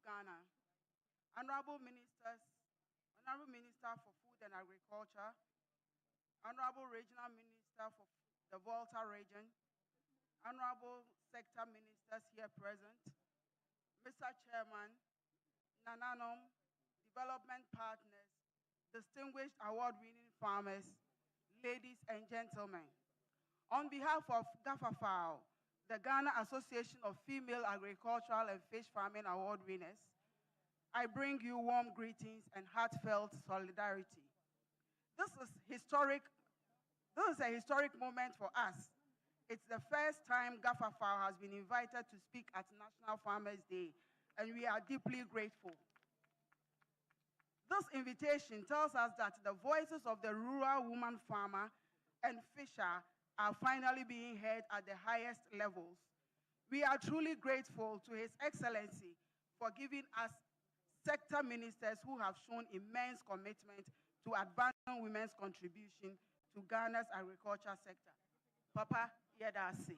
Ghana, Honorable Minister for Food and Agriculture, Honorable Regional Minister for the Volta region, Honorable Sector Ministers here present, Mr. Chairman, Nananom, development partners, distinguished award-winning farmers, ladies and gentlemen. On behalf of GAFAFAO, the Ghana Association of Female Agricultural and Fish Farming Award winners, I bring you warm greetings and heartfelt solidarity. This is a historic moment for us. It's the first time GAFAFAO has been invited to speak at National Farmers' Day, and we are deeply grateful. This invitation tells us that the voices of the rural woman farmer and fisher are finally being heard at the highest levels. We are truly grateful to His Excellency for giving us sector ministers who have shown immense commitment to advancing women's contribution to Ghana's agriculture sector. Papa Yedasi.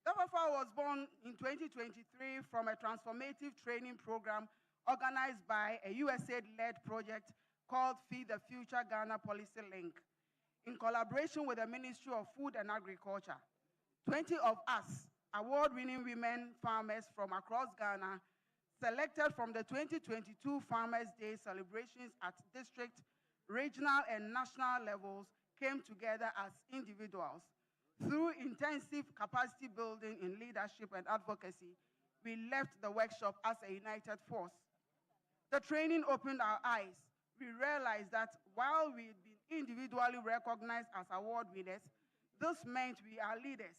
GAFAFAO was born in 2023 from a transformative training program organized by a USAID-led project called Feed the Future Ghana Policy Link, in collaboration with the Ministry of Food and Agriculture. 20 of us, award-winning women farmers from across Ghana, selected from the 2022 Farmers' Day celebrations at district, regional, and national levels, came together as individuals. Through intensive capacity building in leadership and advocacy, we left the workshop as a united force. The training opened our eyes. We realized that while we'd been individually recognized as award winners, this meant we are leaders.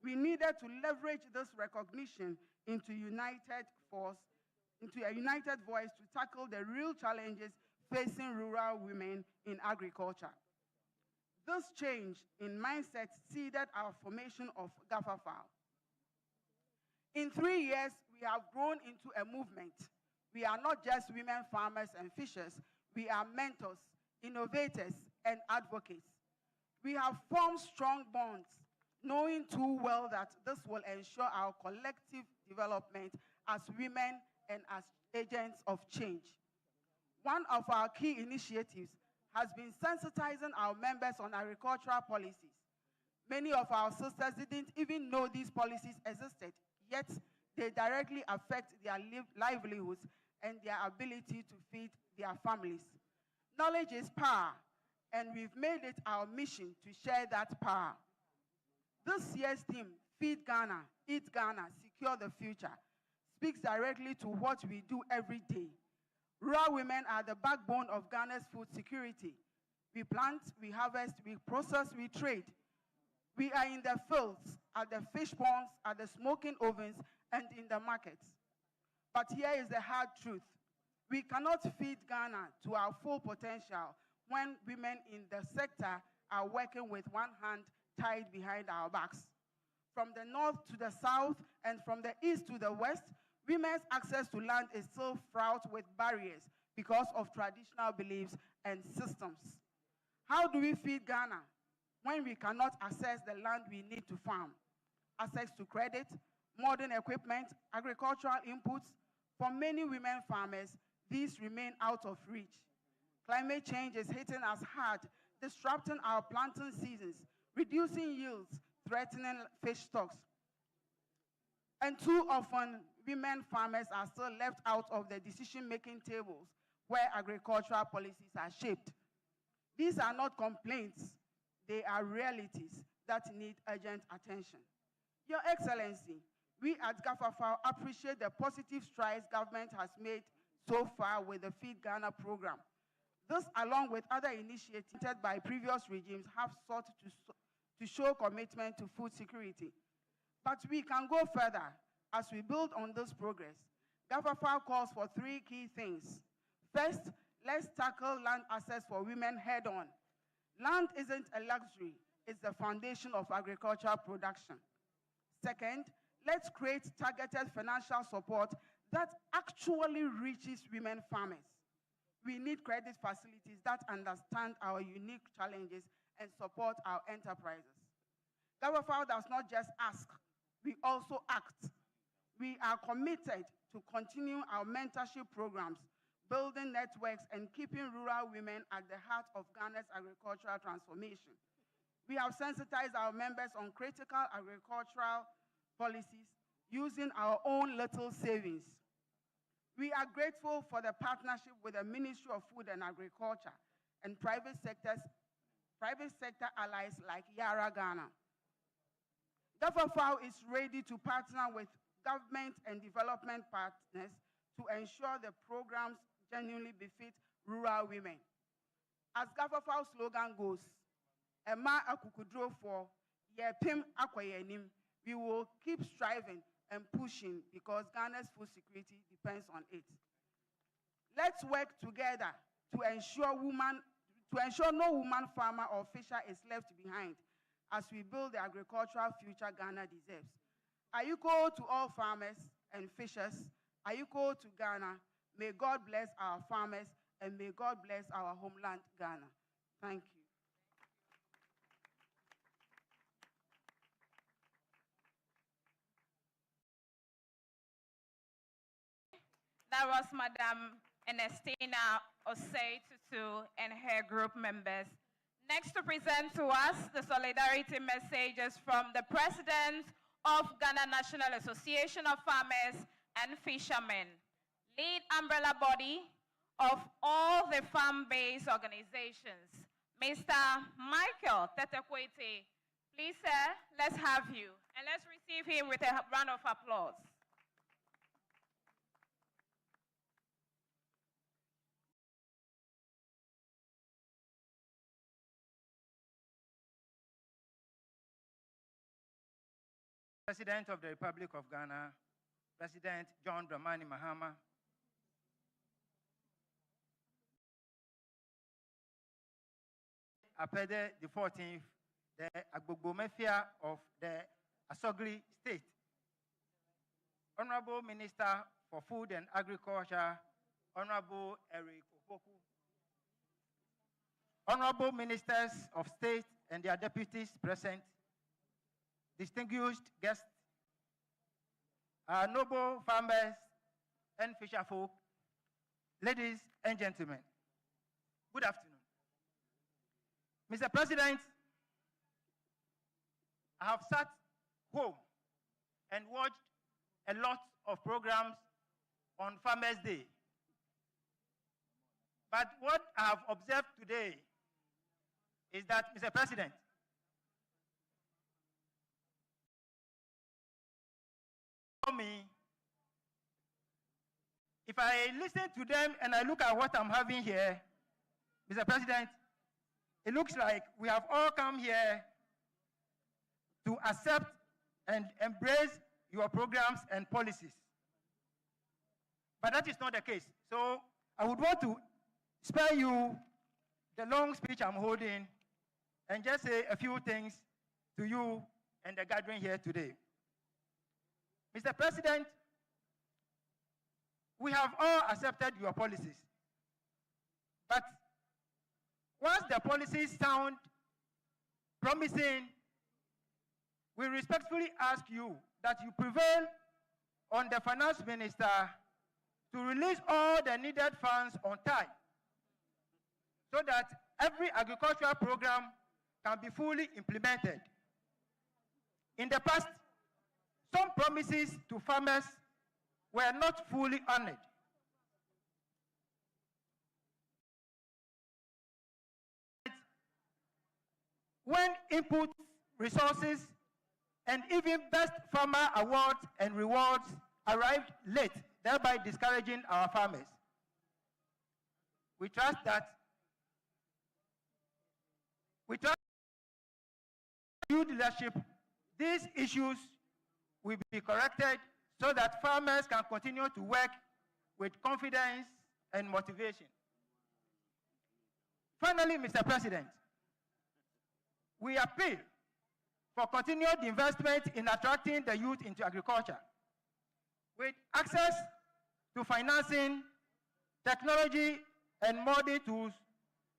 We needed to leverage this recognition into a united voice to tackle the real challenges facing rural women in agriculture. This change in mindset seeded our formation of GAFAFAO. In 3 years, we have grown into a movement. We are not just women farmers and fishers. We are mentors, innovators, and advocates. We have formed strong bonds, knowing too well that this will ensure our collective development as women and as agents of change. One of our key initiatives has been sensitizing our members on agricultural policies. Many of our sisters didn't even know these policies existed, yet they directly affect their livelihoods and their ability to feed their families. Knowledge is power, and we've made it our mission to share that power. This year's theme, Feed Ghana, Eat Ghana, Secure the Future, speaks directly to what we do every day. Rural women are the backbone of Ghana's food security. We plant, we harvest, we process, we trade. We are in the fields, at the fish ponds, at the smoking ovens, and in the markets. But here is the hard truth. We cannot feed Ghana to our full potential when women in the sector are working with one hand tied behind our backs. From the north to the south and from the east to the west, women's access to land is still fraught with barriers because of traditional beliefs and systems. How do we feed Ghana when we cannot access the land we need to farm? Access to credit, modern equipment, agricultural inputs. For many women farmers, these remain out of reach. Climate change is hitting us hard, disrupting our planting seasons, reducing yields, threatening fish stocks. And too often, women farmers are still left out of the decision-making tables where agricultural policies are shaped. These are not complaints, they are realities that need urgent attention. Your Excellency, we at GAFAFAO appreciate the positive strides government has made so far with the Feed Ghana program. This, along with other initiatives by previous regimes, have sought to show commitment to food security. But we can go further as we build on this progress. GAFAFAO calls for 3 key things. First, let's tackle land access for women head-on. Land isn't a luxury, it's the foundation of agricultural production. Second, let's create targeted financial support that actually reaches women farmers. We need credit facilities that understand our unique challenges and support our enterprises. GAFAFAO does not just ask, we also act. We We are committed to continue our mentorship programs, building networks, and keeping rural women at the heart of Ghana's agricultural transformation. We have sensitized our members on critical agricultural policies using our own little savings. We are grateful for the partnership with the Ministry of Food and Agriculture and private sector allies like Yara Ghana. GAFAFAO is ready to partner with government and development partners to ensure the programs genuinely befit rural women. As GAFAFAO's slogan goes, Ema akukudro for yepim akwayenim, we will keep striving and pushing because Ghana's food security depends on it. Let's work together to ensure no woman farmer or fisher is left behind as we build the agricultural future Ghana deserves. Ayuko to all farmers and fishers, Ayuko to Ghana. May God bless our farmers and may God bless our homeland, Ghana. Thank you. That was Madam Ernestina Osei Tutu and her group members. Next to present to us the solidarity messages from the President of Ghana National Association of Farmers and Fishermen, lead umbrella body of all the farm-based organizations, Mr. Michael Tetekwete. Please, sir, let's have you. And let's receive him with a round of applause. President of the Republic of Ghana, President John Dramani Mahama, Apede the 14th, the Agbogbo Mafia of the Asogri State, Honorable Minister for Food and Agriculture, Honorable Eric Opoku, Honorable Ministers of State and their deputies present, distinguished guests, our noble farmers and fisherfolk, ladies and gentlemen, good afternoon. Mr. President, I have sat home and watched a lot of programs on Farmers' Day. But what I have observed today is that, Mr. President, me, if I listen to them and I look at what I'm having here, Mr. President, it looks like we have all come here to accept and embrace your programs and policies. But that is not the case. So I would want to spare you the long speech I'm holding and just say a few things to you and the gathering here today. Mr. President, we have all accepted your policies. But once the policies sound promising, we respectfully ask you that you prevail on the finance minister to release all the needed funds on time so that every agricultural program can be fully implemented. In the past, some promises to farmers were not fully honored. When input, resources, and even best farmer awards and rewards arrived late, thereby discouraging our farmers. We trust that new leadership, these issues will be corrected so that farmers can continue to work with confidence and motivation. Finally, Mr. President, we appeal for continued investment in attracting the youth into agriculture. With access to financing, technology, and modern tools,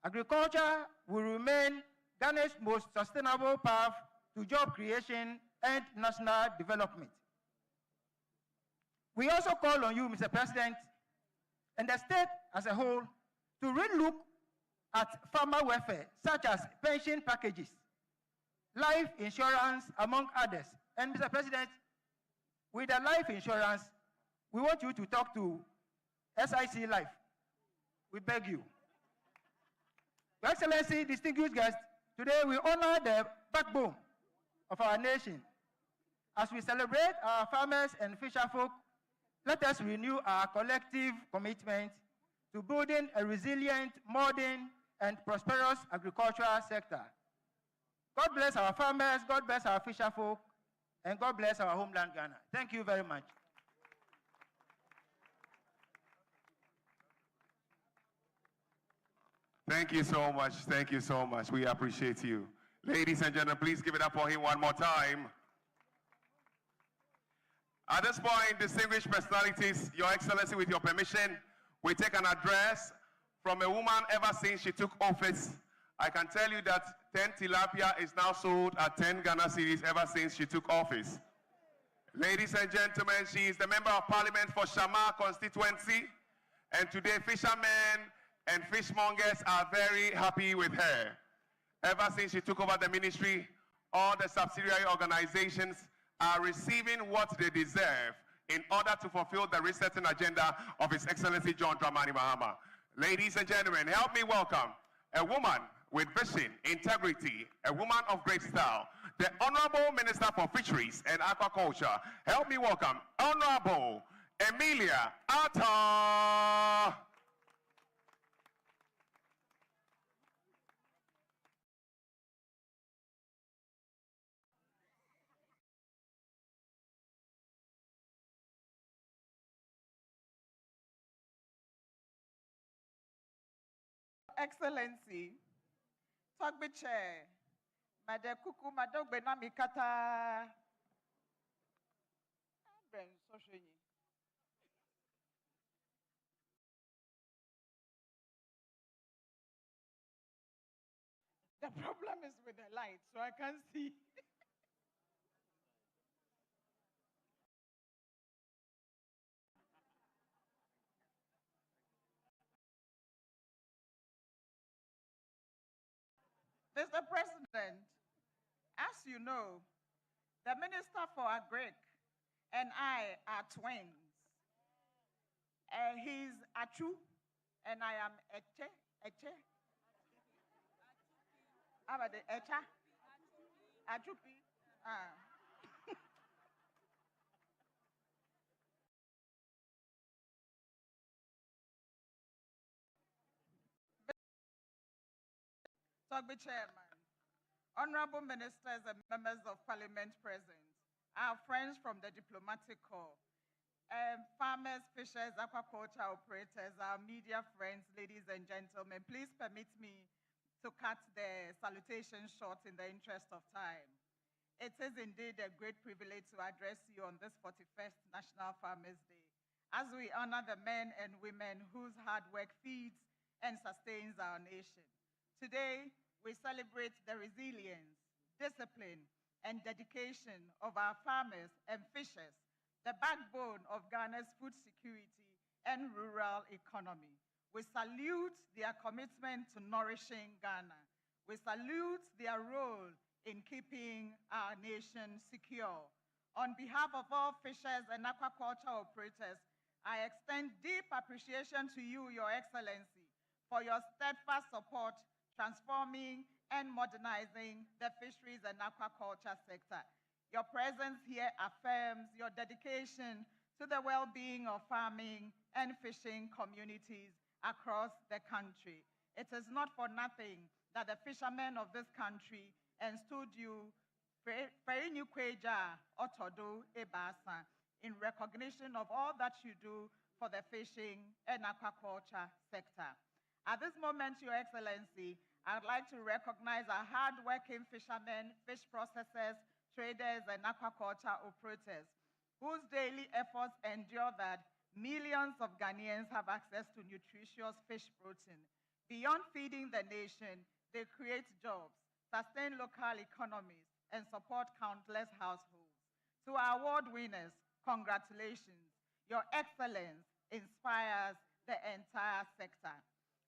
agriculture will remain Ghana's most sustainable path to job creation and national development. We also call on you, Mr. President, and the state as a whole to relook at farmer welfare, such as pension packages, life insurance, among others. And Mr. President, with the life insurance, we want you to talk to SIC Life. We beg you. Your Excellency, distinguished guests, today we honor the backbone of our nation. As we celebrate our farmers and fisherfolk, let us renew our collective commitment to building a resilient, modern, and prosperous agricultural sector. God bless our farmers, God bless our fisherfolk, and God bless our homeland, Ghana. Thank you very much. Thank you so much. Thank you so much. We appreciate you. Ladies and gentlemen, please give it up for him one more time. At this point, distinguished personalities, Your Excellency, with your permission, we take an address from a woman ever since she took office. I can tell you that 10 tilapia is now sold at 10 Ghana cedis ever since she took office. Ladies and gentlemen, she is the Member of Parliament for Shama constituency, and today fishermen and fishmongers are very happy with her. Ever since she took over the ministry, all the subsidiary organizations are receiving what they deserve in order to fulfill the resetting agenda of His Excellency John Dramani Mahama. Ladies and gentlemen, help me welcome a woman with vision, integrity, a woman of great style, the Honorable Minister for Fisheries and Aquaculture. Help me welcome Honorable Emilia Atta. Excellency, Togbe Chair, Made Kuku Madogbe Namikata. The problem is with the light, so I can't see. Mr. President, as you know, the Minister for AGRIC and I are twins. He's Achu, and I am Eche. How about the Echa? Achupi. Togbe Chairman, Honorable Ministers and Members of Parliament present, our friends from the Diplomatic Corps, farmers, fishers, aquaculture operators, our media friends, ladies and gentlemen, please permit me to cut the salutation short in the interest of time. It is indeed a great privilege to address you on this 41st National Farmers Day, as we honor the men and women whose hard work feeds and sustains our nation. Today, we celebrate the resilience, discipline, and dedication of our farmers and fishers, the backbone of Ghana's food security and rural economy. We salute their commitment to nourishing Ghana. We salute their role in keeping our nation secure. On behalf of all fishers and aquaculture operators, I extend deep appreciation to you, Your Excellency, for your steadfast support transforming and modernizing the fisheries and aquaculture sector. Your presence here affirms your dedication to the well-being of farming and fishing communities across the country. It is not for nothing that the fishermen of this country stood you Ferinukweja Otodo Ebasa in recognition of all that you do for the fishing and aquaculture sector. At this moment, Your Excellency, I'd like to recognize our hard-working fishermen, fish processors, traders, and aquaculture operators, whose daily efforts ensure that millions of Ghanaians have access to nutritious fish protein. Beyond feeding the nation, they create jobs, sustain local economies, and support countless households. To our award winners, congratulations. Your excellence inspires the entire sector.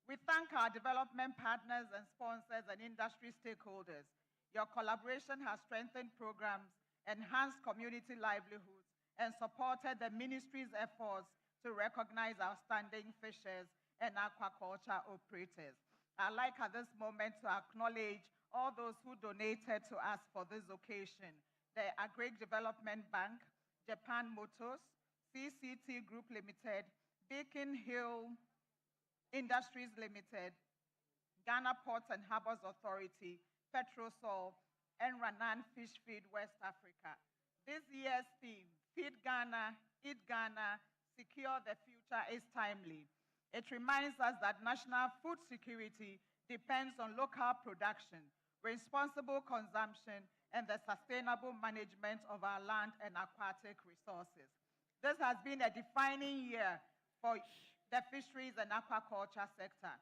We thank our development partners and sponsors and industry stakeholders. Your collaboration has strengthened programs, enhanced community livelihoods, and supported the ministry's efforts to recognize outstanding fishers and aquaculture operators. I'd like at this moment to acknowledge all those who donated to us for this occasion: the AGRIC Development Bank, Japan Motors, CCT Group Limited, Beacon Hill Industries Limited, Ghana Ports and Harbors Authority, Petrosol, and Ranan Fish Feed West Africa. This year's theme, Feed Ghana, Eat Ghana, Secure the Future, is timely. It reminds us that national food security depends on local production, responsible consumption, and the sustainable management of our land and aquatic resources. This has been a defining year for the fisheries and aquaculture sector.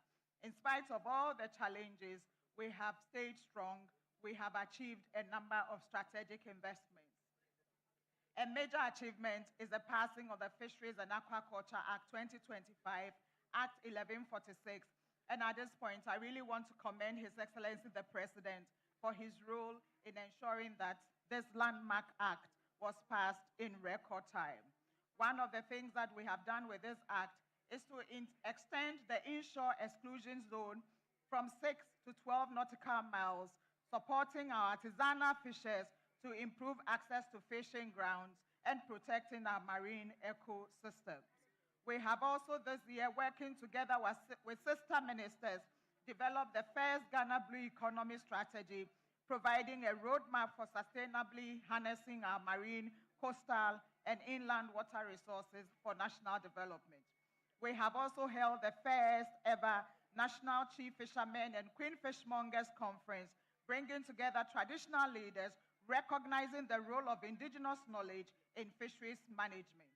In spite of all the challenges, we have stayed strong. We have achieved a number of strategic investments. A major achievement is the passing of the Fisheries and Aquaculture Act 2025, Act 1146. And at this point, I really want to commend His Excellency the President for his role in ensuring that this landmark act was passed in record time. One of the things that we have done with this act is to extend the inshore exclusion zone from 6 to 12 nautical miles, supporting our artisanal fishers to improve access to fishing grounds and protecting our marine ecosystems. We have also this year, working together with sister ministers, developed the first Ghana Blue Economy Strategy, providing a roadmap for sustainably harnessing our marine, coastal, and inland water resources for national development. We have also held the first ever National Chief Fishermen and Queen Fishmongers Conference, bringing together traditional leaders, recognizing the role of indigenous knowledge in fisheries management.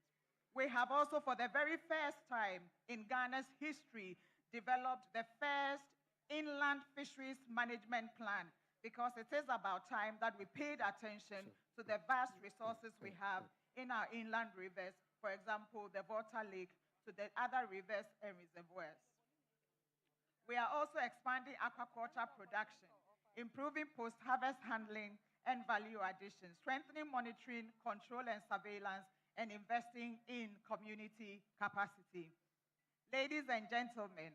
We have also, for the very first time in Ghana's history, developed the first inland fisheries management plan, because it is about time that we paid attention to the vast resources we have in our inland rivers, for example, the Volta Lake, to the other rivers and reservoirs. We are also expanding aquaculture production, improving post-harvest handling and value addition, strengthening monitoring, control, and surveillance, and investing in community capacity. Ladies and gentlemen,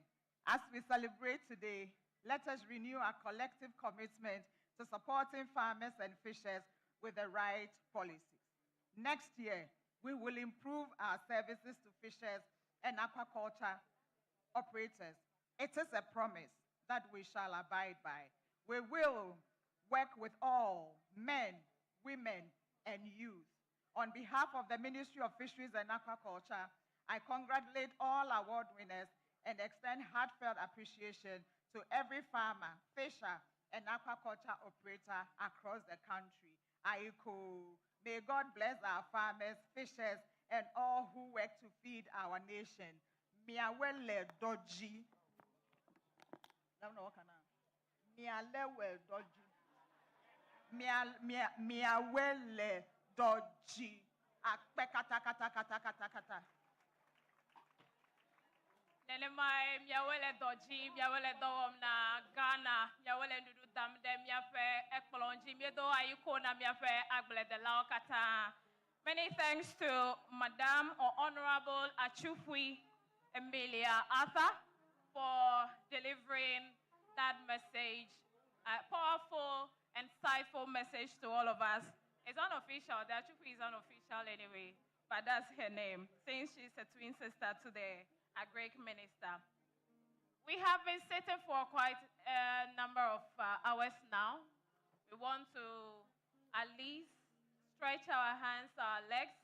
as we celebrate today, let us renew our collective commitment to supporting farmers and fishers with the right policies. Next year, we will improve our services to fishers and aquaculture operators. It is a promise that we shall abide by. We will work with all men, women, and youth. On behalf of the Ministry of Fisheries and Aquaculture, I congratulate all award winners and extend heartfelt appreciation to every farmer, fisher, and aquaculture operator across the country. May God bless our farmers, fishers, and all who work to feed our nation. Miawele doji. Miawele doji. Miawele doji. Kata. Nenemai miawele doji, miawele dowom na Ghana, miawele nudu damde miafe ekpolonji miedo ayiko na miafe agle de laokata. Many thanks to Madam or Honorable Achufwi Emilia Arthur for delivering that message, a powerful and insightful message to all of us. It's unofficial, the Achufwi is unofficial anyway, but that's her name, since she's a twin sister to the AGRIC minister. We have been sitting for quite a number of hours now. We want to at least stretch our hands, our legs.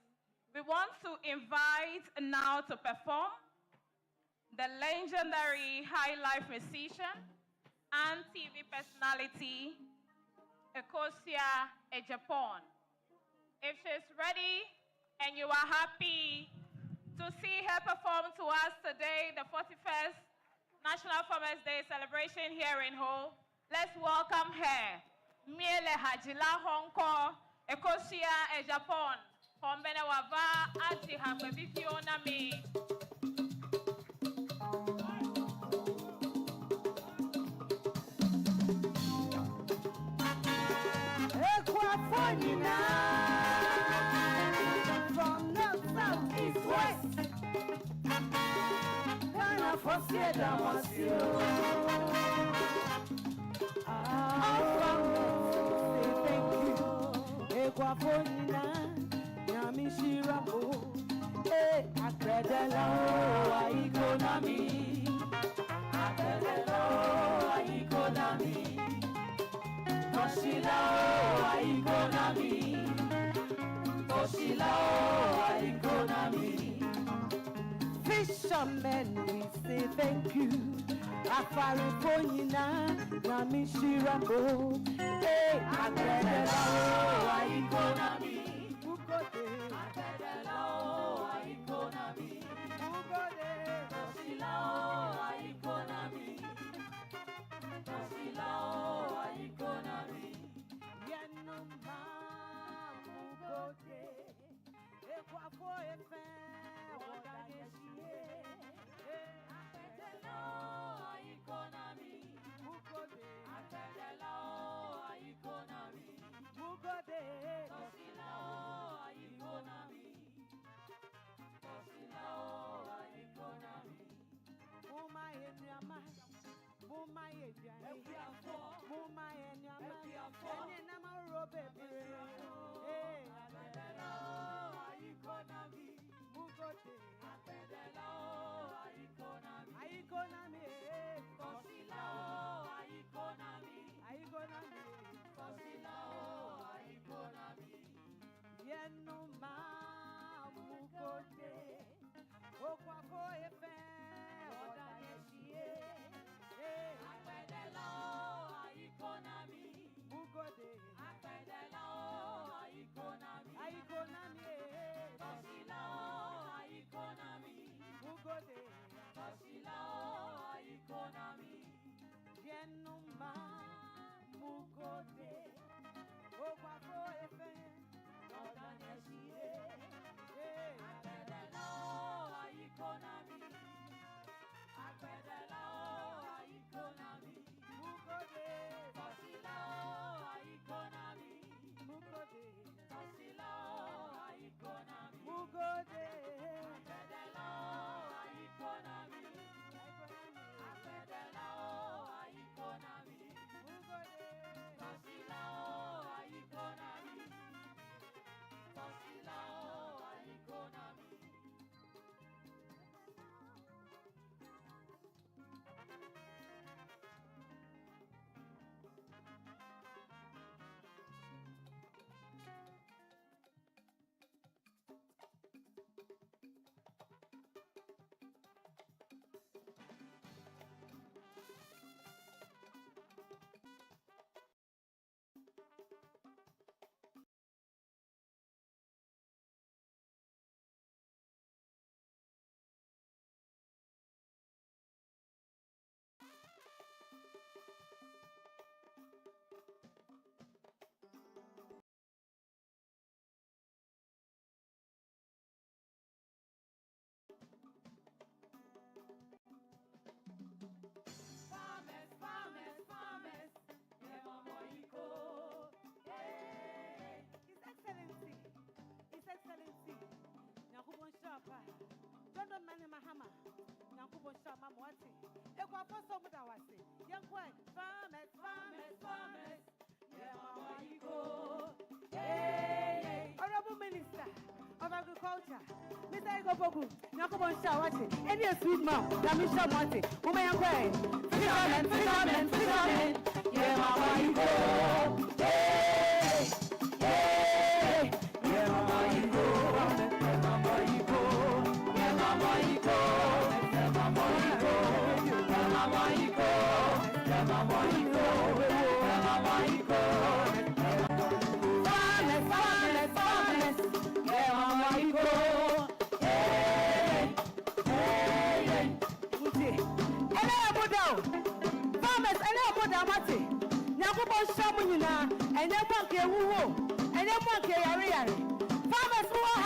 We want to invite now to perform the legendary high life musician and TV personality, Ecosia Ejapon. If she's ready and you are happy to see her perform to us today, the 41st National Farmers Day celebration here in Ho, let's welcome her. Miele Hajila Hongko, Ecosia Ejapon, Kombene wava ati hakwe bifi ona me. From north, south, east, west. Ghana for Sierra Masio. All from say thank you. Ekwafonina, Yami Shiramo. Akredelo, Aikonami. Akredelo, Aikonami. Toshila, Aikonami. Toshila, Aikonami. Fishermen, we say thank you. Afarifonina, Nami Shiramo. Akredelo, Aikonami. Ukode, Akredelo, Aikonami. Ukode, Toshila, Aikonami. Toshila, Aikonami. Yenuma, Ukode, Ekwafo Efe, Wadageshie. Akredelo, Aikonami. Ukode, Akredelo, Aikonami. Ukode, Toshila, Aikonami. Toshila, Aikonami. Muma Enyama, Muma Enyama, Muma Enyama, Enyama Robe, Akredelo, Aikonami. Ukode, Akredelo, Aikonami. Aikonami, Toshila, Aikonami. Aikonami, Toshila, Aikonami. Yenuma, Ukode, Okwafo Efe, Wadageshie. Akredelo, Aikonami. Ukode, Akredelo, Aikonami. Aikonami, Toshila, Aikonami. Ukode, Toshila, Aikonami. Yenuma, Ukode, Okwafo Efe, Wadageshie. Akredelo, Aikonami. Akredelo, Aikonami. Ukode, Toshila, Aikonami. Ukode, Toshila, Aikonami. Ukode, Akredelo, Aikonami. Akredelo, Aikonami. Ukode, Toshila, Aikonami. Toshila, Aikonami. Farmers, farmers, farmers, Yemamoiko. His Excellency, Nyakubon Shapa, John Mani Mahama, Nyakubon Shapa Mwati, Ekwafoso Mudawasi, Young White, farmers, farmers, farmers, Yemamoiko. Honorable Minister of Agriculture, Mr. Egopoku, Nyakubon Shawati, any sweet mouth, Yamisha Mwati, Umayangwe. Fishermen, yeah, Mama, you go. Hey, yeah, Mama, you go. Yeah, Mama, you go. Yeah, Mama, you go. Yeah, Mama, you go. Yeah, Mama, you go. Yeah, Mama, you go. Yeah, Mama, you go. Farmers, yeah, Mama, you go. Farmers, and now put down what Yakubon Shamunina, and then one care who, and then one care. Farmers who are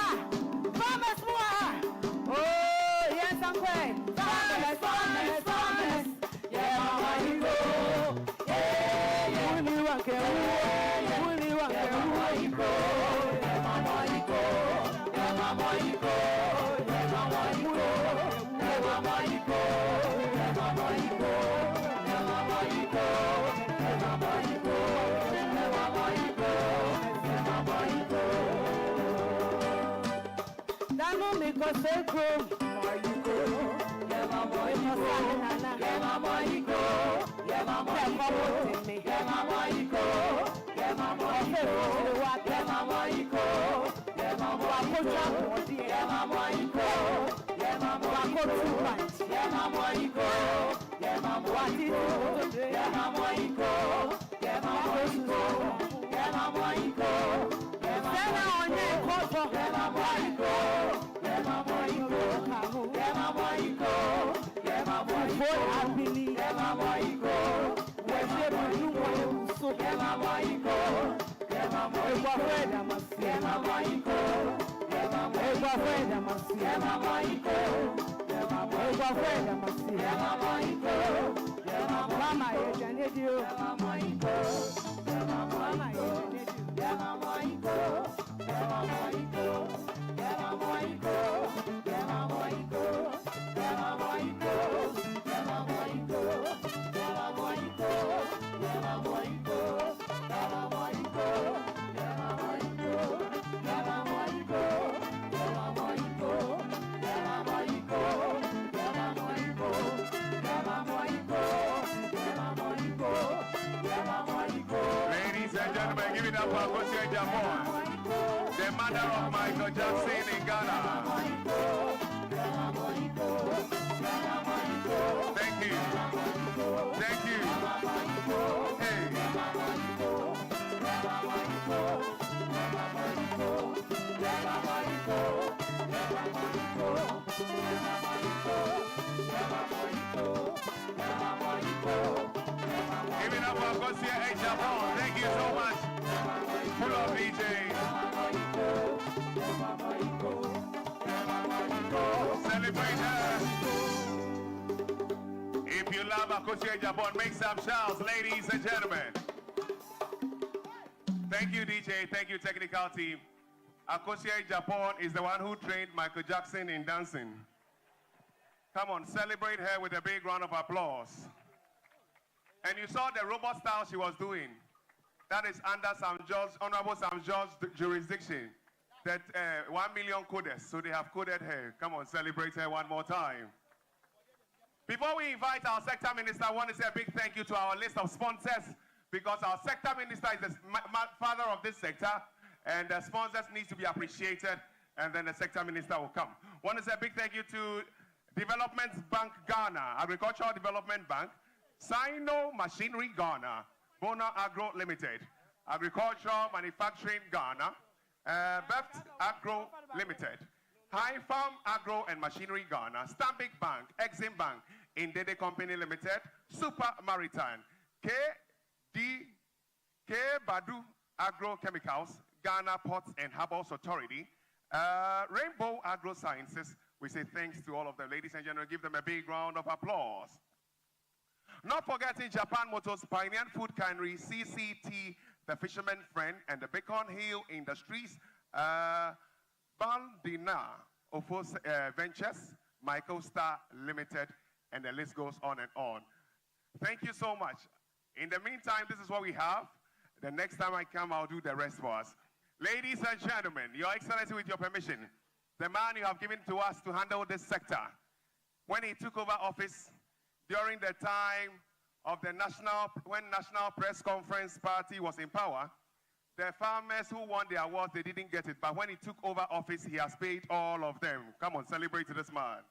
Ladies and gentlemen, give it up for Kosia Japon, the mother of Michael Jackson in Ghana. Thank you. Thank you. Hey. Give it up for Kosia Japon. Thank you so much. Full of DJ. Celebrate her. If you love Akosia Japon, make some shouts, ladies and gentlemen. Thank you, DJ. Thank you, technical team. Akosia Japon is the one who trained Michael Jackson in dancing. Come on, celebrate her with a big round of applause. And you saw the robot style she was doing. That is under Honorable Sam George's jurisdiction. That 1 million coders, so they have coded her. Come on, celebrate her one more time. Before we invite our sector minister, I want to say a big thank you to our list of sponsors, because our sector minister is the father of this sector, and the sponsors need to be appreciated, and then the sector minister will come. I want to say a big thank you to Development Bank Ghana, Agricultural Development Bank, Sino Machinery Ghana, Bona Agro Limited, Agricultural Manufacturing Ghana, Beft Agro Limited, High Farm Agro and Machinery Ghana, Stanbic Bank, Exim Bank, Indede Company Limited, Super Maritime, K Badu Agro Chemicals, Ghana Ports and Harbours Authority, Rainbow Agro Sciences. We say thanks to all of them. Ladies and gentlemen, give them a big round of applause. Not forgetting Japan Motors, Pioneer Food Cannery, CCT, The Fisherman Friend, and the Bacon Hill Industries, Baldina, Ofos Ventures, Michael Star Limited, and the list goes on and on. Thank you so much. In the meantime, this is what we have. The next time I come, I'll do the rest for us. Ladies and gentlemen, Your Excellency, with your permission, the man you have given to us to handle this sector, when he took over office during the time of the when National Press Conference Party was in power, the farmers who won the awards, they didn't get it. But when he took over office, he has paid all of them. Come on, celebrate this man.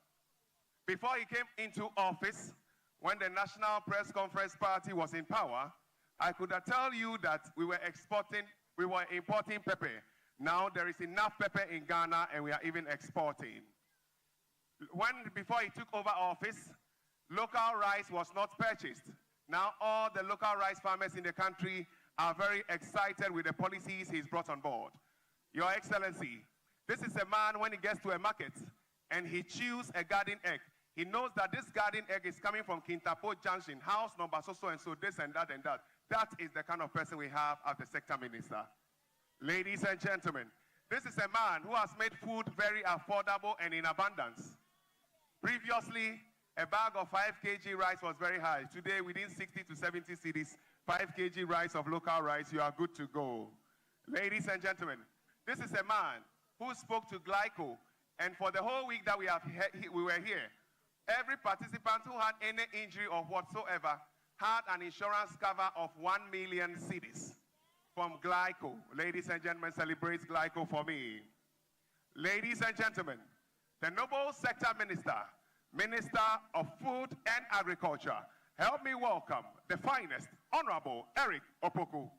Before he came into office, when the National Press Conference Party was in power, I could tell you that we were importing pepper. Now there is enough pepper in Ghana, and we are even exporting. Before he took over office, local rice was not purchased. Now all the local rice farmers in the country are very excited with the policies he's brought on board. Your Excellency, this is a man, when he gets to a market and he chews a garden egg, he knows that this garden egg is coming from Kintapo Junction, house number so and so, this and that and that. That is the kind of person we have as the sector minister. Ladies and gentlemen, this is a man who has made food very affordable and in abundance. Previously, a bag of 5 kg rice was very high. Today, within 60 to 70 cedis, 5 kg rice of local rice, you are good to go. Ladies and gentlemen, this is a man who spoke to Glyco And for the whole week that we were here, every participant who had any injury or whatsoever had an insurance cover of 1 million cedis from Glyco. Ladies and gentlemen, celebrate Glyco for me. Ladies and gentlemen, the Noble Sector Minister, Minister of Food and Agriculture, help me welcome the finest, Honorable Eric Opoku.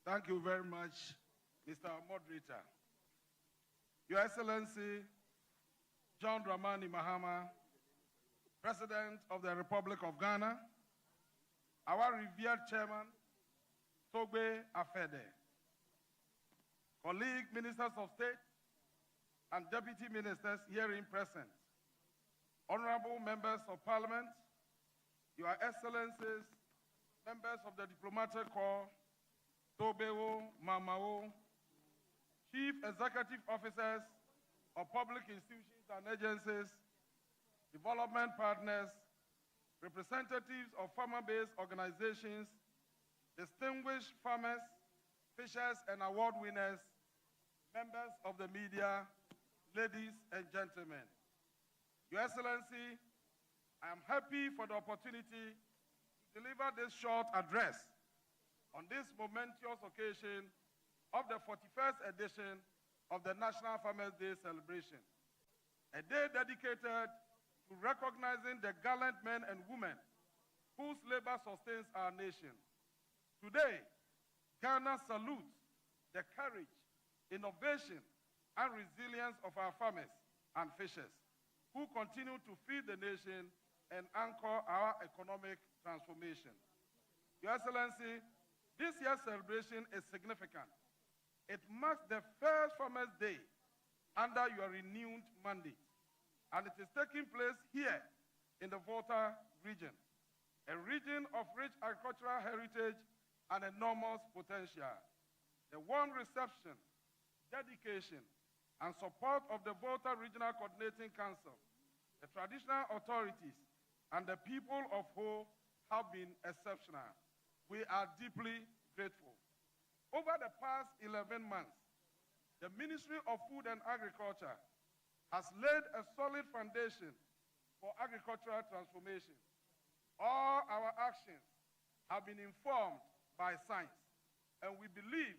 Thank you very much, Mr. Moderator. Your Excellency, John Dramani Mahama, President of the Republic of Ghana, our revered Chairman, Togbe Afede, colleague Ministers of State and Deputy Ministers herein present, Honorable Members of Parliament, Your Excellencies, Members of the Diplomatic Corps, Tobeo, Mamao, Chief Executive Officers of public institutions and agencies, development partners, representatives of farmer-based organizations, distinguished farmers, fishers, and award winners, members of the media, ladies and gentlemen. Your Excellency, I am happy for the opportunity to deliver this short address on this momentous occasion of the 41st edition of the National Farmers' Day celebration, a day dedicated to recognizing the gallant men and women whose labor sustains our nation. Today, Ghana salutes the courage, innovation, and resilience of our farmers and fishers who continue to feed the nation and anchor our economic transformation. Your Excellency, this year's celebration is significant. It marks the first Farmers' Day under your renewed mandate, and it is taking place here in the Volta region, a region of rich agricultural heritage and enormous potential. The warm reception, dedication, and support of the Volta Regional Coordinating Council, the traditional authorities, and the people of Ho have been exceptional. We are deeply grateful. Over the past 11 months, the Ministry of Food and Agriculture has laid a solid foundation for agricultural transformation. All our actions have been informed by science, and we believe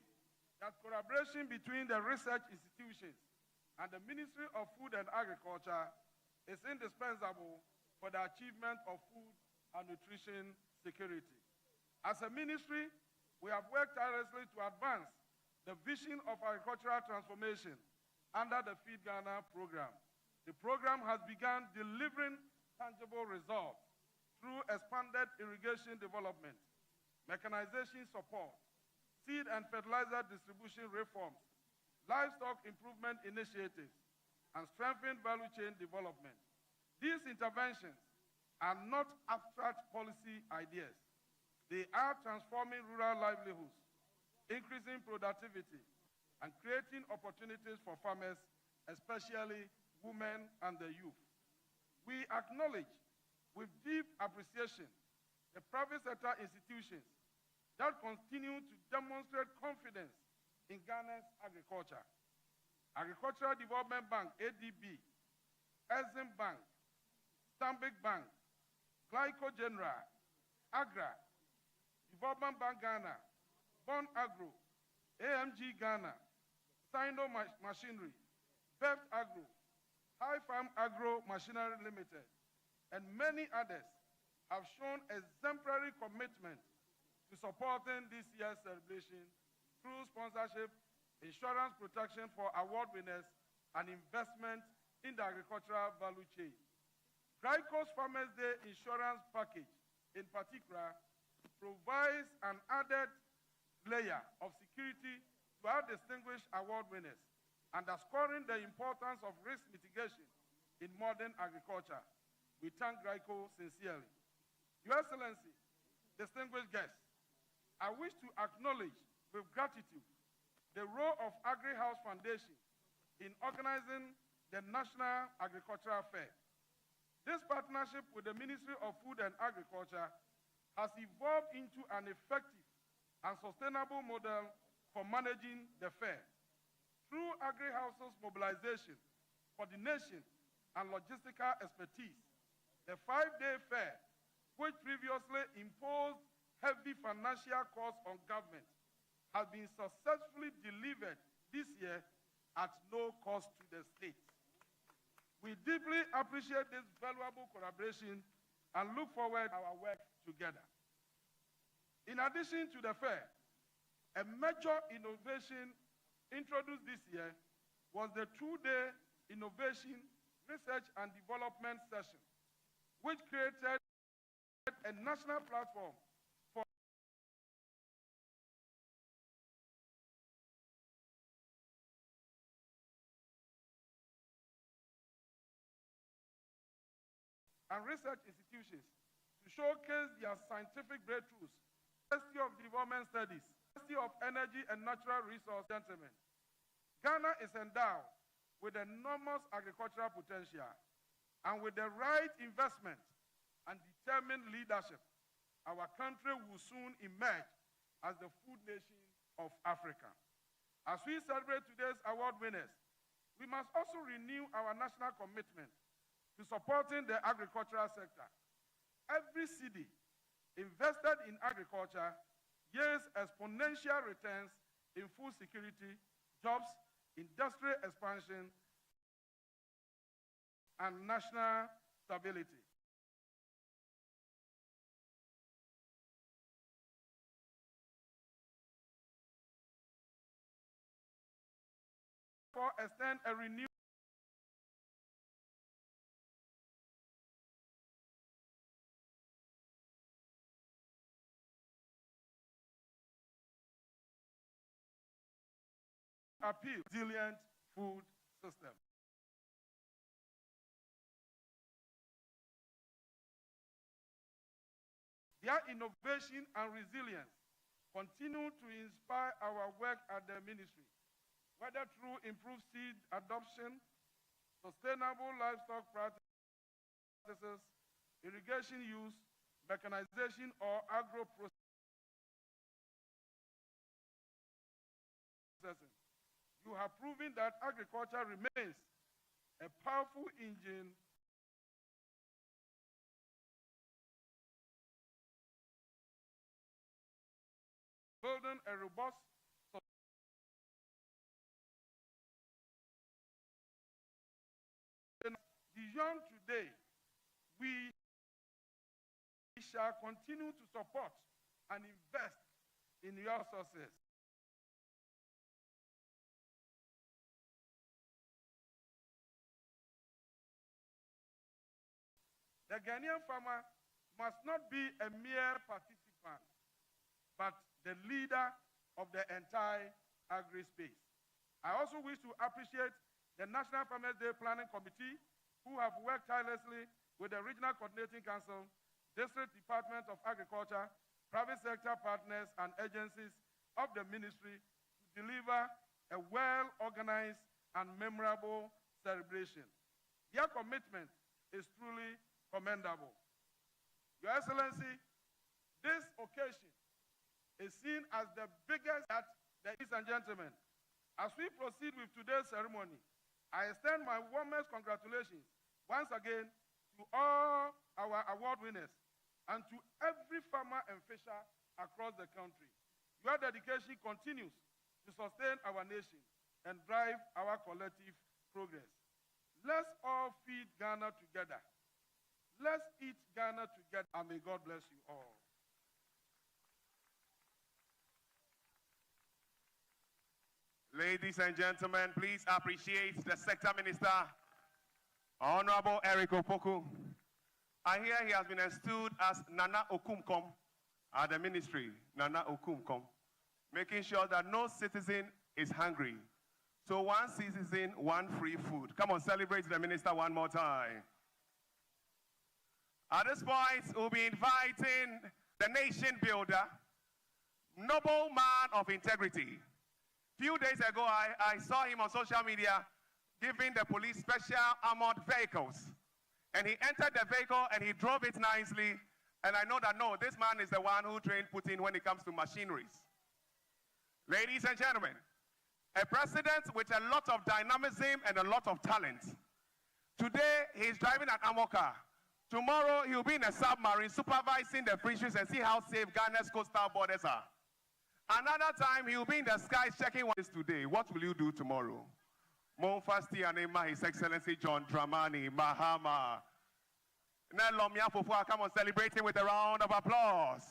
that collaboration between the research institutions and the Ministry of Food and Agriculture is indispensable for the achievement of food and nutrition security. As a ministry, we have worked tirelessly to advance the vision of agricultural transformation under the Feed Ghana program. The program has begun delivering tangible results through expanded irrigation development, mechanization support, seed and fertilizer distribution reforms, livestock improvement initiatives, and strengthened value chain development. These interventions are not abstract policy ideas. They are transforming rural livelihoods, increasing productivity, and creating opportunities for farmers, especially women and the youth. We acknowledge with deep appreciation the private sector institutions that continue to demonstrate confidence in Ghana's agriculture. Agricultural Development Bank, ADB, Exim Bank, Stanbic Bank, Glyco General, AGRIC, Development Bank Ghana, Bon Agro, AMG Ghana, Sino Machinery, Beft Agro, High Farm Agro Machinery Limited, and many others have shown exemplary commitment to supporting this year's celebration through sponsorship, insurance protection for award winners, and investment in the agricultural value chain. Glyco's Farmers' Day insurance package, in particular, provides an added layer of security to our distinguished award winners, underscoring the importance of risk mitigation in modern agriculture. We thank Glyco sincerely. Your Excellency, distinguished guests, I wish to acknowledge with gratitude the role of AGRIC House Foundation in organizing the National Agricultural Fair. This partnership with the Ministry of Food and Agriculture has evolved into an effective and sustainable model for managing the fair. Through agri-households mobilization, coordination, and logistical expertise, the 5-day fair, which previously imposed heavy financial costs on government, has been successfully delivered this year at no cost to the state. We deeply appreciate this valuable collaboration and look forward to our work together. In addition to the fair, a major innovation introduced this year was the 2-day Innovation, Research and Development session, which created a national platform for and research institutions to showcase their scientific breakthroughs. University of Development Studies, University of Energy and Natural Resources, gentlemen. Ghana is endowed with enormous agricultural potential, and with the right investment and determined leadership, our country will soon emerge as the food nation of Africa. As we celebrate today's award winners, we must also renew our national commitment to supporting the agricultural sector. Every cedi invested in agriculture yields exponential returns in food security, jobs, industrial expansion, and national stability. For extend a renewed appeal resilient food system. Their innovation and resilience continue to inspire our work at the ministry, whether through improved seed adoption, sustainable livestock practices, irrigation use, mechanization, or agro-processing. You have proven that agriculture remains a powerful engine building a robust beyond today. We shall continue to support and invest in your success. The Ghanaian farmer must not be a mere participant, but the leader of the entire agri-space. I also wish to appreciate the National Farmers Day Planning Committee, who have worked tirelessly with the Regional Coordinating Council, District Department of Agriculture, private sector partners, and agencies of the ministry to deliver a well-organized and memorable celebration. Their commitment is truly commendable. Your Excellency, this occasion is seen as the biggest at ladies and gentlemen. As we proceed with today's ceremony, I extend my warmest congratulations once again to all our award winners and to every farmer and fisher across the country. Your dedication continues to sustain our nation and drive our collective progress. Let's all feed Ghana together. Let's eat Ghana together, and may God bless you all. Ladies and gentlemen, please appreciate the Sector Minister, Honorable AGRIC Opoku. I hear he has been installed as Nana Okumkom at the ministry, Nana Okumkom, making sure that no citizen is hungry. So one citizen, one free food. Come on, celebrate the minister one more time. At this point, we'll be inviting the nation builder, noble man of integrity. Few days ago, I saw him on social media giving the police special armored vehicles. And he entered the vehicle and he drove it nicely. And I know that, no, this man is the one who trained Putin when it comes to machineries. Ladies and gentlemen, a president with a lot of dynamism and a lot of talent. Today, he's driving an ammo car. Tomorrow, he'll be in a submarine supervising the fisheries and see how safe Ghana's coastal borders are. Another time, he'll be in the skies checking what is today. What will you do tomorrow? Monfasti Anema, His Excellency John Dramani Mahama. Nelomia Fofua, come on, celebrate him with a round of applause.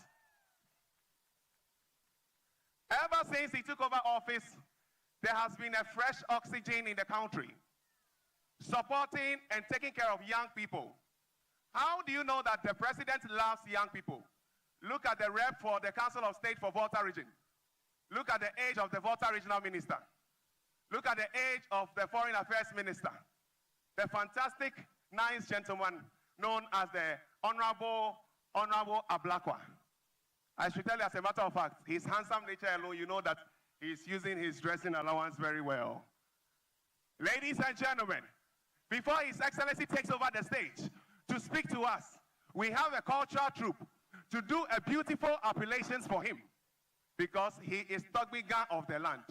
Ever since he took over office, there has been a fresh oxygen in the country, supporting and taking care of young people. How do you know that the president loves young people? Look at the rep for the Council of State for Volta region. Look at the age of the Volta regional minister. Look at the age of the foreign affairs minister. The fantastic, nice gentleman known as the Honorable Ablakwa. I should tell you, as a matter of fact, his handsome nature alone, you know that he's using his dressing allowance very well. Ladies and gentlemen, before His Excellency takes over the stage to speak to us, we have a cultural troupe to do a beautiful appellations for him because he is Togbiga of the land.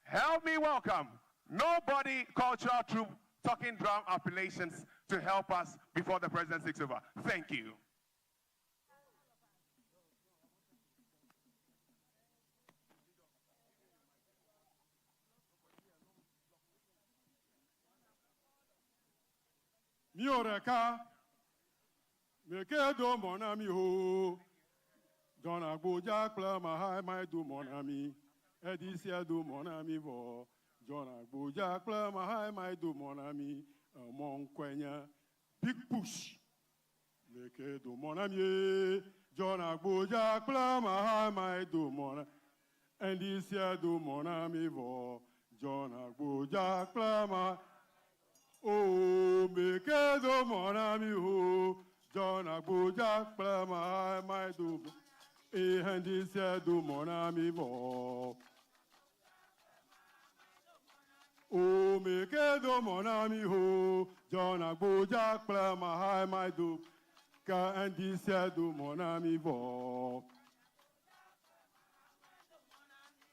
Help me welcome Nobody Cultural Troupe Talking Drum Appellations to help us before the president takes over. Thank you. Mioreka, Mekedo Monami ho, Don Agboja Klama my do Monami, Edisia do Monami vo, John Agboja Klama my do Monami, Among Quenya, Big Push, Mekedo Monami, John Agboja Klama my do Monami, Edisia do Monami vo, John Agboja Klama. Oh, Mekedo Monami ho, John Agboja Klama my do, and he said do Monami vo. Oh, Mekedo Monami ho, John Agboja Klama my do, and he said do Monami vo.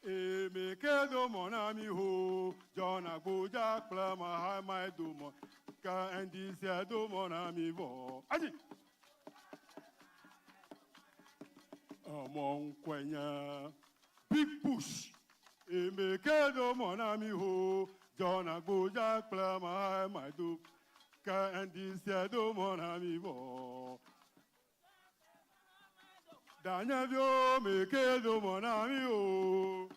Mekedo Monami ho, John Agboja Klama my do, and he said do Monami vo. Among Quenya, Big Push. Mekedo Monami ho, John Agboja Klama my do, and he said do Monami vo. Danyavyo Mekedo Monami ho,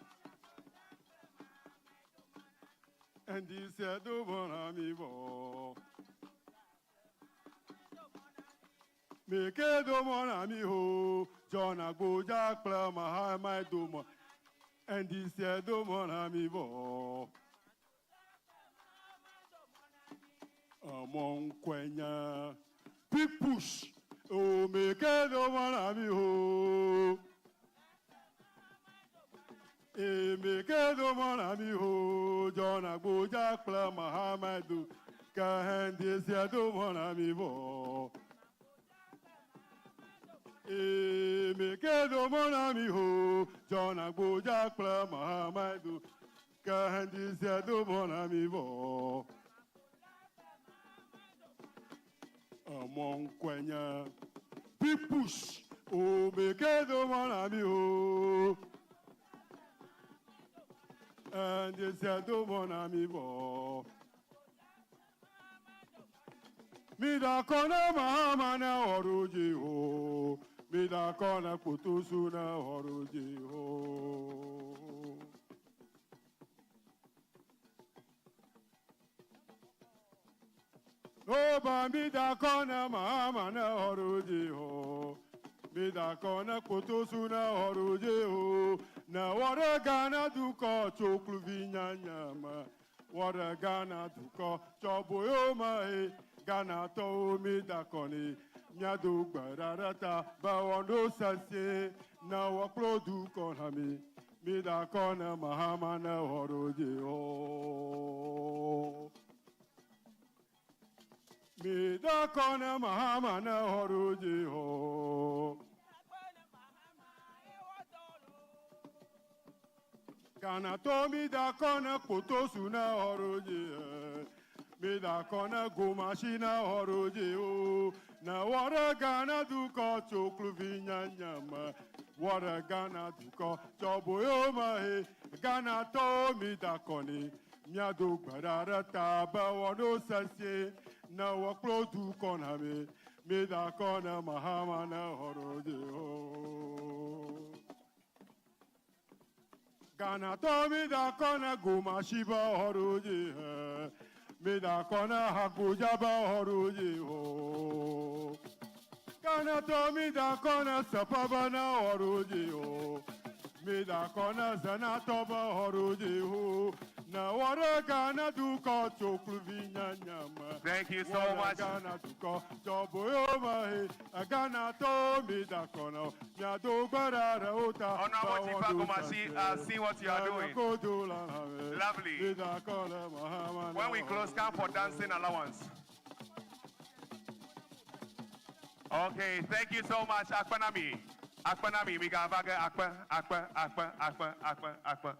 and he said do Monami vo. Mekedo Monami ho, John Agboja Klama my do, and he said do Monami vo. Among Quenya, Big Push. Oh, Mekedo Monami ho. Mekedo Monami ho, John Agboja Klama my do, and he said do Monami vo. Mekedo Monami ho, John Agboja Klama my do, and he said do Monami vo. Among Quenya, Big Push. Oh, Mekedo Monami ho, and he said do Monami vo. Mida kona mahama na horuji ho, mida kona putusu na horuji ho. Oba mida kona mahama na horuji ho, mida kona putusu na horuji ho. Na wara Ghana duko choklu vinya nyama, wara Ghana duko choboyo mae. Ghana to mi da koni, nyadu gbararata, bawando sase, na waklo du konami, Mida kona mahamana horoji ho. Mida kona mahamana horoji ho. Kana to mida kona potosuna horoji. Mida kona gumashina horoji ho. Na wara gana duko choklu vinya nyama. Wara gana duko choboyo mahe. Gana to mida koni. Miado barara taba wano sasye. Na waklo duko name. Mida kona mahamana horoje ho. Gana to mida kona gumashiba horoje he. Mida kona hakujaba horoje ho. Gana to mida kona sapabana horoje ho. Mida kona zanatoba horoje ho. Na wara gana duko choklu vinya nyama. Thank you so much. Gana duko choboyo mahe. Gana to mida kona. Miado barara ota. Honorable Chief Agumasi, see what you are doing. Lovely. When we close, come for dancing allowance. Okay, thank you so much, Akpanami. Akpanami, Migavaga, Akpa.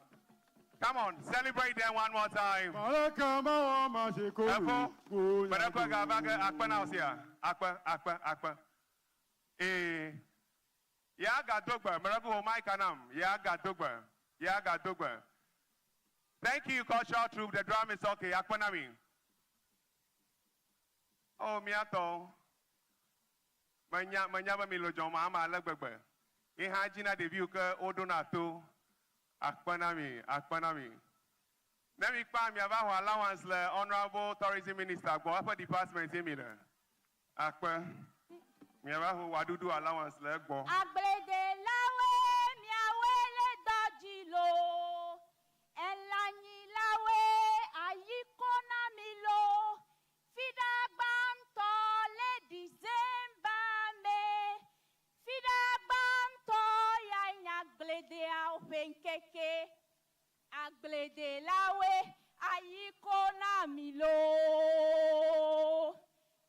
Come on, celebrate them one more time. Akpa, Akpa. Yaga Dogba, Marabu Maikanam, Yaga Dogba. Thank you, cultural troop. The drum is okay. Akpanami. Oh, Miato. Manyaba Milo Jomama Lagbebe. Ihajina de Vuka Odonato. Akpanami. Let me find me about allowance, Honorable Tourism Minister, go upper department in me. Akpa. Me about who Wadudu allowance, go. Agbede lawe, miawele dajilo. Elanyi lawe, ayikona milo. Fida banto le December me. Fida banto ya nyaglede au penkeke. Aglede lawe, ayikona milo.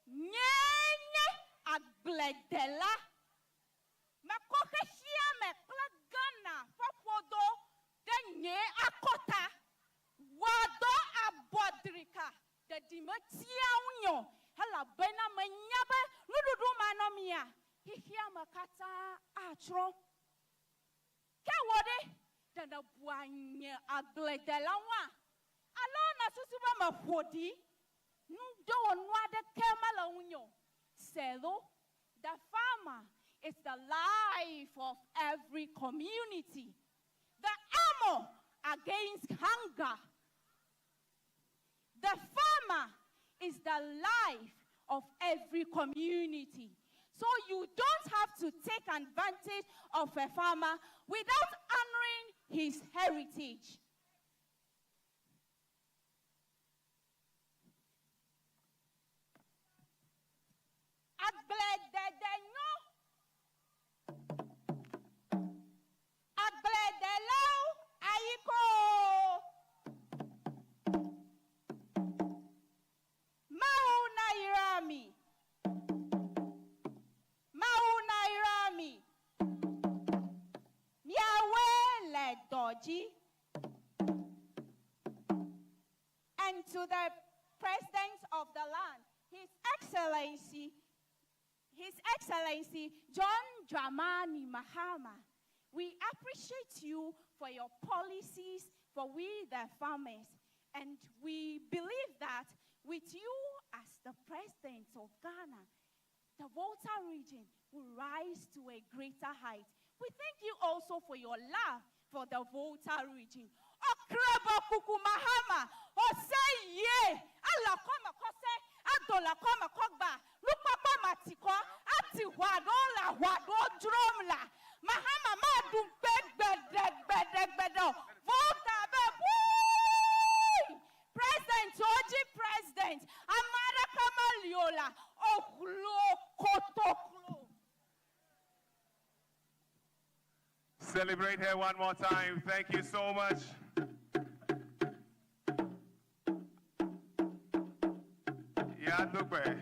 Nyenye aglede la. Makoke shia me klagana fofodo denye akota. Wado abodrika. The dimatia unyo. Hala bena manyabe. Nududu manomia. Hihia makata atro. Kewode. Dana buanye aglede la wa. Alona susuba mafodi. Ndo onwade kemala unyo. Selo. The farmer is the life of every community. The armor against hunger. The farmer is the life of every community. So you don't have to take advantage of a farmer without honoring his heritage. And to the President of the land, His Excellency John Dramani Mahama, we appreciate you for your policies for we the farmers, and we believe that with you as the President of Ghana, the Volta region will rise to a greater height. We thank you also for your love for the Volta region. Okreba kuku Mahama, Osei ye, Allah koma kose, Adola koma kogba, Lupapa matiko, Ati wadola wado drumla, Mahama madum beddo, Volta be, President, Oji President, Amara Kamaliola, Oklo Kotoklo. celebrate her one more time. Thank you so much. Yeah, Dupe.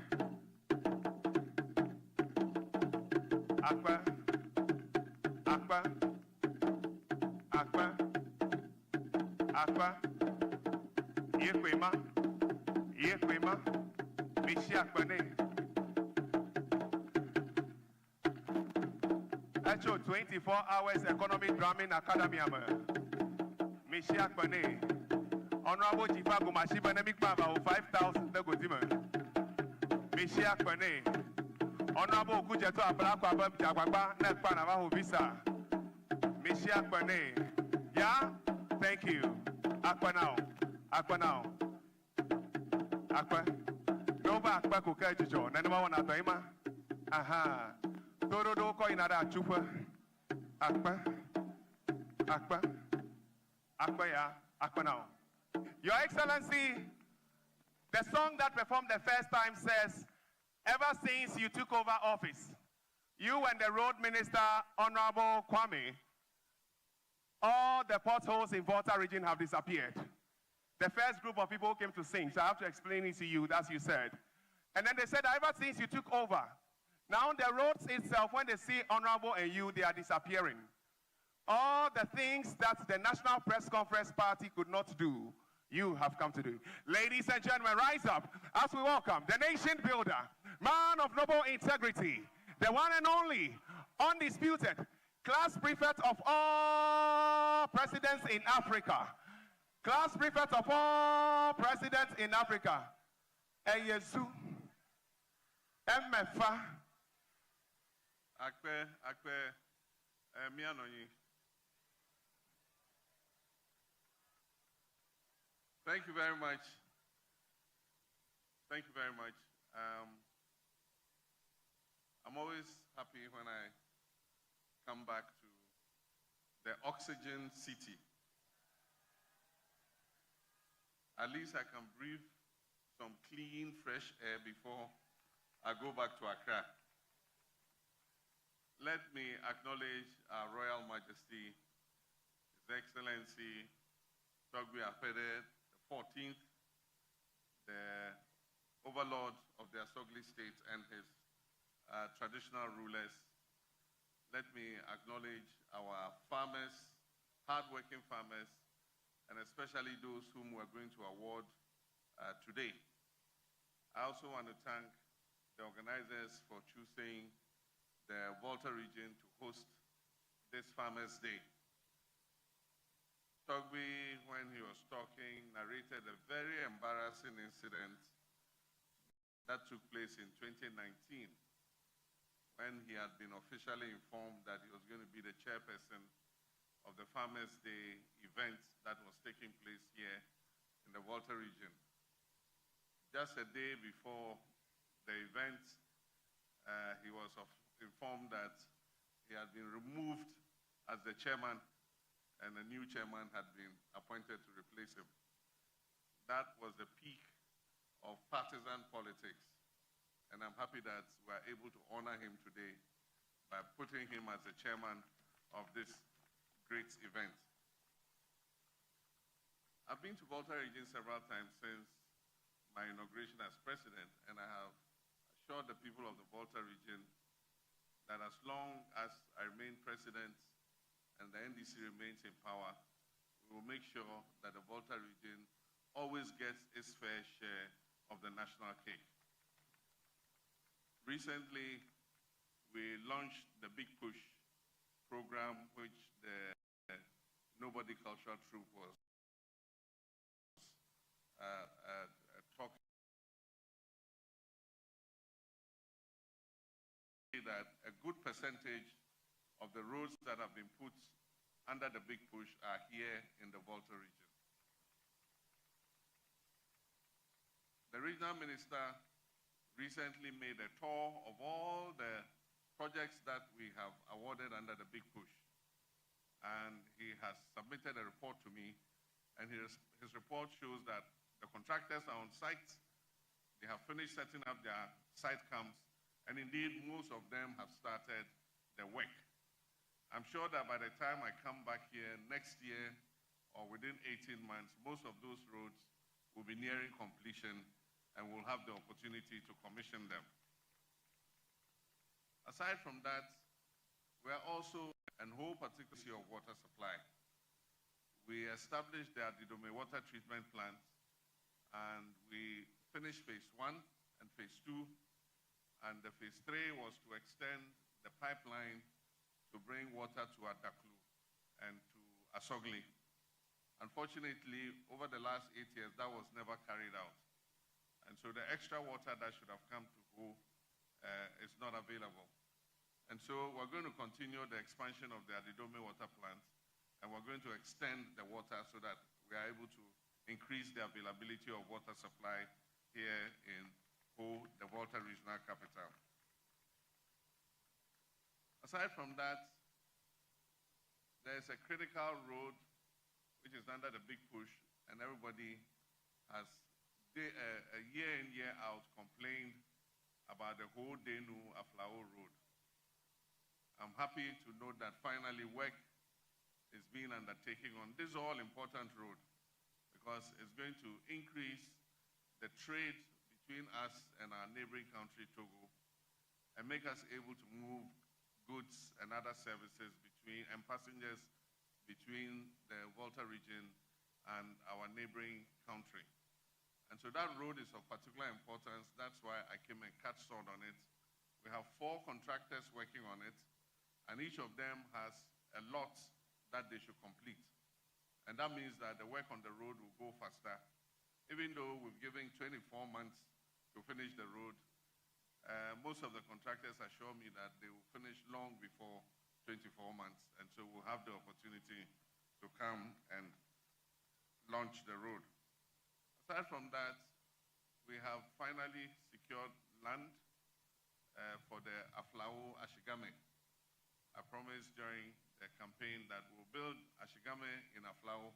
Akpa. Akpa. Akpa. Akpa. Yekwema. Yekwema. Mishi Akpane. Echo 24 hours economy drumming academy. Mishi Akpane. Honorable Chifa Gumashi Benemic Baba 5,000 Negozima. Mishi Akpane. Honorable Kujeto Abrako Abab Jababa Nekpanava Visa. Mishi Akpane. Yeah? Thank you. Akpa now. Akpa now. Akpa. Nova Akpa Kukajijo. Nanima wana taima. Aha. Todo do ko inada chupa. Akpa. Akpa. Akpa ya. Akpa now. Your Excellency, the song that performed the first time says, ever since you took over office, you and the road minister, Honorable Kwame, all the potholes in Volta region have disappeared. The first group of people who came to sing, so I have to explain it to you, as you said. And then they said, ever since you took over, now the roads itself, when they see Honorable and you, they are disappearing. All the things that the National Press Conference Party could not do, you have come to do. Ladies and gentlemen, rise up as we welcome the nation builder, man of noble integrity, the one and only, undisputed, class prefect of all presidents in Africa. Class prefect of all presidents in Africa. Eyesu, Mfa, Akpe, Mianonyi. Thank you very much. Thank you very much. I'm always happy when I come back to the oxygen city. At least I can breathe some clean, fresh air before I go back to Accra. Let me acknowledge our Royal Majesty, His Excellency, Togbi Apede, 14th, the overlord of the Asogli state and his traditional rulers. Let me acknowledge our farmers, hardworking farmers, and especially those whom we're going to award today. I also want to thank the organizers for choosing the Volta region to host this Farmers' Day. Togbi, when he was talking, narrated a very embarrassing incident that took place in 2019 when he had been officially informed that he was going to be the chairperson of the Farmers' Day event that was taking place here in the Volta region. Just a day before the event, he was informed that he had been removed as the chairman and a new chairman had been appointed to replace him. That was the peak of partisan politics. And I'm happy that we're able to honor him today by putting him as the chairman of this great event. I've been to Volta region several times since my inauguration as president, and I have assured the people of the Volta region that as long as I remain president and the NDC remains in power, we will make sure that the Volta region always gets its fair share of the national cake. Recently, we launched the Big Push program, which the Nobody Cultural Troupe was talking that a good percentage of the roads that have been put under the Big Push are here in the Volta region. The regional minister recently made a tour of all the projects that we have awarded under the Big Push. And he has submitted a report to me, and his report shows that the contractors are on site, they have finished setting up their site camps, and indeed most of them have started the work. I'm sure that by the time I come back here next year or within 18 months, most of those roads will be nearing completion and we'll have the opportunity to commission them. Aside from that, we are also in whole particularly of water supply. We established the Adidome water treatment plant and we finished phase 1 and phase 2, and the phase 3 was to extend the pipeline to bring water to Adaklu and to Asogli. Unfortunately, over the last 8 years, that was never carried out. And so the extra water that should have come to Ho is not available. And so we're going to continue the expansion of the Adidome water plant, and we're going to extend the water so that we are able to increase the availability of water supply here in Ho, the Volta Regional Capital. Aside from that, there's a critical road which is under the big push, and everybody has a year in, year out complained about the whole Denu Aflao road. I'm happy to note that finally work is being undertaken on this all-important road because it's going to increase the trade between us and our neighboring country, Togo, and make us able to move goods and other services and passengers between the Volta region and our neighboring country. And so that road is of particular importance. That's why I came and cut sword on it. We have 4 contractors working on it, and each of them has a lot that they should complete. And that means that the work on the road will go faster. Even though we've given 24 months to finish the road, most of the contractors assure me that they will finish long before 24 months. And so we'll have the opportunity to come and launch the road. Aside from that, we have finally secured land for the Aflao Ashigame. I promised during the campaign that we'll build Ashigame in Aflao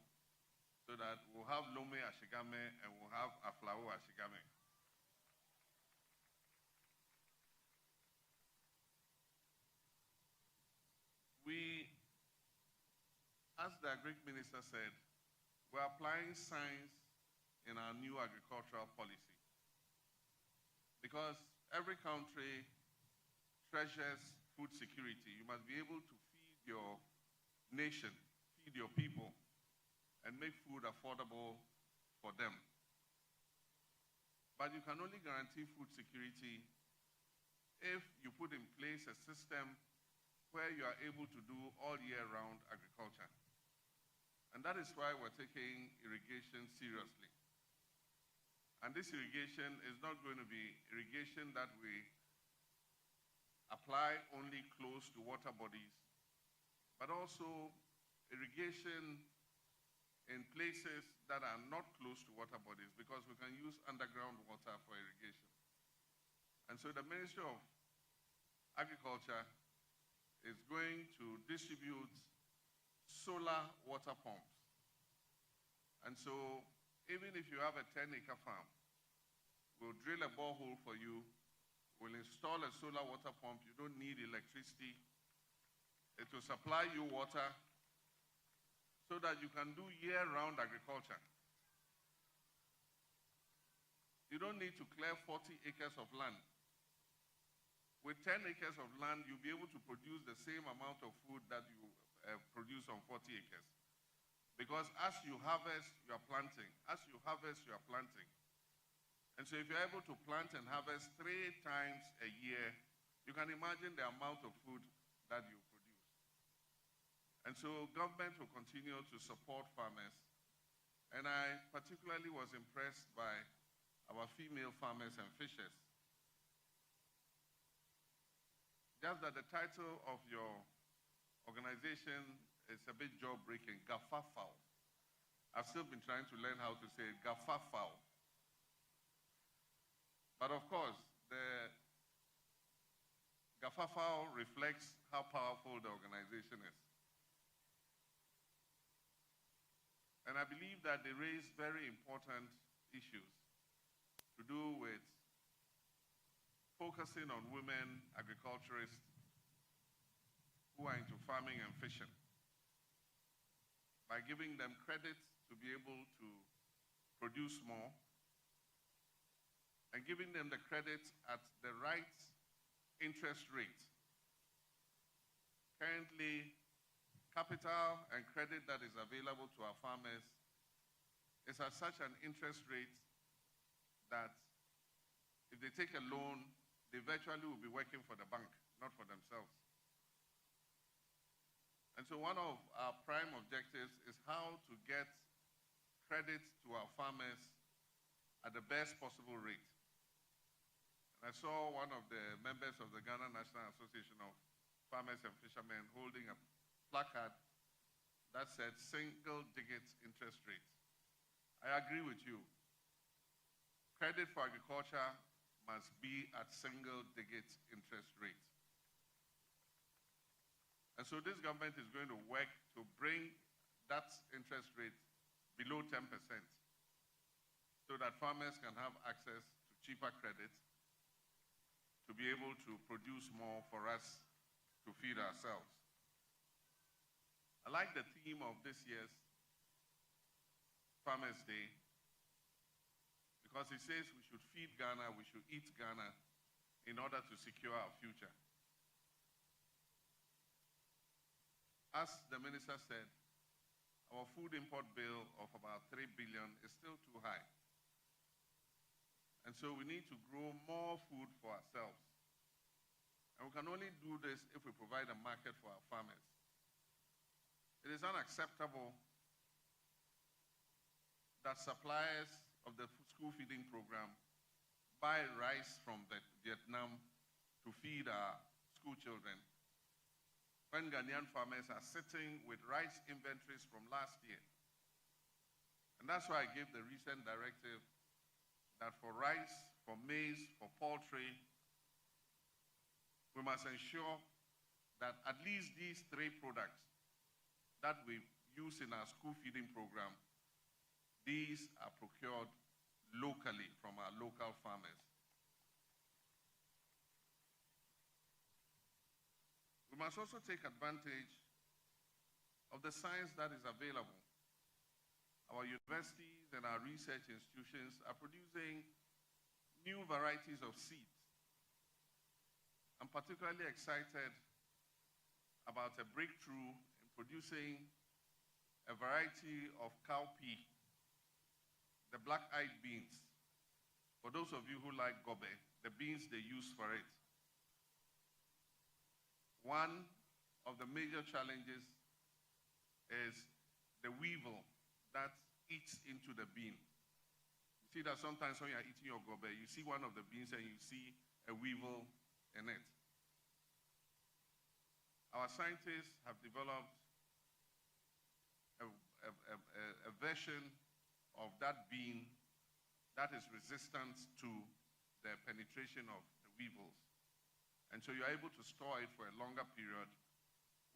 so that we'll have Lome Ashigame and we'll have Aflao Ashigame. We, as the AGRIC minister said, we're applying science in our new agricultural policy. Because every country treasures food security. You must be able to feed your nation, feed your people, and make food affordable for them. But you can only guarantee food security if you put in place a system where you are able to do all year round agriculture. And that is why we're taking irrigation seriously. And this irrigation is not going to be irrigation that we apply only close to water bodies, but also irrigation in places that are not close to water bodies, because we can use underground water for irrigation. And so the Ministry of Agriculture is going to distribute solar water pumps. And so even if you have a 10-acre farm, we'll drill a borehole for you, we'll install a solar water pump. You don't need electricity. It will supply you water so that you can do year-round agriculture. You don't need to clear 40 acres of land. With 10 acres of land, you'll be able to produce the same amount of food that you produce on 40 acres. Because as you harvest, you are planting. As you harvest, you are planting. And so if you're able to plant and harvest 3 times a year, you can imagine the amount of food that you produce. And so government will continue to support farmers. And I particularly was impressed by our female farmers and fishers. Just that the title of your organization is a bit jaw-breaking, Gafafao. I've still been trying to learn how to say it, Gafafao. But of course, the Gafafao reflects how powerful the organization is. And I believe that they raise very important issues to do with focusing on women agriculturists who who are into farming and fishing by giving them credit to be able to produce more and giving them the credit at the right interest rate. Currently, capital and credit that is available to our farmers is at such an interest rate that if they take a loan, they virtually will be working for the bank, not for themselves. And so one of our prime objectives is how to get credit to our farmers at the best possible rate. And I saw one of the members of the Ghana National Association of Farmers and Fishermen holding a placard that said single-digit interest rate. I agree with you. Credit for agriculture must be at single-digit interest rate. And so this government is going to work to bring that interest rate below 10% so that farmers can have access to cheaper credit to be able to produce more for us to feed ourselves. I like the theme of this year's Farmers' Day because it says we should feed Ghana, we should eat Ghana in order to secure our future. As the minister said, our food import bill of about 3 billion is still too high. And so we need to grow more food for ourselves. And we can only do this if we provide a market for our farmers. It is unacceptable that suppliers of the school feeding program buy rice from Vietnam to feed our school children, when Ghanaian farmers are sitting with rice inventories from last year. And that's why I gave the recent directive that for rice, for maize, for poultry, we must ensure that at least these 3 products that we use in our school feeding program, these are procured locally from our local farmers. We must also take advantage of the science that is available. Our universities and our research institutions are producing new varieties of seeds. I'm particularly excited about a breakthrough in producing a variety of cowpea, the black-eyed beans. For those of you who like gobe, the beans they use for it. One of the major challenges is the weevil that eats into the bean. You see that sometimes when you're eating your gobe, you see one of the beans and you see a weevil in it. Our scientists have developed a version of that bean that is resistant to the penetration of the weevils. And so you're able to store it for a longer period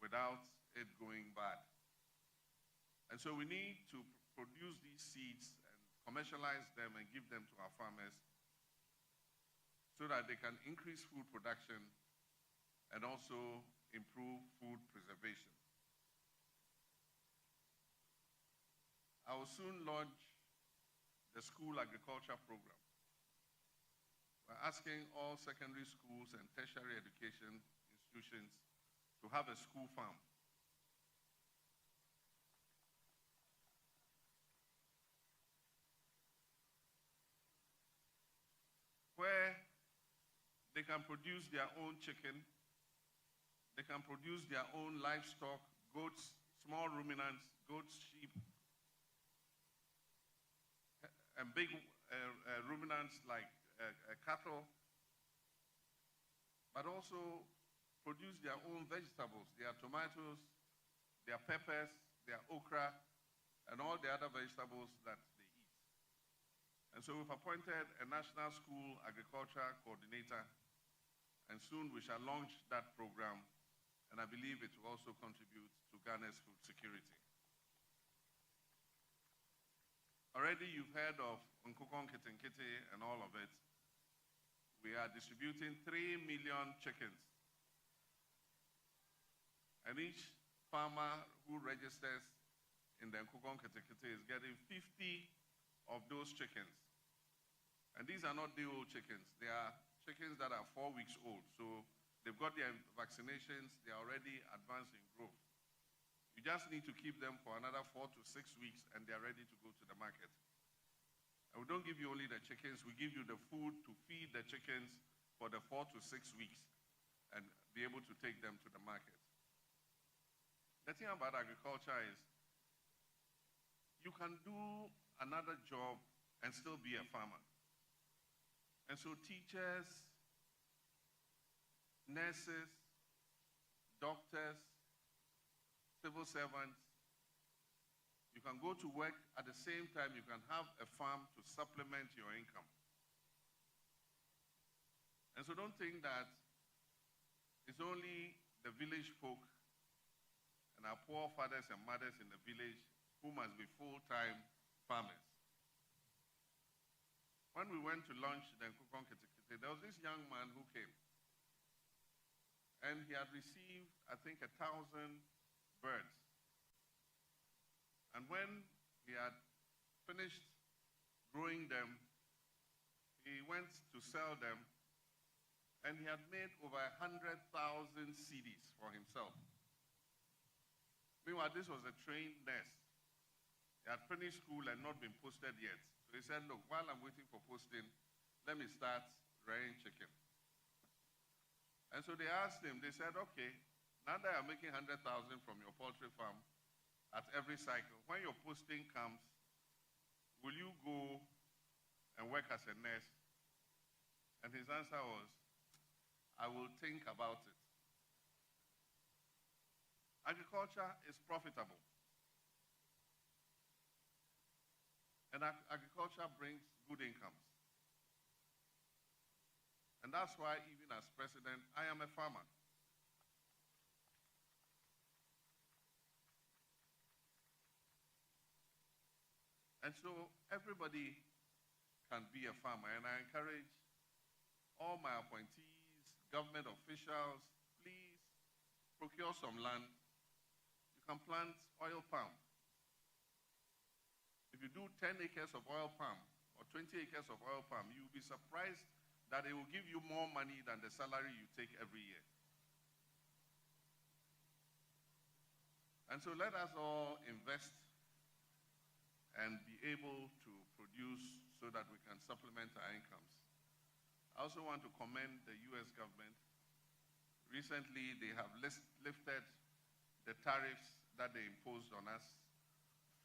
without it going bad. And so we need to produce these seeds and commercialize them and give them to our farmers so that they can increase food production and also improve food preservation. I will soon launch the school agriculture program. We're asking all secondary schools and tertiary education institutions to have a school farm. Where they can produce their own chicken, they can produce their own livestock, goats, small ruminants, goats, sheep, and big ruminants like cattle, but also produce their own vegetables, their tomatoes, their peppers, their okra, and all the other vegetables that they eat. And so we've appointed a national school agriculture coordinator, and soon we shall launch that program, and I believe it will also contribute to Ghana's food security. Already you've heard of Nkukon Kitinkiti and all of it. We are distributing 3 million chickens. And each farmer who registers in the Nkukon Ketekete is getting 50 of those chickens. And these are not day-old chickens. They are chickens that are 4 weeks old. So they've got their vaccinations. They are already advanced in growth. You just need to keep them for another 4 to 6 weeks, and they're ready to go to the market. And we don't give you only the chickens. We give you the food to feed the chickens for the 4 to 6 weeks and be able to take them to the market. The thing about agriculture is you can do another job and still be a farmer. And so teachers, nurses, doctors, civil servants, you can go to work at the same time you can have a farm to supplement your income. And so don't think that it's only the village folk and our poor fathers and mothers in the village who must be full-time farmers. When we went to lunch in Nkukon Ketekete, there was this young man who came. And he had received, I think, 1,000 birds. And when he had finished growing them, he went to sell them, and he had made over 100,000 cedis for himself. Meanwhile, this was a trained nurse. He had finished school and not been posted yet. So he said, look, while I'm waiting for posting, let me start rearing chicken. And so they asked him, they said, okay, now that you're making 100,000 from your poultry farm at every cycle, when your posting comes, will you go and work as a nurse? And his answer was, I will think about it. Agriculture is profitable. And agriculture brings good incomes. And that's why, even as president, I am a farmer. And so everybody can be a farmer. And I encourage all my appointees, government officials, please procure some land. You can plant oil palm. If you do 10 acres of oil palm or 20 acres of oil palm, you'll be surprised that it will give you more money than the salary you take every year. And so let us all invest and be able to produce so that we can supplement our incomes. I also want to commend the US government. Recently, they have lifted the tariffs that they imposed on us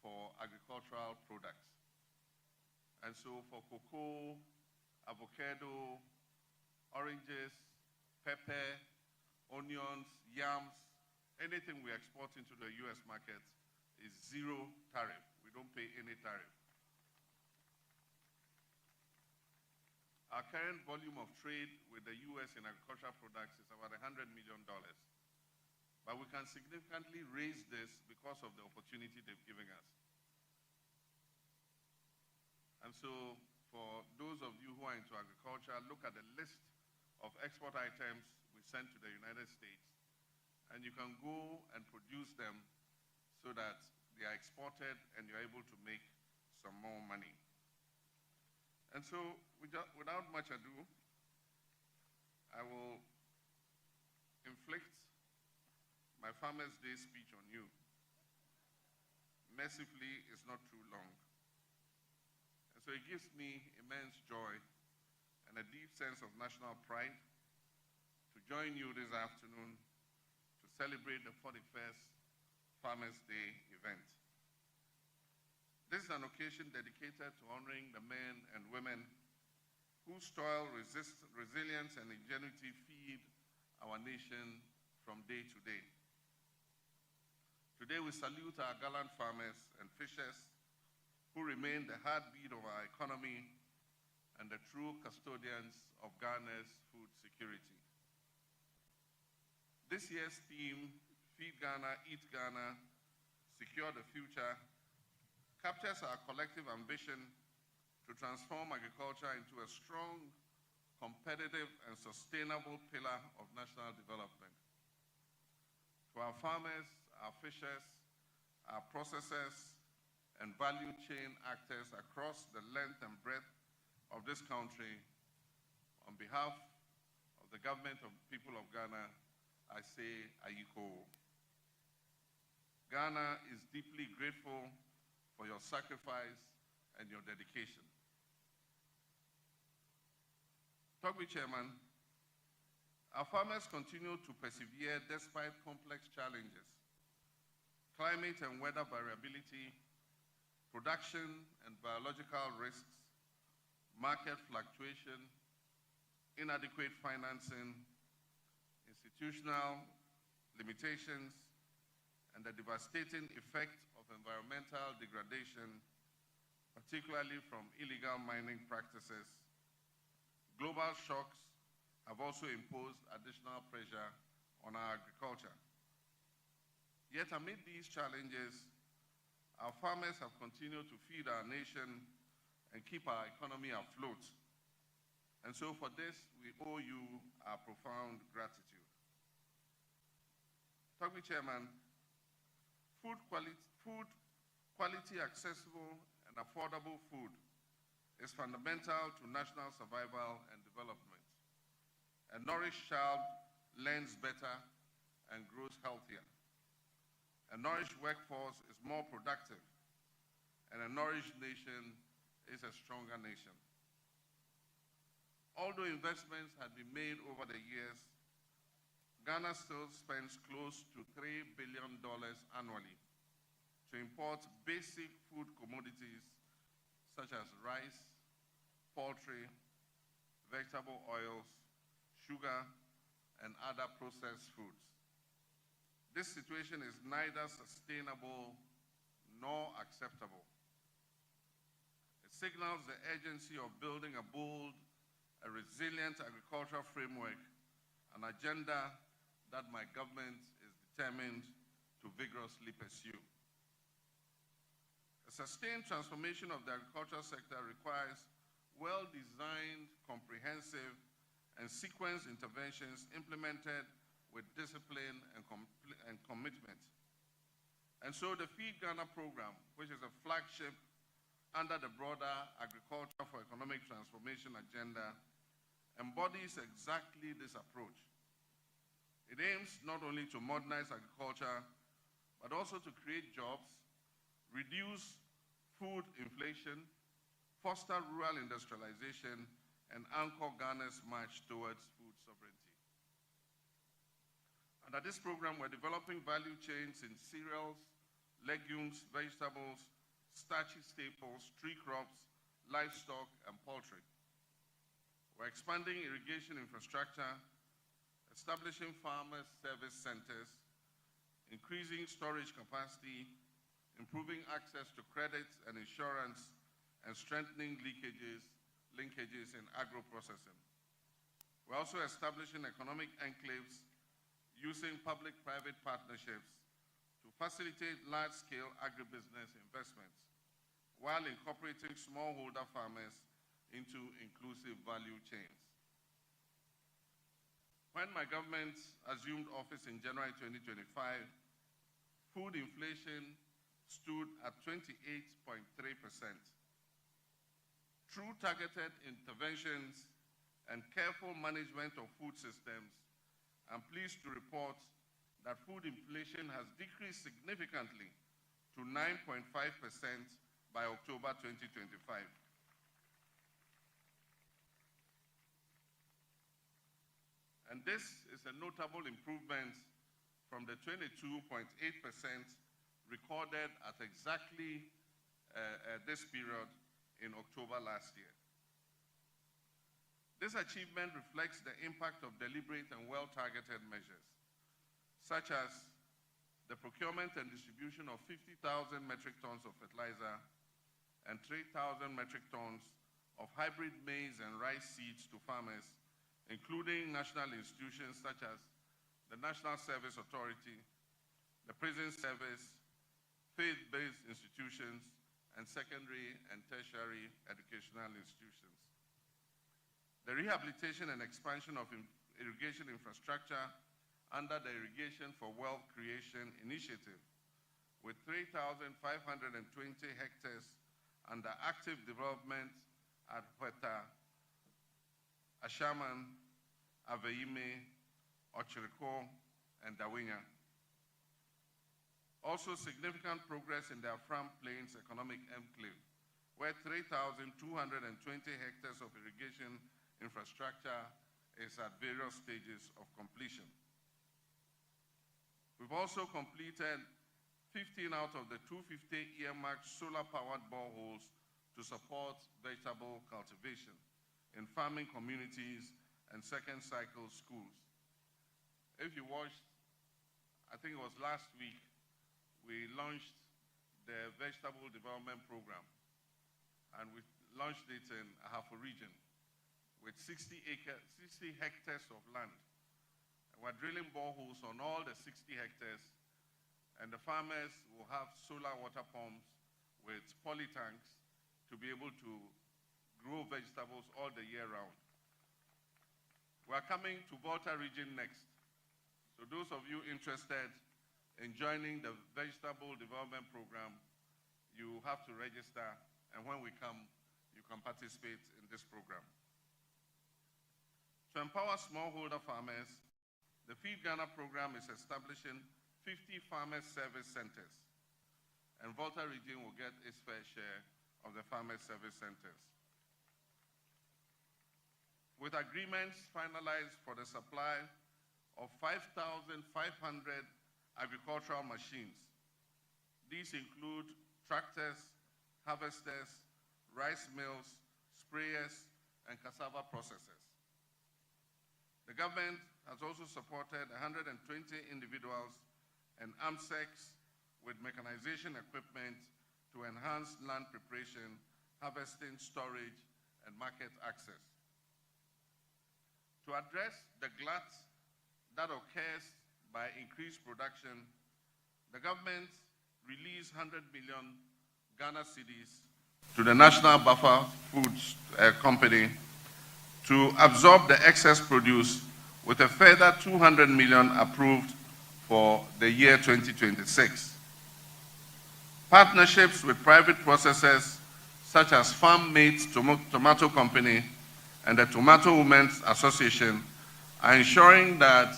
for agricultural products. And so for cocoa, avocado, oranges, pepper, onions, yams, anything we export into the US market is zero tariff. We don't pay any tariff. Our current volume of trade with the US in agricultural products is about $100 million. But we can significantly raise this because of the opportunity they've given us. And so for those of you who are into agriculture, look at the list of export items we send to the United States, and you can go and produce them so that they are exported and you're able to make some more money. And so without much ado, I will inflict my Farmers' Day speech on you. Mercifully, it's not too long. And so it gives me immense joy and a deep sense of national pride to join you this afternoon to celebrate the 41st Farmers' Day event. This is an occasion dedicated to honoring the men and women whose toil, resilience, and ingenuity feed our nation from day to day. Today, we salute our gallant farmers and fishers who remain the heartbeat of our economy and the true custodians of Ghana's food security. This year's theme, Feed Ghana, Eat Ghana, Secure the Future, captures our collective ambition to transform agriculture into a strong, competitive, and sustainable pillar of national development. to our farmers, our fishers, our processors, and value chain actors across the length and breadth of this country, on behalf of the government of the people of Ghana, I say Ayiko. Ghana is deeply grateful for your sacrifice and your dedication. Togbi Chairman, our farmers continue to persevere despite complex challenges. Climate and weather variability, production and biological risks, market fluctuation, inadequate financing, institutional limitations, and the devastating effect of environmental degradation, particularly from illegal mining practices. Global shocks have also imposed additional pressure on our agriculture. Yet amid these challenges, our farmers have continued to feed our nation and keep our economy afloat. And so for this, we owe you our profound gratitude. Togbi Chairman, food quality, accessible, and affordable food is fundamental to national survival and development. A nourished child learns better and grows healthier. A nourished workforce is more productive, and a nourished nation is a stronger nation. Although investments had been made over the years, Ghana still spends close to $3 billion annually to import basic food commodities such as rice, poultry, vegetable oils, sugar, and other processed foods. This situation is neither sustainable nor acceptable. It signals the urgency of building a bold, a resilient agricultural framework, an agenda that my government is determined to vigorously pursue. A sustained transformation of the agricultural sector requires well-designed, comprehensive, and sequenced interventions implemented with discipline and commitment. And so the Feed Ghana program, which is a flagship under the broader Agriculture for Economic Transformation agenda, embodies exactly this approach. It aims not only to modernize agriculture, but also to create jobs, reduce food inflation, foster rural industrialization, and anchor Ghana's march towards food sovereignty. Under this program, we're developing value chains in cereals, legumes, vegetables, starchy staples, tree crops, livestock, and poultry. We're expanding irrigation infrastructure, establishing farmers' service centers, increasing storage capacity, improving access to credit and insurance, and strengthening linkages in agro-processing. We're also establishing economic enclaves using public-private partnerships to facilitate large-scale agribusiness investments while incorporating smallholder farmers into inclusive value chains. When my government assumed office in January 2025, food inflation stood at 28.3%. Through targeted interventions and careful management of food systems, I'm pleased to report that food inflation has decreased significantly to 9.5% by October 2025. And this is a notable improvement from the 22.8% recorded at exactly this period in October last year. This achievement reflects the impact of deliberate and well-targeted measures, such as the procurement and distribution of 50,000 metric tons of fertilizer and 3,000 metric tons of hybrid maize and rice seeds to farmers, including national institutions such as the National Service Authority, the Prison Service, faith-based institutions, and secondary and tertiary educational institutions. The rehabilitation and expansion of irrigation infrastructure under the Irrigation for Wealth Creation initiative, with 3,520 hectares under active development at Hueta, Ashaman, Aveime, Ochiriko, and Dawinya. Also significant progress in the Afram Plains Economic Enclave, where 3,220 hectares of irrigation infrastructure is at various stages of completion. We've also completed 15 out of the 250 earmarked solar-powered boreholes to support vegetable cultivation in farming communities and second cycle schools. If you watched, I think it was last week, we launched the Vegetable Development Program, and we launched it in Ahafo region with 60 hectares of land. And we're drilling boreholes on all the 60 hectares, and the farmers will have solar water pumps with poly tanks to be able to grow vegetables all the year round. We're coming to Volta region next. So those of you interested in joining the Vegetable Development Program, you have to register, and when we come, you can participate in this program. To empower smallholder farmers, the Feed Ghana program is establishing 50 farmers service centers, and Volta region will get its fair share of the farmers service centers. With agreements finalized for the supply of 5,500 agricultural machines. These include tractors, harvesters, rice mills, sprayers, and cassava processors. The government has also supported 120 individuals and AMSECs with mechanization equipment to enhance land preparation, harvesting, storage, and market access. To address the glut that occurs by increased production, the government released 100 million Ghana cedis to the National Buffer Foods Company to absorb the excess produce, with a further 200 million approved for the year 2026. Partnerships with private processors such as Farm Mates Tomato Company and the Tomato Women's Association are ensuring that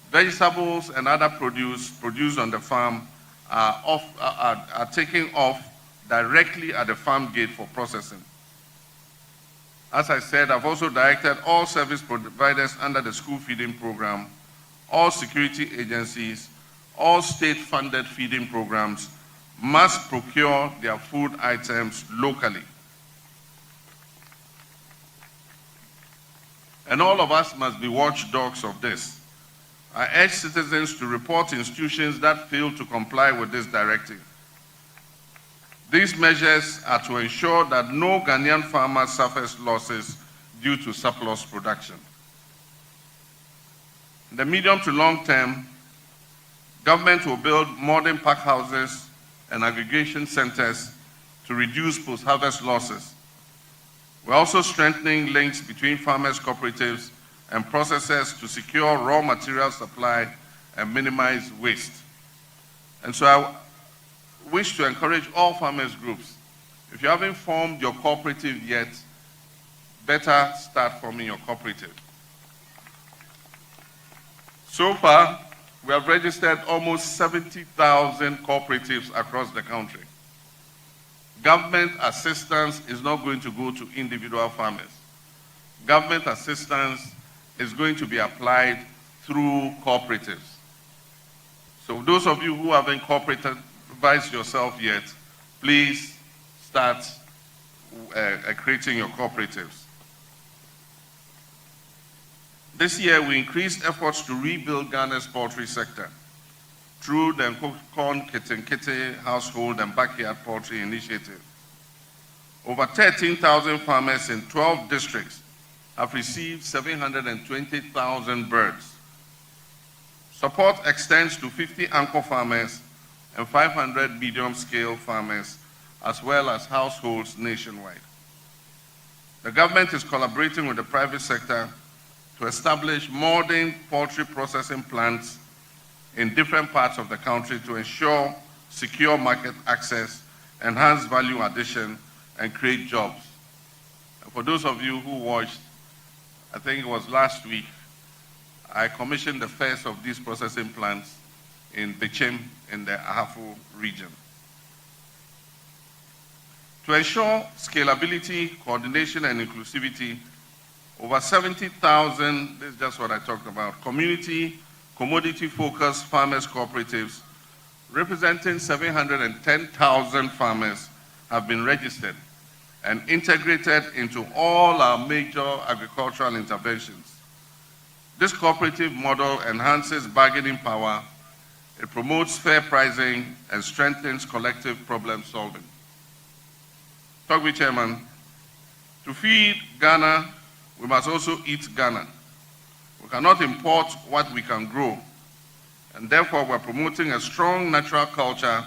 vegetables and other produce produced on the farm are taken off directly at the farm gate for processing. As I said, I've also directed all service providers under the school feeding program, all security agencies, all state-funded feeding programs must procure their food items locally. And all of us must be watchdogs of this. I urge citizens to report institutions that fail to comply with this directive. These measures are to ensure that no Ghanaian farmer suffers losses due to surplus production. In the medium to long term, government will build modern pack houses and aggregation centers to reduce post-harvest losses. We're also strengthening links between farmers' cooperatives and processors to secure raw material supply and minimize waste. And so I wish to encourage all farmers groups, if you haven't formed your cooperative yet, better start forming your cooperative. So far, we have registered almost 70,000 cooperatives across the country. Government assistance is not going to go to individual farmers. Government assistance is going to be applied through cooperatives. So those of you who haven't cooperativized yourself yet, please start creating your cooperatives. This year, we increased efforts to rebuild Ghana's poultry sector through the Corn Kitten Household and Backyard Poultry Initiative. Over 13,000 farmers in 12 districts have received 720,000 birds. Support extends to 50 anchor farmers and 500 medium-scale farmers, as well as households nationwide. The government is collaborating with the private sector to establish modern poultry processing plants in different parts of the country to ensure secure market access, enhance value addition, and create jobs. And for those of you who watched, I think it was last week, I commissioned the first of these processing plants in Bichim in the Ahafo region. To ensure scalability, coordination, and inclusivity, over 70,000, this is just what I talked about, community, commodity-focused farmers cooperatives representing 710,000 farmers have been registered and integrated into all our major agricultural interventions. This cooperative model enhances bargaining power, it promotes fair pricing, and strengthens collective problem solving. Talk with Chairman, to feed Ghana, we must also eat Ghana. We cannot import what we can grow, and therefore we're promoting a strong natural culture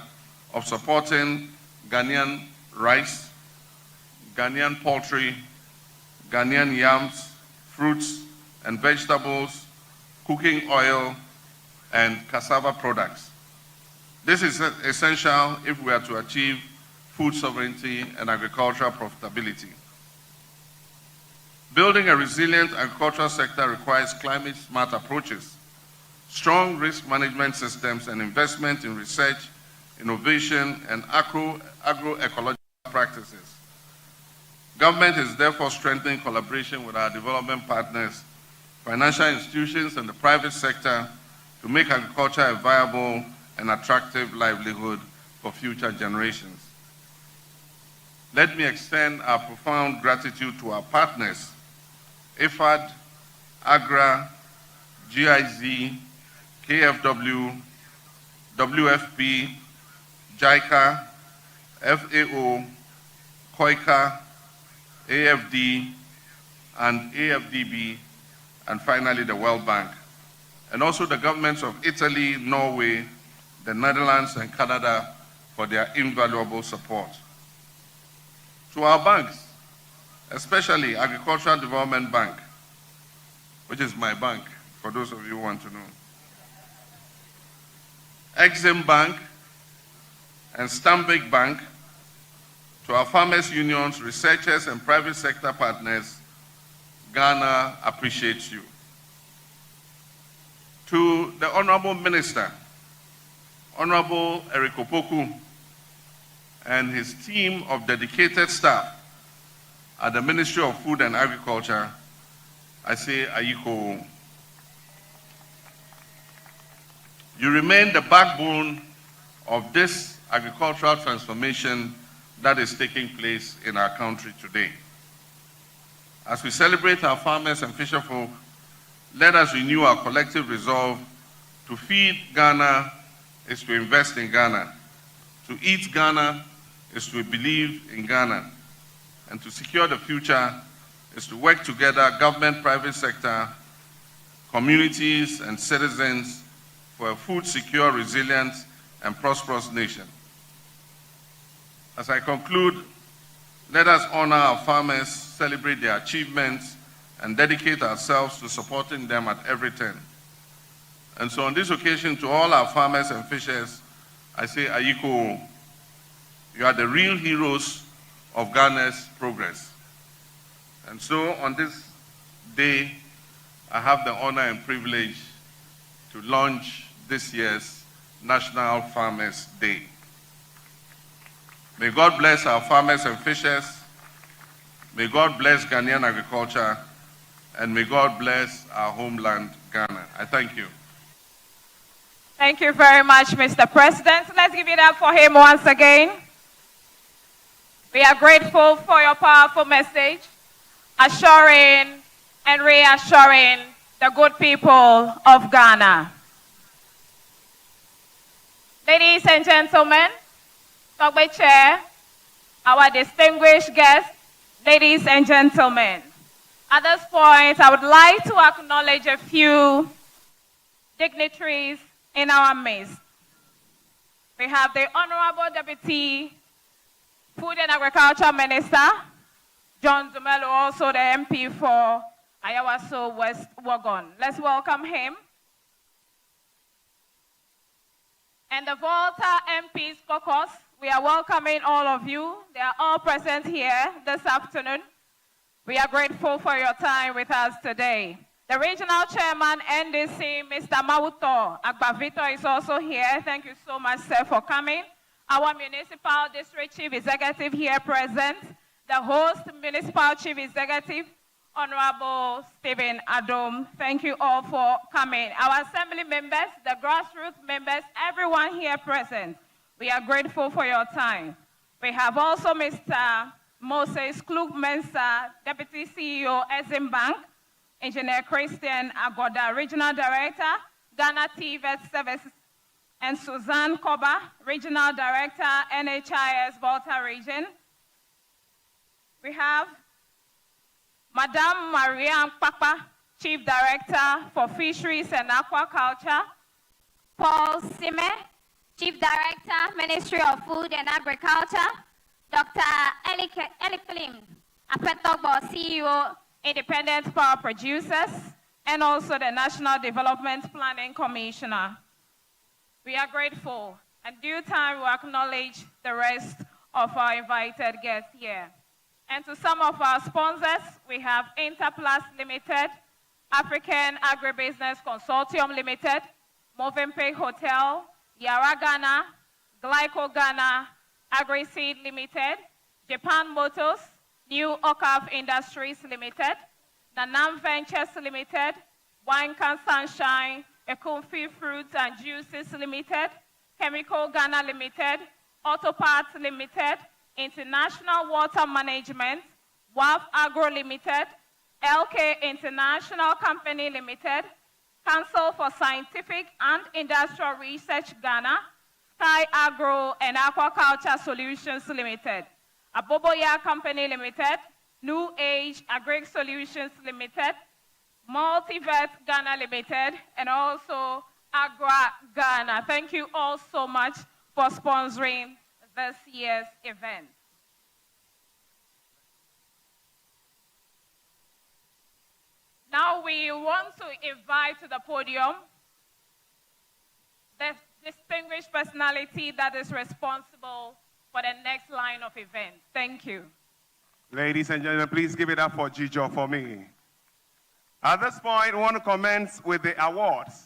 of supporting Ghanaian rice, Ghanaian poultry, Ghanaian yams, fruits and vegetables, cooking oil, and cassava products. This is essential if we are to achieve food sovereignty and agricultural profitability. Building a resilient agricultural sector requires climate-smart approaches, strong risk management systems, and investment in research, innovation, and agroecological practices. Government is therefore strengthening collaboration with our development partners, financial institutions, and the private sector to make agriculture a viable and attractive livelihood for future generations. Let me extend our profound gratitude to our partners, IFAD, AGRA, GIZ, KFW, WFP, JICA, FAO, COICA, AFD, and AFDB, and finally the World Bank, and also the governments of Italy, Norway, the Netherlands, and Canada for their invaluable support. To our banks, especially Agricultural Development Bank, which is my bank, for those of you who want to know, Exim Bank, and Stanbic Bank, to our farmers' unions, researchers, and private sector partners, Ghana appreciates you. To the Honorable Minister, Honorable Eric Opoku, and his team of dedicated staff at the Ministry of Food and Agriculture, I say Ayiko. You remain the backbone of this agricultural transformation that is taking place in our country today. As we celebrate our farmers and fisherfolk, let us renew our collective resolve to feed Ghana is to invest in Ghana, to eat Ghana is to believe in Ghana, and to secure the future is to work together, government, private sector, communities, and citizens for a food secure, resilient, and prosperous nation. As I conclude, let us honor our farmers, celebrate their achievements, and dedicate ourselves to supporting them at every turn. And so on this occasion, to all our farmers and fishers, I say, Ayiko, you are the real heroes of Ghana's progress. And so on this day, I have the honor and privilege to launch this year's National Farmers Day. May God bless our farmers and fishers. May God bless Ghanaian agriculture. And may God bless our homeland, Ghana. I thank you. Thank you very much, Mr. President. Let's give it up for him once again. We are grateful for your powerful message, assuring and reassuring the good people of Ghana. Ladies and gentlemen, Dr. Chair, our distinguished guests, ladies and gentlemen, at this point, I would like to acknowledge a few dignitaries in our midst. We have the Honorable Deputy Food and Agriculture Minister, John Dumelo, also the MP for Ayawaso West Wagon. Let's welcome him. And the Volta MP's caucus, we are welcoming all of you. They are all present here this afternoon. We are grateful for your time with us today. The regional chairman, NDC, Mr. Mauto Agbavito, is also here. Thank you so much, sir, for coming. Our municipal district chief executive here present. The host municipal chief executive, Honorable Stephen Adom. Thank you all for coming. Our assembly members, the grassroots members, everyone here present. We are grateful for your time. We have also Mr. Moses Klug-Mensah, Deputy CEO, Exim Bank, Engineer Christian Agoda, Regional Director, Ghana TVET Services, and Suzanne Koba, Regional Director, NHIS Volta Region. We have Madame Mariam Papa, Chief Director for Fisheries and Aquaculture. Paul Sime, Chief Director, Ministry of Food and Agriculture. Dr. Eli Klim, Apetogbo, CEO, Independent Power Producers, and also the National Development Planning Commissioner. We are grateful. In due time, we acknowledge the rest of our invited guests here. And to some of our sponsors, we have Interplus Limited, African Agribusiness Consortium Limited, Movenpick Hotel, Yara Ghana, Glyco Ghana, AGRIC Limited, Japan Motors, New Okav Industries Limited, Nanam Ventures Limited, Wine Can Sunshine, Ekumfi Fruits and Juices Limited, Chemical Ghana Limited, Auto Parts Limited, International Water Management, WAF Agro Limited, LK International Company Limited, Council for Scientific and Industrial Research Ghana, Sky Agro and Aquaculture Solutions Limited, Aboboya Company Limited, New Age AGRIC Solutions Limited, Multivet Ghana Limited, and also AGRIC Ghana. Thank you all so much for sponsoring this year's event. Now we want to invite to the podium the distinguished personality that is responsible for the next line of events. Thank you. Ladies and gentlemen, please give it up for Gijo for me. At this point, we want to commence with the awards.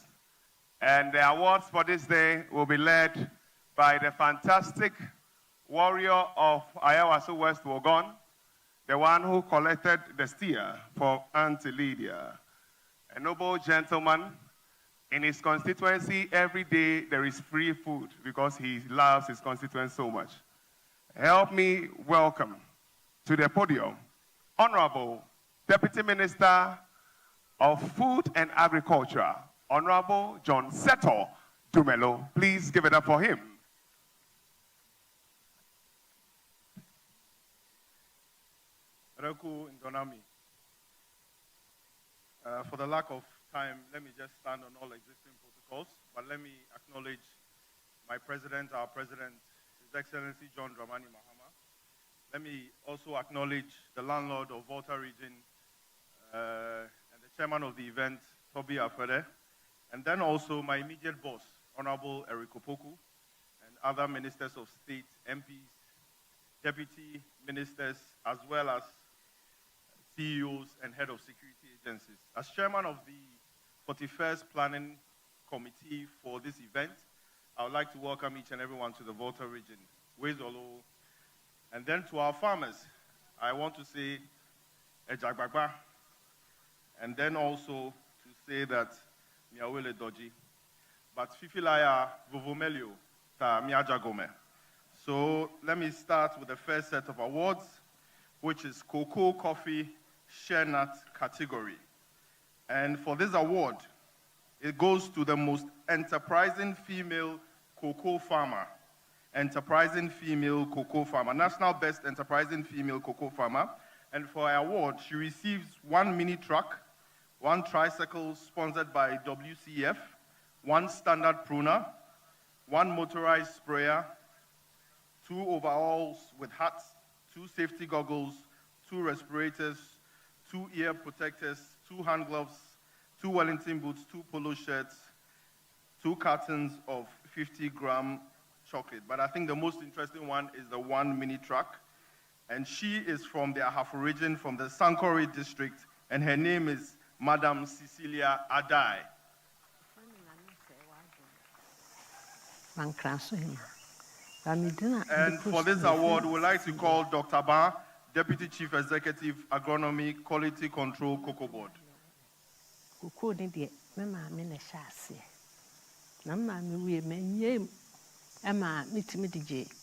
And the awards for this day will be led by the fantastic warrior of Ayawaso West Wogon, the one who collected the steer for Auntie Lydia. A noble gentleman. In his constituency, every day there is free food because he loves his constituency so much. Help me welcome to the podium Honorable Deputy Minister of Food and Agriculture, Honorable John Seto Dumelo. Please give it up for him. For the lack of time, let me just stand on all existing protocols, but let me acknowledge my president, our president, His Excellency John Dramani Mahama. Let me also acknowledge the landlord of Volta Region and the chairman of the event, Toby Afede, and then also my immediate boss, Honorable Eric Opoku, and other ministers of state, MPs, deputy ministers, as well as CEOs and head of security agencies. As chairman of the 41st Planning Committee for this event, I would like to welcome each and everyone to the Volta region, Wezolo. And then to our farmers, I want to say Ejagbagba, and then also to say that Miawele Doji, but Fifilaya Vovomelio Ta Miajagome. So let me start with the first set of awards, which is Cocoa Coffee Share Nut category. And for this award, it goes to the most enterprising female cocoa farmer. Enterprising female cocoa farmer. National Best Enterprising Female Cocoa Farmer. And for her award, she receives 1 mini truck, 1 tricycle sponsored by WCF, 1 standard pruner, 1 motorized sprayer, 2 overalls with hats, 2 safety goggles, 2 respirators, 2 ear protectors, 2 hand gloves, 2 Wellington boots, 2 polo shirts, 2 cartons of 50-gram chocolate. But I think the most interesting one is the 1 mini truck. And she is from the Ahafo region, from the Sankore district, and her name is Madam Cecilia Adai. And for this award, we'd like to call Dr. Ba, Deputy Chief Executive, Agronomy, Quality Control, Cocoa Board.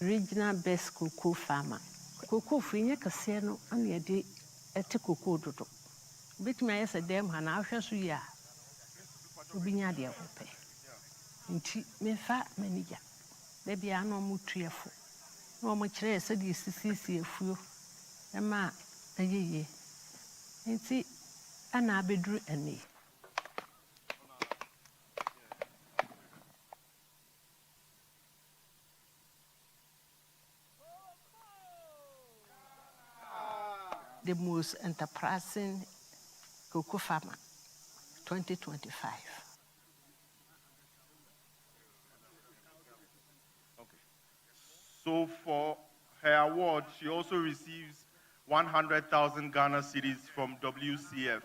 Regional Best Cocoa Farmer. Cocoa free casino and ye de ete cocoa dodo. Bit me as a damn han after ya. Ubinya de ope. Inti me fa manager. Baby, I know more cheerful. No much less said you see a few. Emma, a ye. Inti, and I be drew any. The most enterprising cocoa farmer, 2025. Okay. So for her award, she also receives 100,000 Ghana cedis from WCF.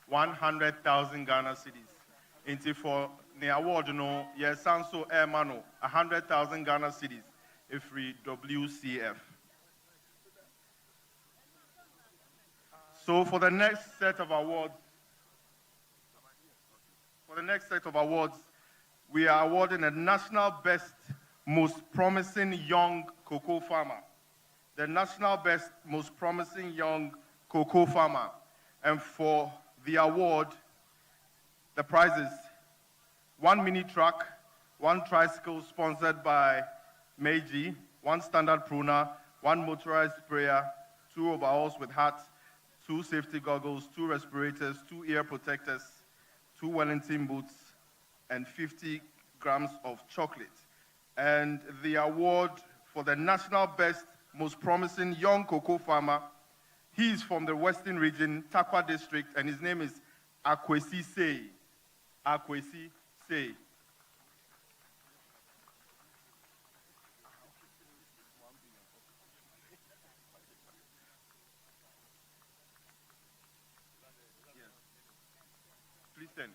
100,000 Ghana cedis. Into for the award, yes, so Mano, 100,000 Ghana cedis, if free WCF. So for the next set of awards, we are awarding a National Best Most Promising Young Cocoa Farmer. The National Best Most Promising Young Cocoa Farmer. And for the award, the prizes: 1 mini truck, 1 tricycle sponsored by Meiji, 1 standard pruner, 1 motorized sprayer, 2 overalls with hats, 2 safety goggles, 2 respirators, 2 ear protectors, 2 Wellington boots, and 50 grams of chocolate. And the award for the National Best Most Promising Young Cocoa Farmer, he is from the Western Region, Takwa District, and his name is Akwesi Say. Akwesi Say. Please stand.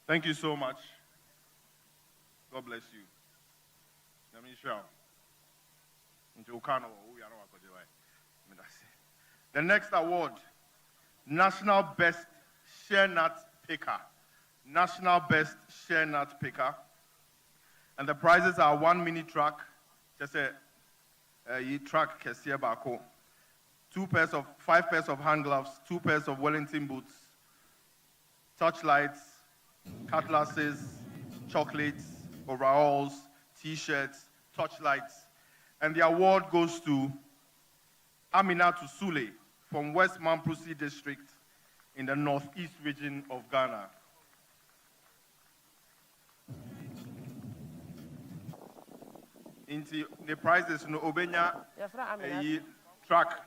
Thank you so much. God bless you. The next award, National Best Share Nut Picker. National Best Share Nut Picker. And the prizes are 1 mini truck, just a truck, 5 pairs of hand gloves, 2 pairs of Wellington boots, touchlights, cutlasses, chocolates, overalls, t-shirts, touchlights. And the award goes to Aminatu Sule from West Mamprusi District in the Northeast region of Ghana. Into the prizes no obenya truck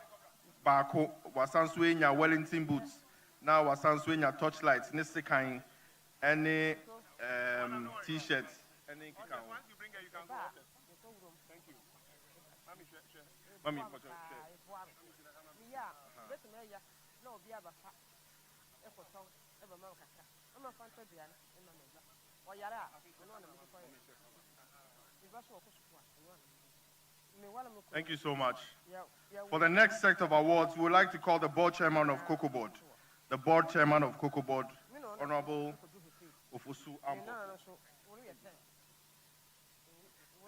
baako wasansuenya Wellington boots now wasansuenya touchlights ne sekan any t-shirts any kika. Once you bring her you can go. Thank you. Mami Thank you so much. For the next set of awards, we would like to call the board chairman of Cocoa Board. The board chairman of Cocoa Board, Honorable Ofosu Ambo.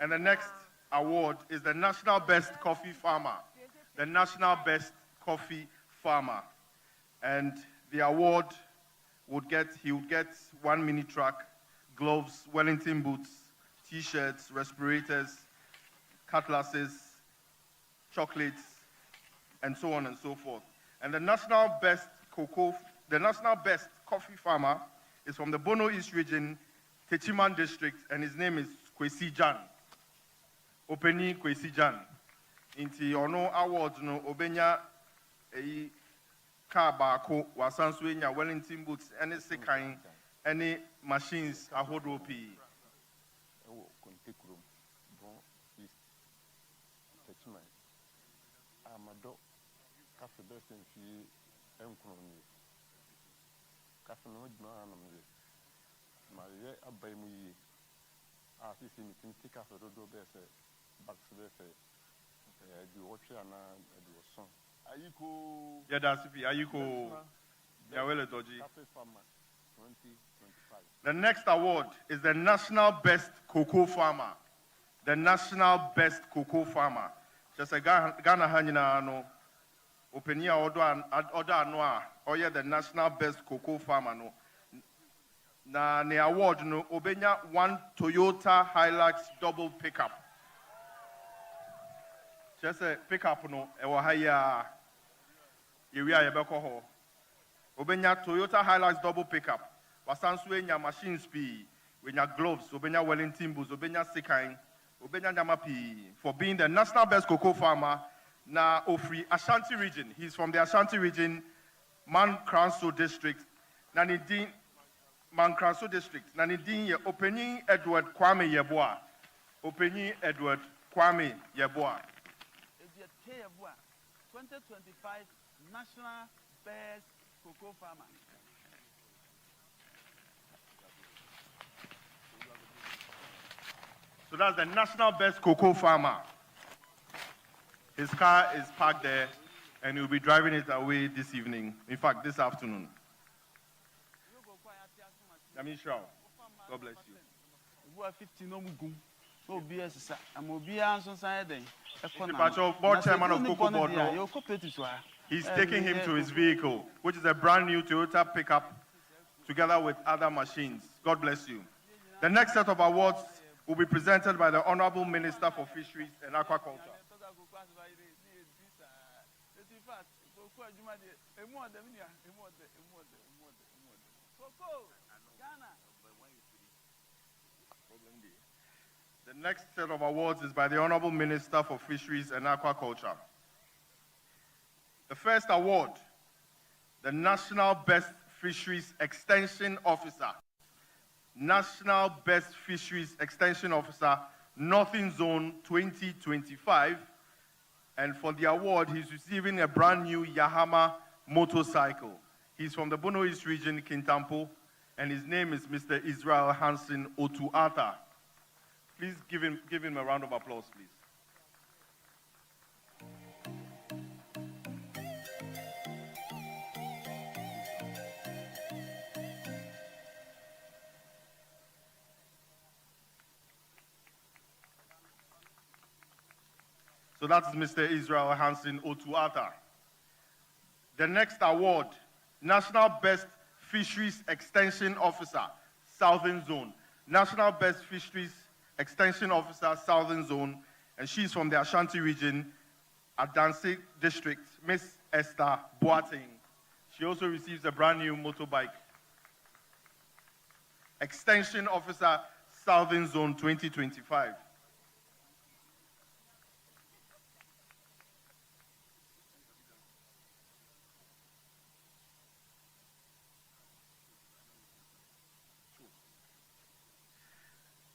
And the next award is the National Best Coffee Farmer. The National Best Coffee Farmer. And the award he would get 1 mini truck, gloves, Wellington boots, t-shirts, respirators, cutlasses, chocolates, and so on and so forth. And the National Best Coffee Farmer, is from the Bono East region, Techiman district, and his name is Kwesi Jan. Openi Kwesi Jan. Inti ono awards no obenya a car bako wasansuenya Wellington boots any sekai any machines ahodopi. Amado cafe best in fee enconomy. Cafe no anamye. Marie abayimuyi. Asisi meeting take cafe rodo best back to best. Do watch and do song. Ayiko. Yeah, that's it. Ayiko. Yawele Doji. Cafe Farmer 2025. The next award is the National Best Cocoa Farmer. The National Best Cocoa Farmer. Just a Ghana Hanina no. Openia Oda Noa. Or yeah, the National Best Cocoa Farmer no. Na ne award no. Obenya one Toyota Hilux double pickup. Just a pickup no. Ewa haya. Yeria yebeko ho. Obenya Toyota Hilux double pickup. Wasansuenya machine speed. Wenya gloves. Obenya Wellington boots. Obenya sekai. Obenya Nyamapi for being the national best cocoa farmer na Ofri Ashanti region. He's from the Ashanti region, Mankranso district. Nanidin Mankranso district. Nanidin ye Openi Edward Kwame Yeboah. Openi Edward Kwame Yeboah. 2025 national best cocoa farmer. So that's the national best cocoa farmer. His car is parked there, and he'll be driving it away this evening. In fact, this afternoon. Yamisha, God bless you. Board chairman of Cocoa Board, no. He's taking him to his vehicle, which is a brand new Toyota pickup, together with other machines. God bless you. The next set of awards will be presented by the Honorable Minister for Fisheries and Aquaculture. The next set of awards is by the Honorable Minister for Fisheries and Aquaculture. The first award, the National Best Fisheries Extension Officer. National Best Fisheries Extension Officer, Northern Zone 2025. And for the award, he's receiving a brand new Yahama motorcycle. He's from the Bono East region, Kintampo, and his name is Mr. Israel Hansen Otuata. Please give him a round of applause, please. So that's Mr. Israel Hansen Otuata. The next award, National Best Fisheries Extension Officer, Southern Zone. National Best Fisheries Extension Officer, Southern Zone, and she's from the Ashanti region, Adansi District, Miss Esther Boateng. She also receives a brand new motorbike. Extension Officer, Southern Zone 2025.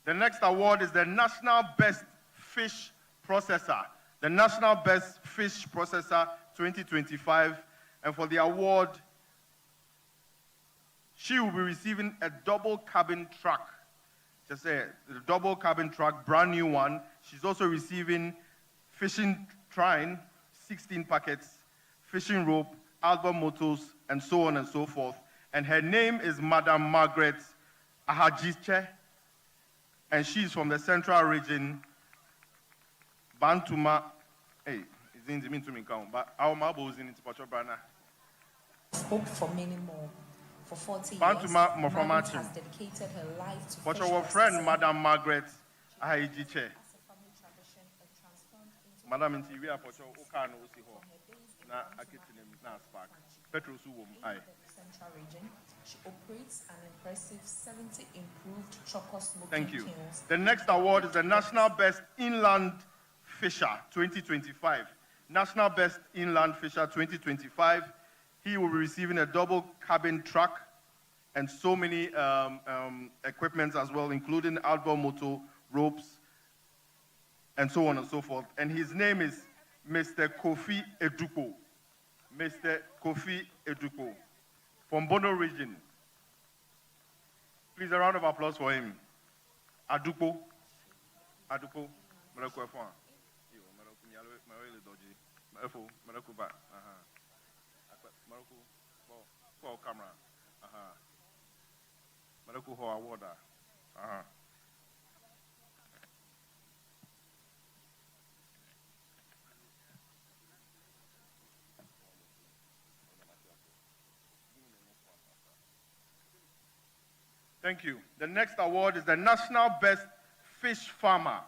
The next award is the National Best Fish Processor. The National Best Fish Processor 2025. And for the award, she will be receiving a double cabin truck. Just a double cabin truck, brand new one. She's also receiving fishing trine, 16 packets, fishing rope, album motors, and so on and so forth. And her name is Madam Margaret Ahajiche. And she's from the central region, Bantuma. Hey, it's in the mean to me, but our marble is in Pachobrana. Spoke for many more. For 40 Bantuma years, Margaret has Mofamachi. dedicated her life to But fish our friend, processing. Madam Margaret Ahajiche. Madam Interior Pocho Okano Siho. Na Akitinim na Spark. Petrol Suwum. Aye. Central region. She operates an impressive 70 improved choco smoking Thank you. kilns. The next award is the National Best Inland Fisher 2025. National Best Inland Fisher 2025. He will be receiving a double cabin truck and so many equipments as well, including outboard motor, ropes, and so on and so forth. And his name is Mr. Kofi Eduko. Mr. Kofi Eduko from Bono region. Please, a round of applause for him. Adupo. Adupo. Marako F1. Marako Nyalo, Marako Doji. Marako, Marako Ba. Marako, for camera. Marako Ho Award. Thank you. The next award is the National Best Fish Farmer.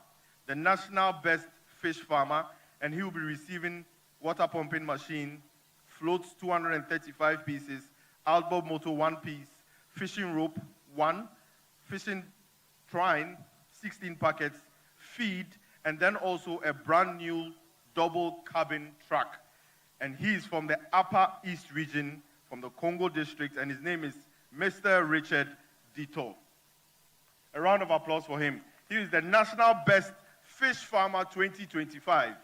The National Best Fish Farmer, and he will be receiving water pumping machine, floats 235 pieces, outboard motor 1 piece, fishing rope 1, fishing twine 16 packets, feed, and then also a brand new double cabin truck. And he is from the Upper East region, from the Congo district, and his name is Mr. Richard Dito. A round of applause for him. He is the National Best Fish Farmer 2025.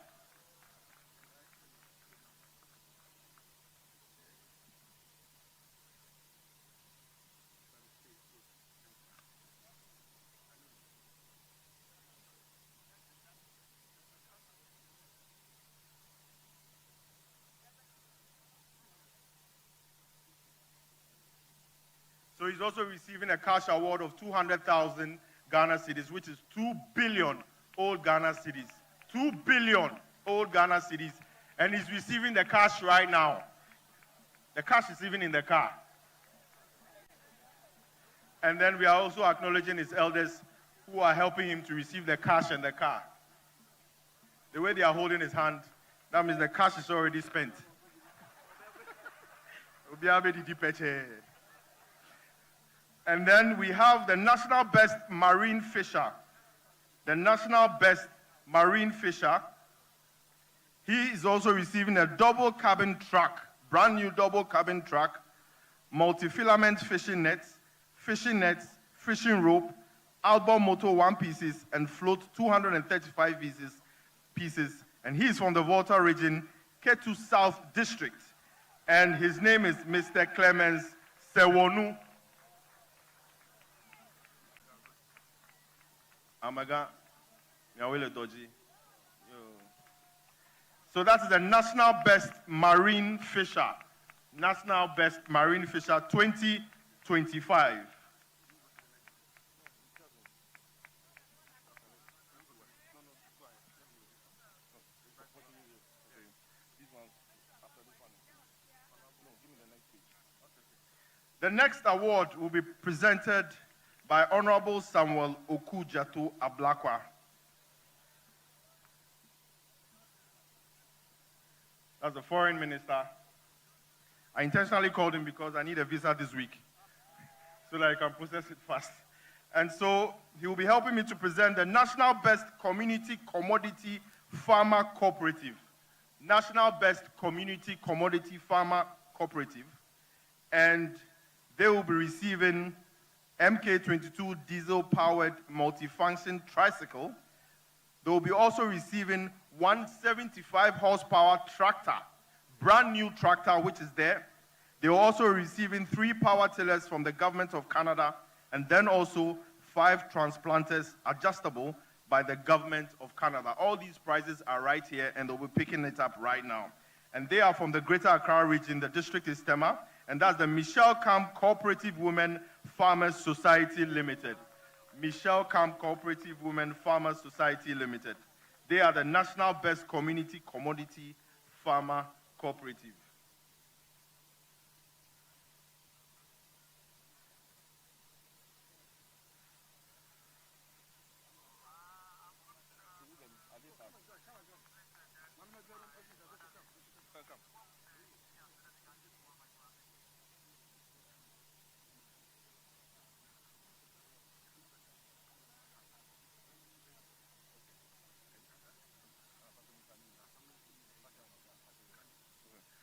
So he's also receiving a cash award of 200,000 Ghana cedis, which is 2 billion old Ghana cedis. 2 billion old Ghana cedis. And he's receiving the cash right now. The cash is even in the car. And then we are also acknowledging his elders who are helping him to receive the cash and the car. The way they are holding his hand, that means the cash is already spent. And then we have the National Best Marine Fisher. The National Best Marine Fisher. He is also receiving a double cabin truck, brand new double cabin truck, multi-filament fishing nets, fishing rope, outboard motor 1 pieces, and float 235 pieces. And he is from the Volta region, Ketu South District. And his name is Mr. Clemens Sewonu. Amaga, Nyawele Doji. So that is the National Best Marine Fisher. National Best Marine Fisher 2025. The next award will be presented by Honorable Samuel Okujato Ablakwa. That's the foreign minister. I intentionally called him because I need a visa this week so that I can process it fast. And so he will be helping me to present the National Best Community Commodity Farmer Cooperative. National Best Community Commodity Farmer Cooperative. And they will be receiving MK22 diesel-powered multifunction tricycle. They will be also receiving 175 horsepower tractor, brand new tractor which is there. They are also receiving 3 power tillers from the government of Canada, and then also 5 transplanters adjustable by the government of Canada. All these prizes are right here, and they'll be picking it up right now. And they are from the Greater Accra region. The district is Tema, and that's the Michelle Camp Cooperative Women Farmers Society Limited. Michelle Camp Cooperative Women Farmers Society Limited. They are the National Best Community Commodity Farmer Cooperative.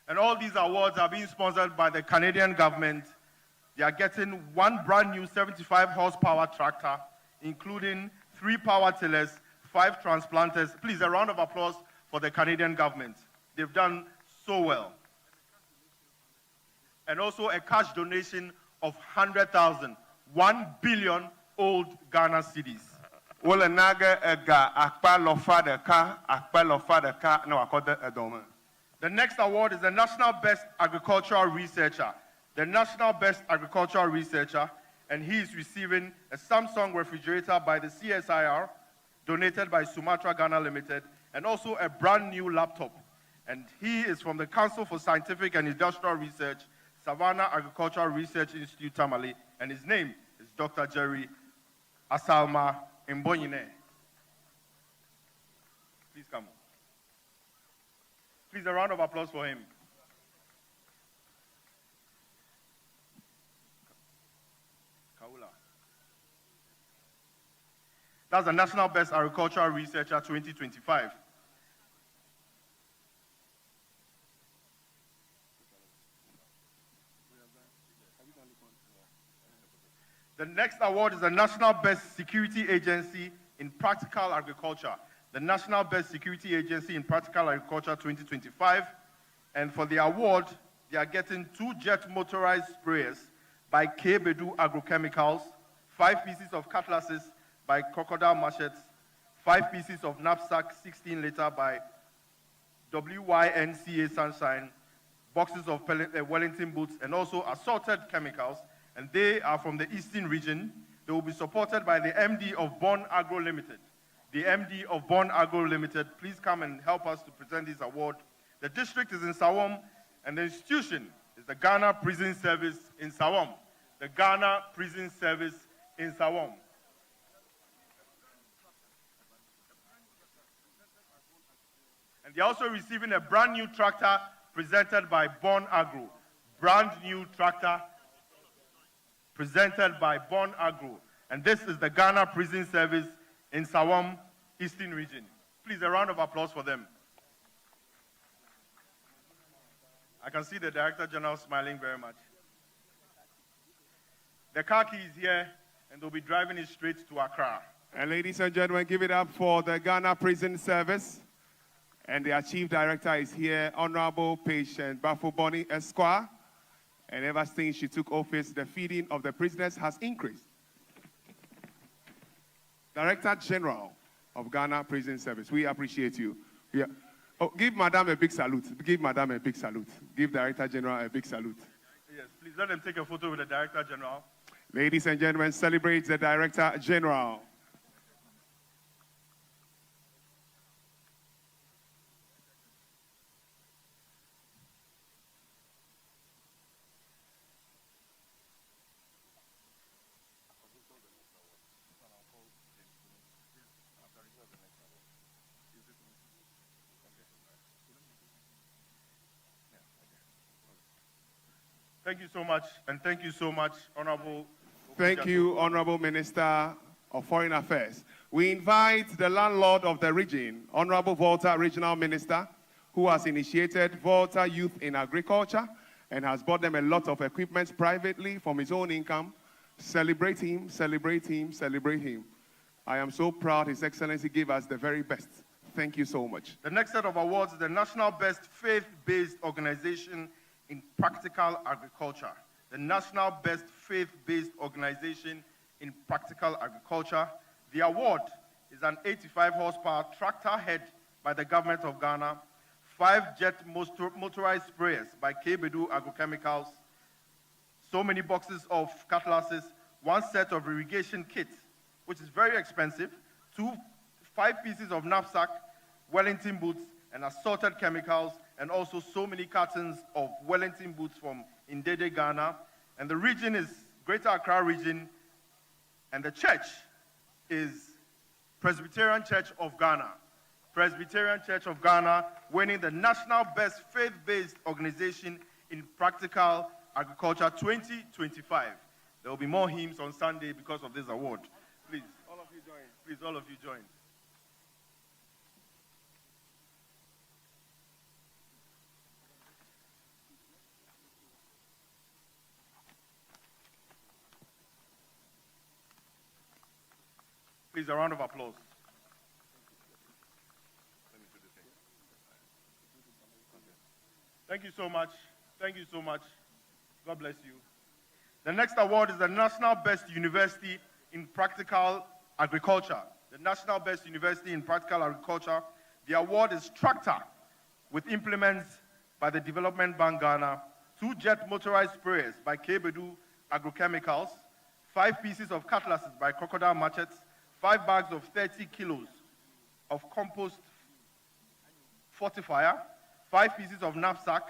And all these awards are being sponsored by the Canadian government. They are getting one brand new 75 horsepower tractor, including 3 power tillers, 5 transplanters. Please, a round of applause for the Canadian government. They've done so well. And also a cash donation of 100,000, 1 billion old Ghana cedis. The next award is the National Best Agricultural Researcher. The National Best Agricultural Researcher, and he is receiving a Samsung refrigerator by the CSIR, donated by Sumatra Ghana Limited, and also a brand new laptop. And he is from the Council for Scientific and Industrial Research, Savannah Agricultural Research Institute, Tamale, and his name is Dr. Jerry Asalma Mbonyine. Please come. Please, a round of applause for him. That's the National Best Agricultural Researcher 2025. The next award is the National Best Security Agency in Practical Agriculture. The National Best Security Agency in Practical Agriculture 2025. And for the award, they are getting 2 jet motorized sprayers by K-Bedu Agrochemicals, 5 pieces of cutlasses by Crocodile Machetes, 5 pieces of knapsack 16 liter by WYNCA Sunshine, boxes of Wellington boots, and also assorted chemicals. And they are from the Eastern region. They will be supported by the MD of Born Agro Limited. The MD of Born Agro Limited, please come and help us to present this award. The district is in Sawam, and the institution is the Ghana Prison Service in Sawam. The Ghana Prison Service in Sawam. And they're also receiving a brand new tractor presented by Born Agro. Brand new tractor presented by Born Agro. And this is the Ghana Prison Service in Sawam, Eastern Region. Please, a round of applause for them. I can see the Director General smiling very much. The car key is here, and they'll be driving it straight to Accra. And ladies and gentlemen, give it up for the Ghana Prison Service. And their Chief Director is here, Honorable Patient Bafo-Boni Esquire. And ever since she took office, the feeding of the prisoners has increased. Director General of Ghana Prison Service, we appreciate you. Oh, give Madam a big salute. Give Madam a big salute. Give Director General a big salute. Yes, please let them take a photo with the Director General. Ladies and gentlemen, celebrate the Director General. Thank you so much, and thank you so much, Honorable. Thank you, Honorable Minister of Foreign Affairs. We invite the landlord of the region, Honorable Volta Regional Minister, who has initiated Volta Youth in Agriculture and has bought them a lot of equipment privately from his own income. Celebrate him, celebrate him, celebrate him. I am so proud His Excellency gave us the very best. Thank you so much. The next set of awards is the National Best Faith-Based Organization in Practical Agriculture. The National Best Faith-Based Organization in Practical Agriculture. The award is an 85 horsepower tractor head by the government of Ghana, 5 jet motorized sprayers by K-Bedu Agrochemicals, so many boxes of cutlasses, 1 set of irrigation kits, which is very expensive, 5 pieces of knapsack, Wellington boots, and assorted chemicals, and also so many cartons of Wellington boots from Ndede, Ghana. And the region is Greater Accra region, and the church is Presbyterian Church of Ghana. Presbyterian Church of Ghana winning the National Best Faith-Based Organization in Practical Agriculture 2025. There will be more hymns on Sunday because of this award. Please, all of you join. Please, all of you join. Please, a round of applause. Thank you so much. Thank you so much. God bless you. The next award is the National Best University in Practical Agriculture. The National Best University in Practical Agriculture. The award is Tractor with Implements by the Development Bank Ghana, 2 jet motorized sprayers by Kebedu Agrochemicals, 5 pieces of cutlasses by Crocodile Machetes, 5 bags of 30 kilos of compost fortifier, 5 pieces of knapsack,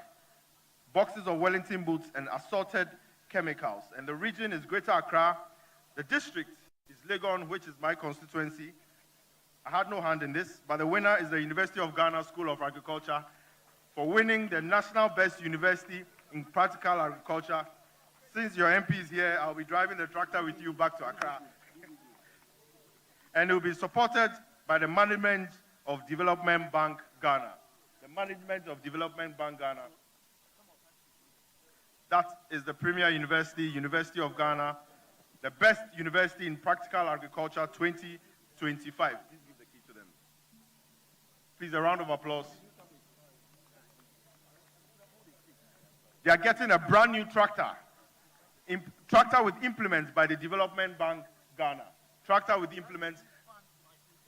boxes of Wellington boots, and assorted chemicals. And the region is Greater Accra. The district is Legon, which is my constituency. I had no hand in this, but the winner is the University of Ghana School of Agriculture for winning the National Best University in Practical Agriculture. Since your MP is here, I'll be driving the tractor with you back to Accra. And it will be supported by the management of Development Bank Ghana. The management of Development Bank Ghana. That is the premier university, University of Ghana, the best university in practical agriculture 2025. Please give the key to them. Please, a round of applause. They are getting a brand new tractor. Tractor with implements by the Development Bank Ghana. Tractor with implements.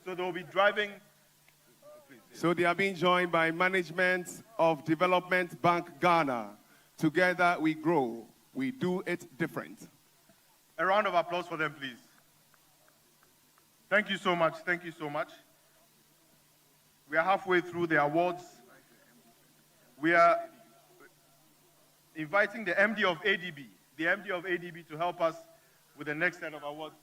So they will be driving. So they are being joined by management of Development Bank Ghana. Together we grow. We do it different. A round of applause for them, please. Thank you so much. Thank you so much. We are halfway through the awards. We are inviting the MD of ADB, to help us with the next set of awards.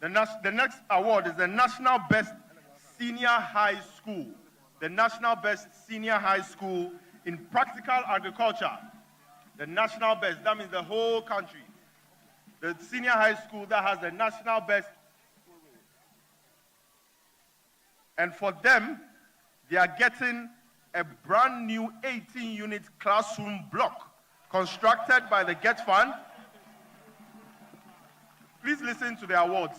The next award is the National Best Senior High School. The National Best Senior High School in Practical Agriculture. The national best, that means the whole country. The senior high school that has the national best. And for them, they are getting a brand new 18-unit classroom block constructed by the Get Fund. Please listen to the awards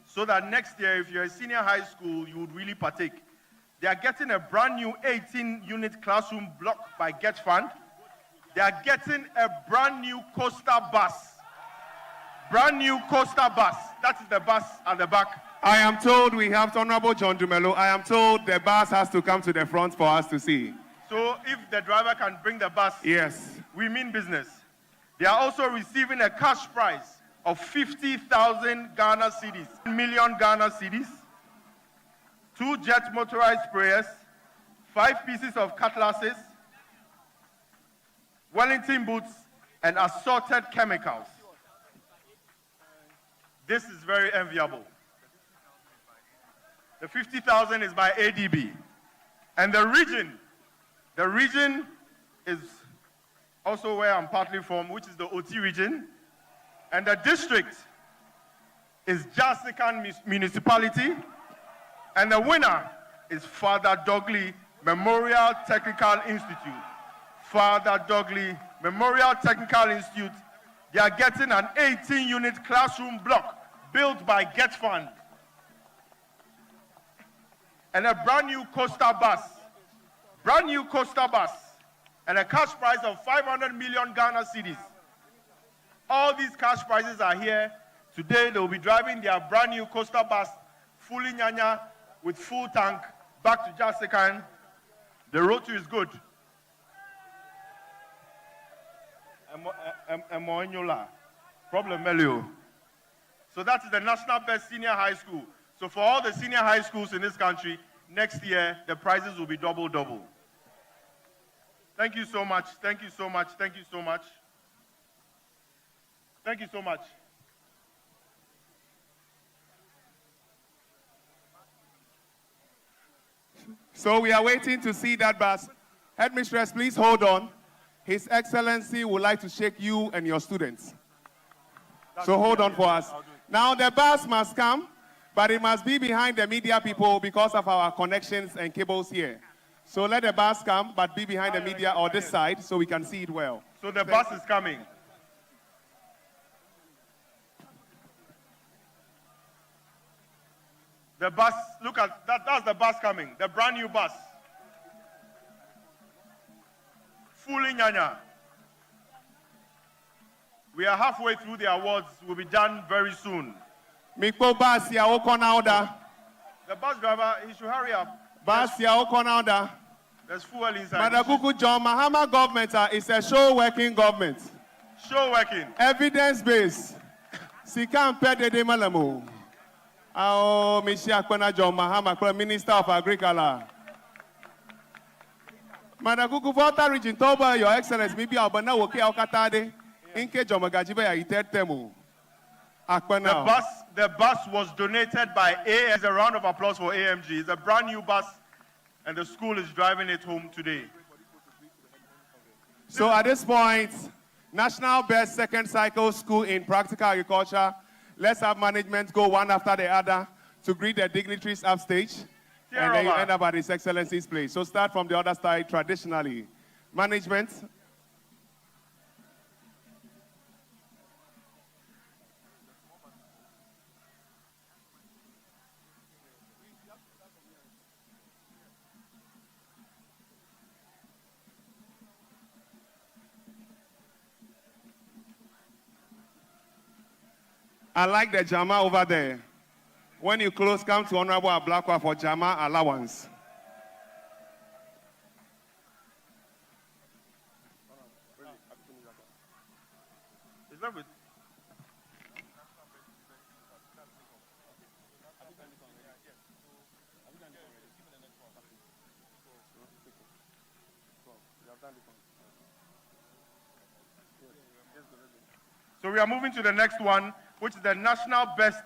so that next year, if you're a senior high school, you would really partake. They are getting a brand new 18-unit classroom block by Get Fund. They are getting a brand new coaster bus. Brand new coaster bus. That is the bus at the back. I am told we have Honorable John Dumelo. I am told the bus has to come to the front for us to see. So if the driver can bring the bus, yes, we mean business. They are also receiving a cash prize of 50,000 Ghana cedis, 1 million Ghana cedis, 2 jet motorized sprayers, 5 pieces of cutlasses, Wellington boots, and assorted chemicals. This is very enviable. The 50,000 is by ADB. And the region is also where I'm partly from, which is the OT region. And the district is Jasikan Municipality. And the winner is Father Dogley Memorial Technical Institute. Father Dogley Memorial Technical Institute. They are getting an 18-unit classroom block built by Get Fund. And a brand new coaster bus. Brand new coaster bus. And a cash prize of 500 million Ghana cedis. All these cash prizes are here. Today they will be driving their brand new coaster bus, fully nyanya, with full tank, back to Jasikan. The road to is good. Problem Melio. So that is the National Best Senior High School. So for all the senior high schools in this country, next year the prizes will be double. Thank you so much. Thank you so much. Thank you so much. Thank you so much. So we are waiting to see that bus. Headmistress, please hold on. His Excellency would like to shake you and your students. So hold on for us. Now the bus must come, but it must be behind the media people because of our connections and cables here. So let the bus come, but be behind the media or this side so we can see it well. So the bus is coming. The bus, look at that, that's the bus coming, the brand new bus. Fully Nyanya. We are halfway through the awards, will be done very soon. Mikpo bus ya okona order. The bus driver, he should hurry up. Bus ya okona order. There's fuel inside. Madakuku John Mahama government is a show working government. Show working. Evidence based. Sikam pede de malamu. Oh, Mishia Kona John Mahama, Minister of Agriculture. Madakuku Volta region Toba, Your Excellency, maybe Albana Woke Alcatade, Inke Jomagajibe, I said Temu. The bus was donated by A. A round of applause for AMG. It's a brand new bus, and the school is driving it home today. So at this point, National Best Second Cycle School in Practical Agriculture. Let's have management go one after the other to greet the dignitaries upstage. And then you end up at His Excellency's place. So start from the other side traditionally. Management. I like the Jama over there. When you close, come to Honorable Ablakwa for Jama allowance. Is that with? So we are moving to the next one, which is the National Best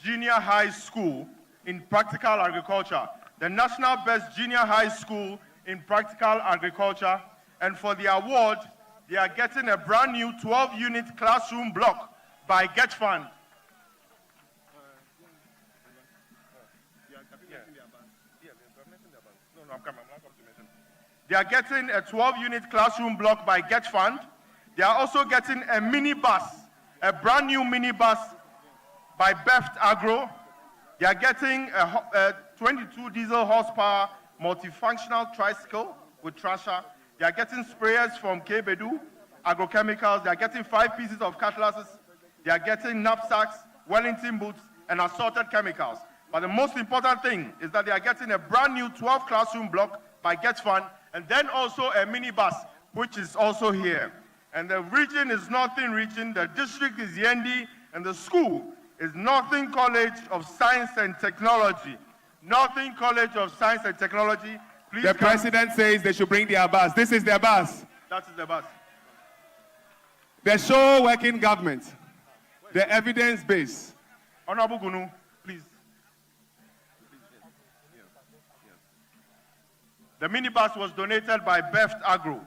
Junior High School in Practical Agriculture. The National Best Junior High School in Practical Agriculture. And for the award, they are getting a brand new 12-unit classroom block by Get Fund. They are getting a 12-unit classroom block by Get Fund. They are also getting a minibus, a brand new minibus by Beft Agro. They are getting a 22 diesel horsepower multifunctional tricycle with trasher. They are getting sprayers from Kebedu Agrochemicals. They are getting 5 pieces of cutlasses. They are getting knapsacks, Wellington boots, and assorted chemicals. But the most important thing is that they are getting a brand new 12 classroom block by Get Fund, and then also a minibus, which is also here. And the region is Northern Region, the district is Yendi, and the school is Northern College of Science and Technology. Northern College of Science and Technology. Please the president says they should bring their bus. This is their bus. That is the bus. The show working government. The evidence base. Honorable Gunu, please. The minibus was donated by Beft Agro.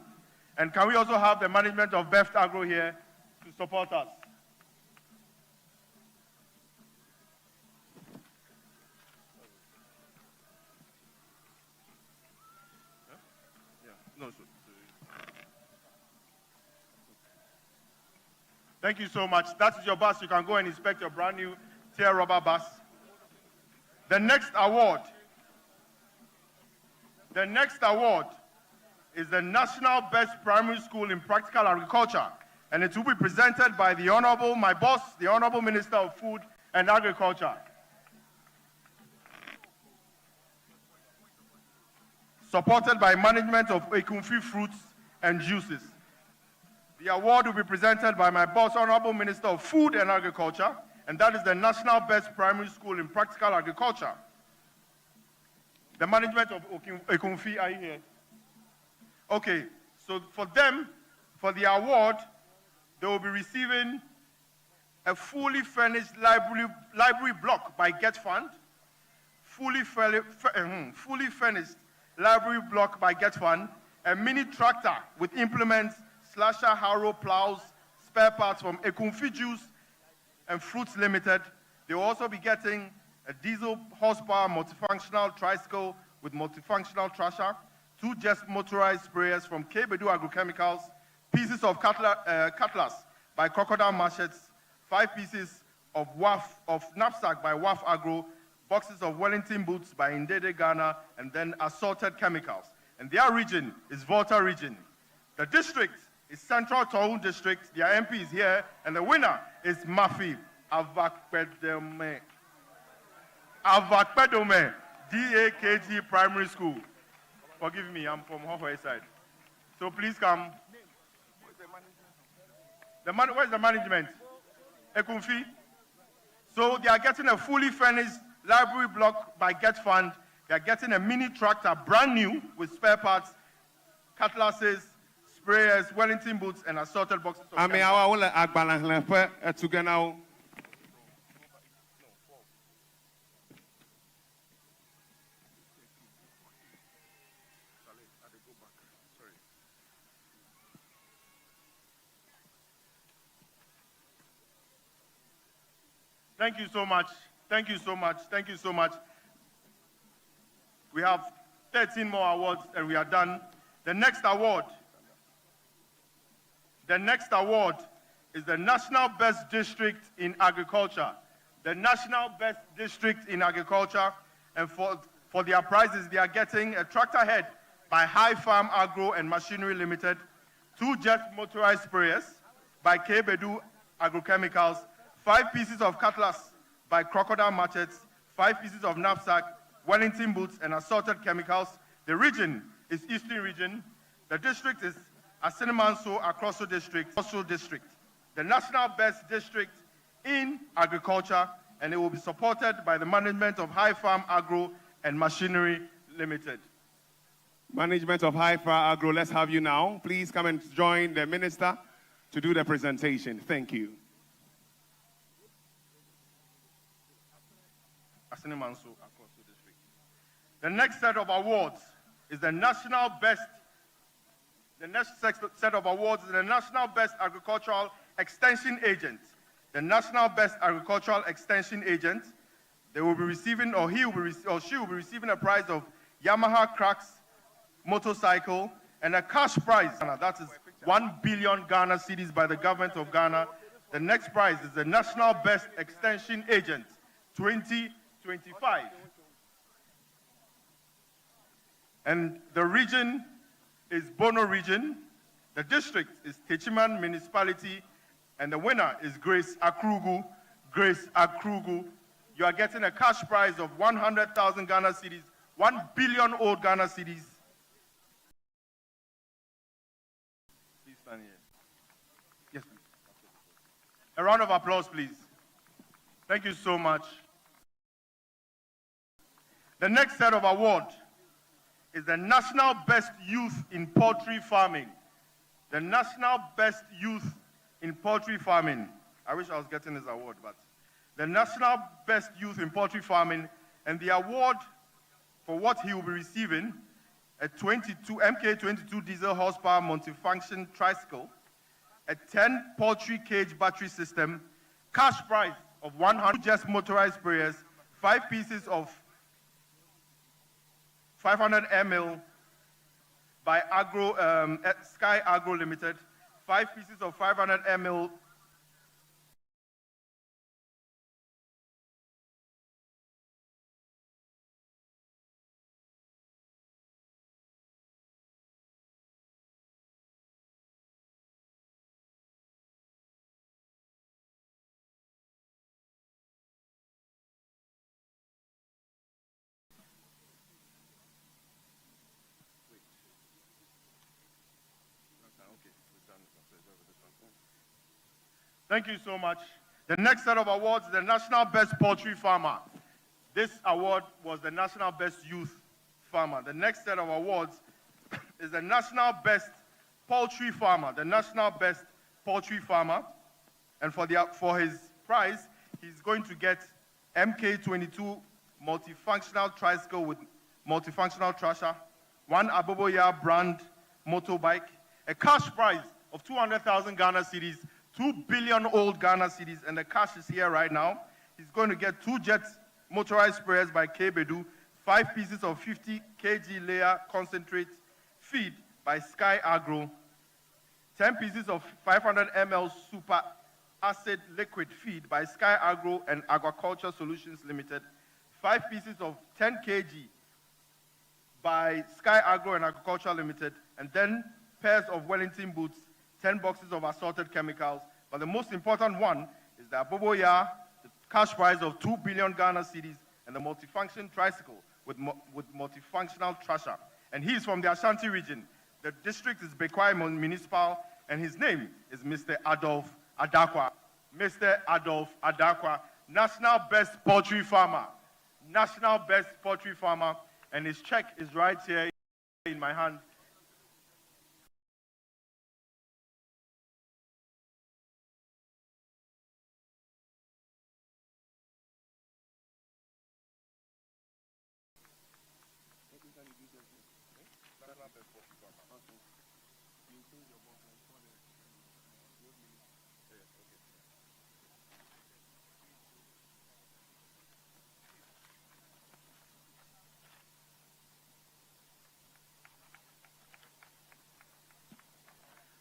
And can we also have the management of Beft Agro here to support us? Thank you so much. That is your bus. You can go and inspect your brand new tear rubber bus. The next award is the National Best Primary School in Practical Agriculture, and it will be presented by the Honorable, my boss, the Honorable Minister of Food and Agriculture. Supported by management of Ekunfi Fruits and Juices. The award will be presented by my boss, Honorable Minister of Food and Agriculture, and that is the National Best Primary School in Practical Agriculture. The management of Ekunfi are here. Okay, so for them, for the award, they will be receiving a fully furnished library block by Get Fund, fully furnished library block by Get Fund, a mini tractor with implements, slasher, harrow, plows, spare parts from Ekunfi Juice and Fruits Limited. They will also be getting a diesel horsepower multifunctional tricycle with multifunctional trasher, 2 just motorized sprayers from Kebedu Agrochemicals, pieces of cutlass by Crocodile Machetes, 5 pieces of knapsack by WAF Agro, boxes of Wellington boots by Indede Ghana, and then assorted chemicals. And their region is Volta region. The district is Central Tohu District. Their MP is here, and the winner is Mafi Avakpedome. Avakpedome, DAKG Primary School. Forgive me, I'm from Hofway side. So please come. Where's the management? Ekumfi. So they are getting a fully furnished library block by Get Fund. They are getting a mini tractor, brand new, with spare parts, cutlasses, sprayers, Wellington boots, and assorted boxes of Thank you so much. Thank you so much. Thank you so much. We have 13 more awards and we are done. The next award is the National Best District in Agriculture. The National Best District in Agriculture, and for their prizes, they are getting a tractor head by High Farm Agro and Machinery Limited, 2 jet motorized sprayers by Kebedu Agrochemicals, 5 pieces of cutlass by Crocodile Machetes, 5 pieces of knapsack, Wellington boots, and assorted chemicals. The region is Eastern Region. The district is Asinimanso Akroso District. The National Best District in Agriculture, and it will be supported by the management of High Farm Agro and Machinery Limited. Management of High Farm Agro, let's have you now. Please come and join the minister to do the presentation. Thank you. The next set of awards is the National Best. The next set of awards is the National Best Agricultural Extension Agent. The National Best Agricultural Extension Agent, they will be receiving, or she will be receiving a prize of Yamaha Cracks motorcycle and a cash prize. That is 1 billion Ghana cedis by the government of Ghana. The next prize is the National Best Extension Agent 2025. And the region is Bono region. The district is Techiman Municipality, and the winner is Grace Akrugu. Grace Akrugu. You are getting a cash prize of 100,000 Ghana cedis, 1 billion old Ghana cedis. Please stand here. Yes, please. A round of applause, please. Thank you so much. The next set of awards is the National Best Youth in Poultry Farming. The National Best Youth in Poultry Farming. I wish I was getting this award, but the National Best Youth in Poultry Farming, and the award for what he will be receiving, a MK22 diesel horsepower multifunction tricycle, a 10 poultry cage battery system, cash prize of 100 just motorized sprayers, 5 pieces of 500 ml by Sky Agro Limited, 5 pieces of 500 ml Thank you so much. The next set of awards is the National Best Poultry Farmer. This award was the National Best Youth Farmer. The next set of awards is the National Best Poultry Farmer. The National Best Poultry Farmer. And for his prize, he's going to get MK22 multifunctional tricycle with multifunctional trasher, 1 Aboboya brand motorbike, a cash prize of 200,000 Ghana cedis, 2 billion old Ghana cedis, and the cash is here right now. He's going to get 2 jet motorized sprayers by Kebedu, 5 pieces of 50 kg layer concentrate feed by Sky Agro, 10 pieces of 500 ml super acid liquid feed by Sky Agro and Aquaculture Solutions Limited, 5 pieces of 10 kg by Sky Agro and Agriculture Limited, and then pairs of Wellington boots, 10 boxes of assorted chemicals. But the most important one is the Aboboya, the cash prize of 2 billion Ghana cedis, and the multifunction tricycle with multifunctional trasher. And he is from the Ashanti region. The district is Bekwai Municipal, and his name is Mr. Adolf Adakwa. Mr. Adolf Adakwa, national best poultry farmer. National best poultry farmer, and his check is right here in my hand.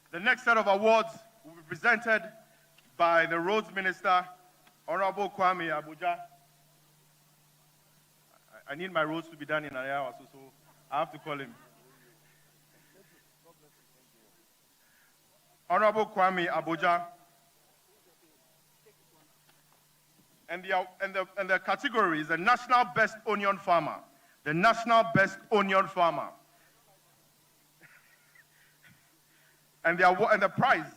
The next set of awards will be presented by the Roads Minister, Honorable Kwame Abuja. I need my roads to be done in an hour, so I have to call him. Honorable Kwame Abuja. And the category is the National Best Onion Farmer. The National Best Onion Farmer. And the prize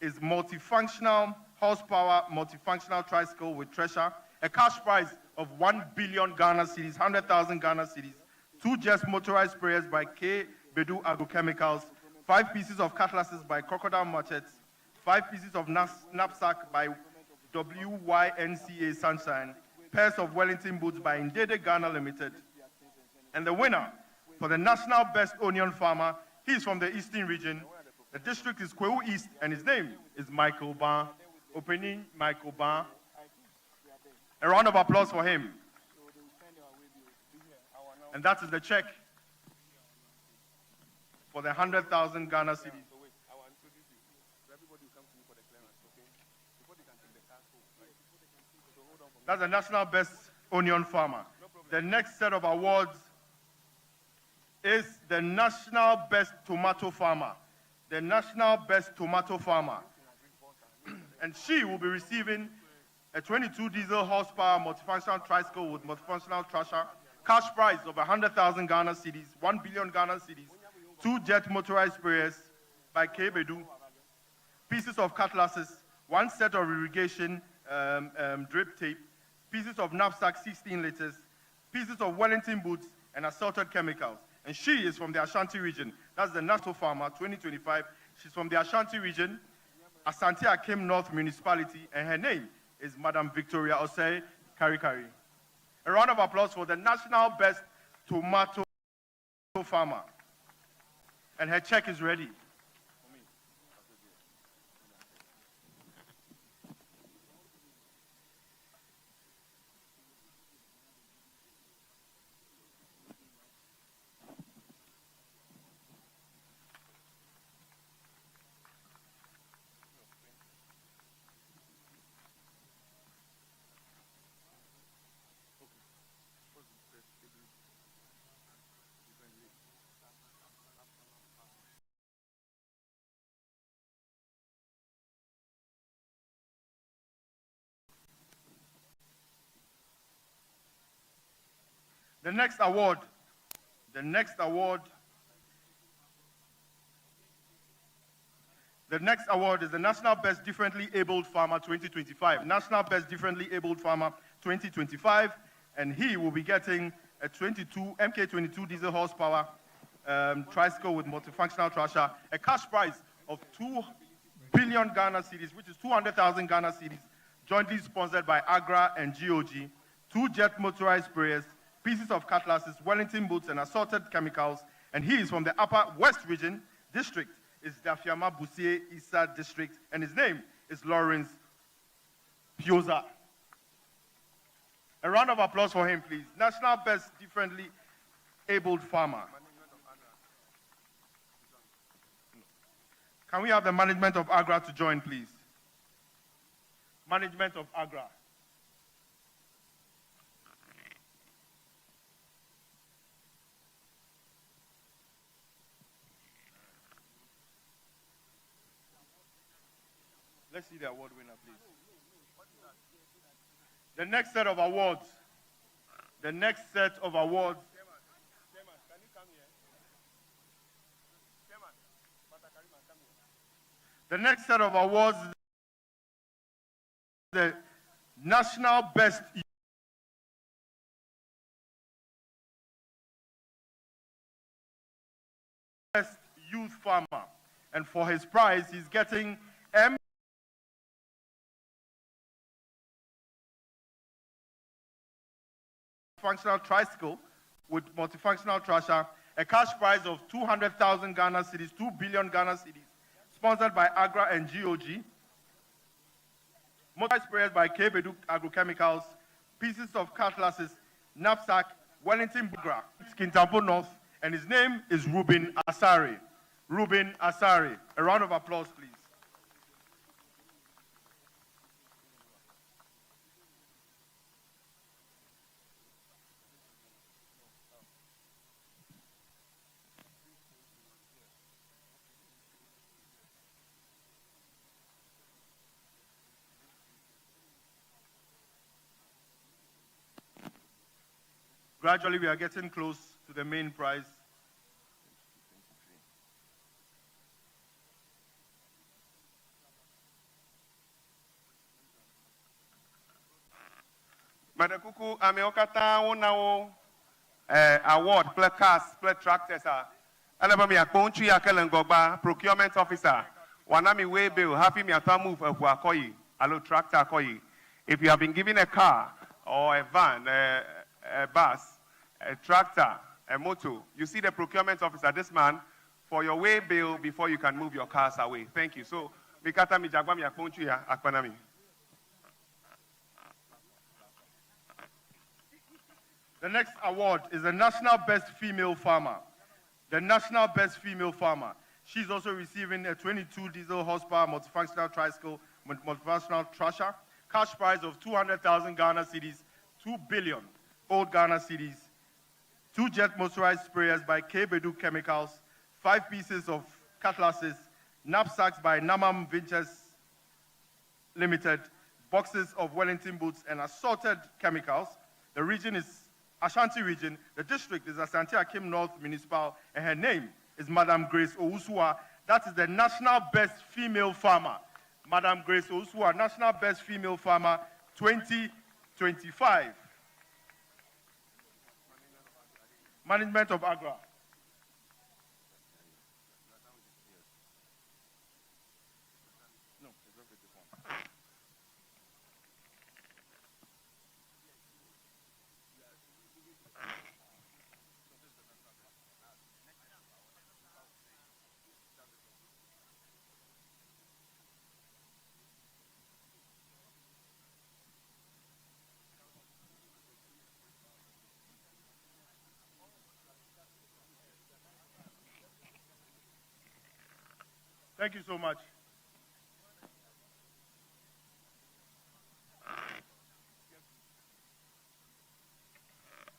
is multifunctional horsepower, multifunctional tricycle with treasure, a cash prize of 1 billion Ghana cedis, 100,000 Ghana cedis, 2 Jets motorized sprayers by K. Bedu Agrochemicals, 5 pieces of cutlasses by Crocodile Machetes, 5 pieces of knapsack by WYNCA Sunshine, pairs of Wellington boots by Indede Ghana Limited. And the winner for the National Best Onion Farmer, he is from the Eastern region. The district is Kwewu East, and his name is Michael Ban. Opening Michael Ban. A round of applause for him. And that is the check for the 100,000 Ghana cedis. That's the National Best Onion Farmer. The next set of awards is the National Best Tomato Farmer. The National Best Tomato Farmer. And she will be receiving a 22 diesel horsepower multifunctional tricycle with multifunctional trasher, cash prize of 100,000 Ghana cedis, 1 billion Ghana cedis, 2 Jet motorized sprayers by K. Bedu, pieces of cutlasses, 1 set of irrigation drip tape, pieces of knapsack 16 liters, pieces of Wellington boots, and assorted chemicals. And she is from the Ashanti region. That's the National Farmer 2025. She's from the Ashanti region, Asante Akim North Municipality, and her name is Madam Victoria Osei Karikari. A round of applause for the National Best Tomato Farmer. And her check is ready. The next award is the National Best Differently Abled Farmer 2025. National Best Differently Abled Farmer 2025, and he will be getting a MK22 diesel horsepower tricycle with multifunctional trasher, a cash prize of 2 billion Ghana cedis, which is 200,000 Ghana cedis, jointly sponsored by AGRA and GOG, 2 Jet motorized sprayers, pieces of cutlasses, Wellington boots, and assorted chemicals. And he is from the Upper West Region District, is Dafiama Busie Issa District, and his name is Lawrence Pioza. A round of applause for him, please. National Best Differently Abled Farmer. Can we have the management of AGRA to join, please? Management of AGRA. Let's see the award winner, please. The next set of awards. The next set of awards. The next set of awards is the National Best Youth Farmer. And for his prize, he's getting functional tricycle with multifunctional thrasher, a cash prize of 200,000 Ghana cedis, 2 billion Ghana cedis, sponsored by AGRA and GOG, motor sprayers by Kebedu Agrochemicals, pieces of cutlasses, knapsack, Wellington Bugra, Kintampo North, and his name is Ruben Asari. Ruben Asari. A round of applause, please. Gradually, we are getting close to the main prize. Madakuku ameokata wonao award play cars play tractors alabami akponchu ya kelengogba procurement officer wanami way bill happy me ata move akoyi alo tractor akoyi. If you have been given a car or a van, a bus, a tractor, a motor, you see the procurement officer, this man, for your way bill before you can move your cars away. Thank you. So, mikata mi jagwa mi akponchu ya akpanami. The next award is the National Best Female Farmer. The National Best Female Farmer. She's also receiving a 22 diesel horsepower multifunctional tricycle with multifunctional thrasher, cash prize of 200,000 Ghana cedis, 2 billion old Ghana cedis, 2 jet motorized sprayers by Kebedu Chemicals, 5 pieces of cutlasses, knapsacks by Namam Ventures Limited, boxes of Wellington boots, and assorted chemicals. The region is Ashanti region. The district is Asante Akim North Municipal, and her name is Madam Grace Owusua. That is the National Best Female Farmer. Madam Grace Owusua, National Best Female Farmer 2025. Management of AGRA. Thank you so much.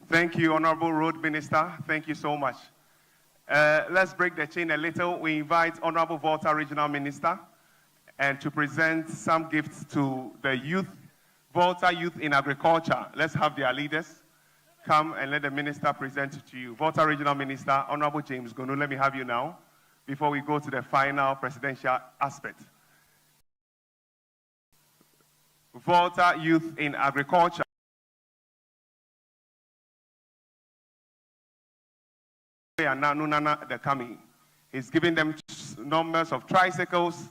Thank you, Honorable Road Minister. Thank you so much. Let's break the chain a little. We invite Honorable Volta Regional Minister and to present some gifts to the youth, Volta Youth in Agriculture. Let's have their leaders come and let the minister present it to you. Volta Regional Minister, Honorable James Gonu, let me have you now before we go to the final presidential aspect. Volta Youth in Agriculture. And now Nunana, they're coming. He's giving them numbers of tricycles.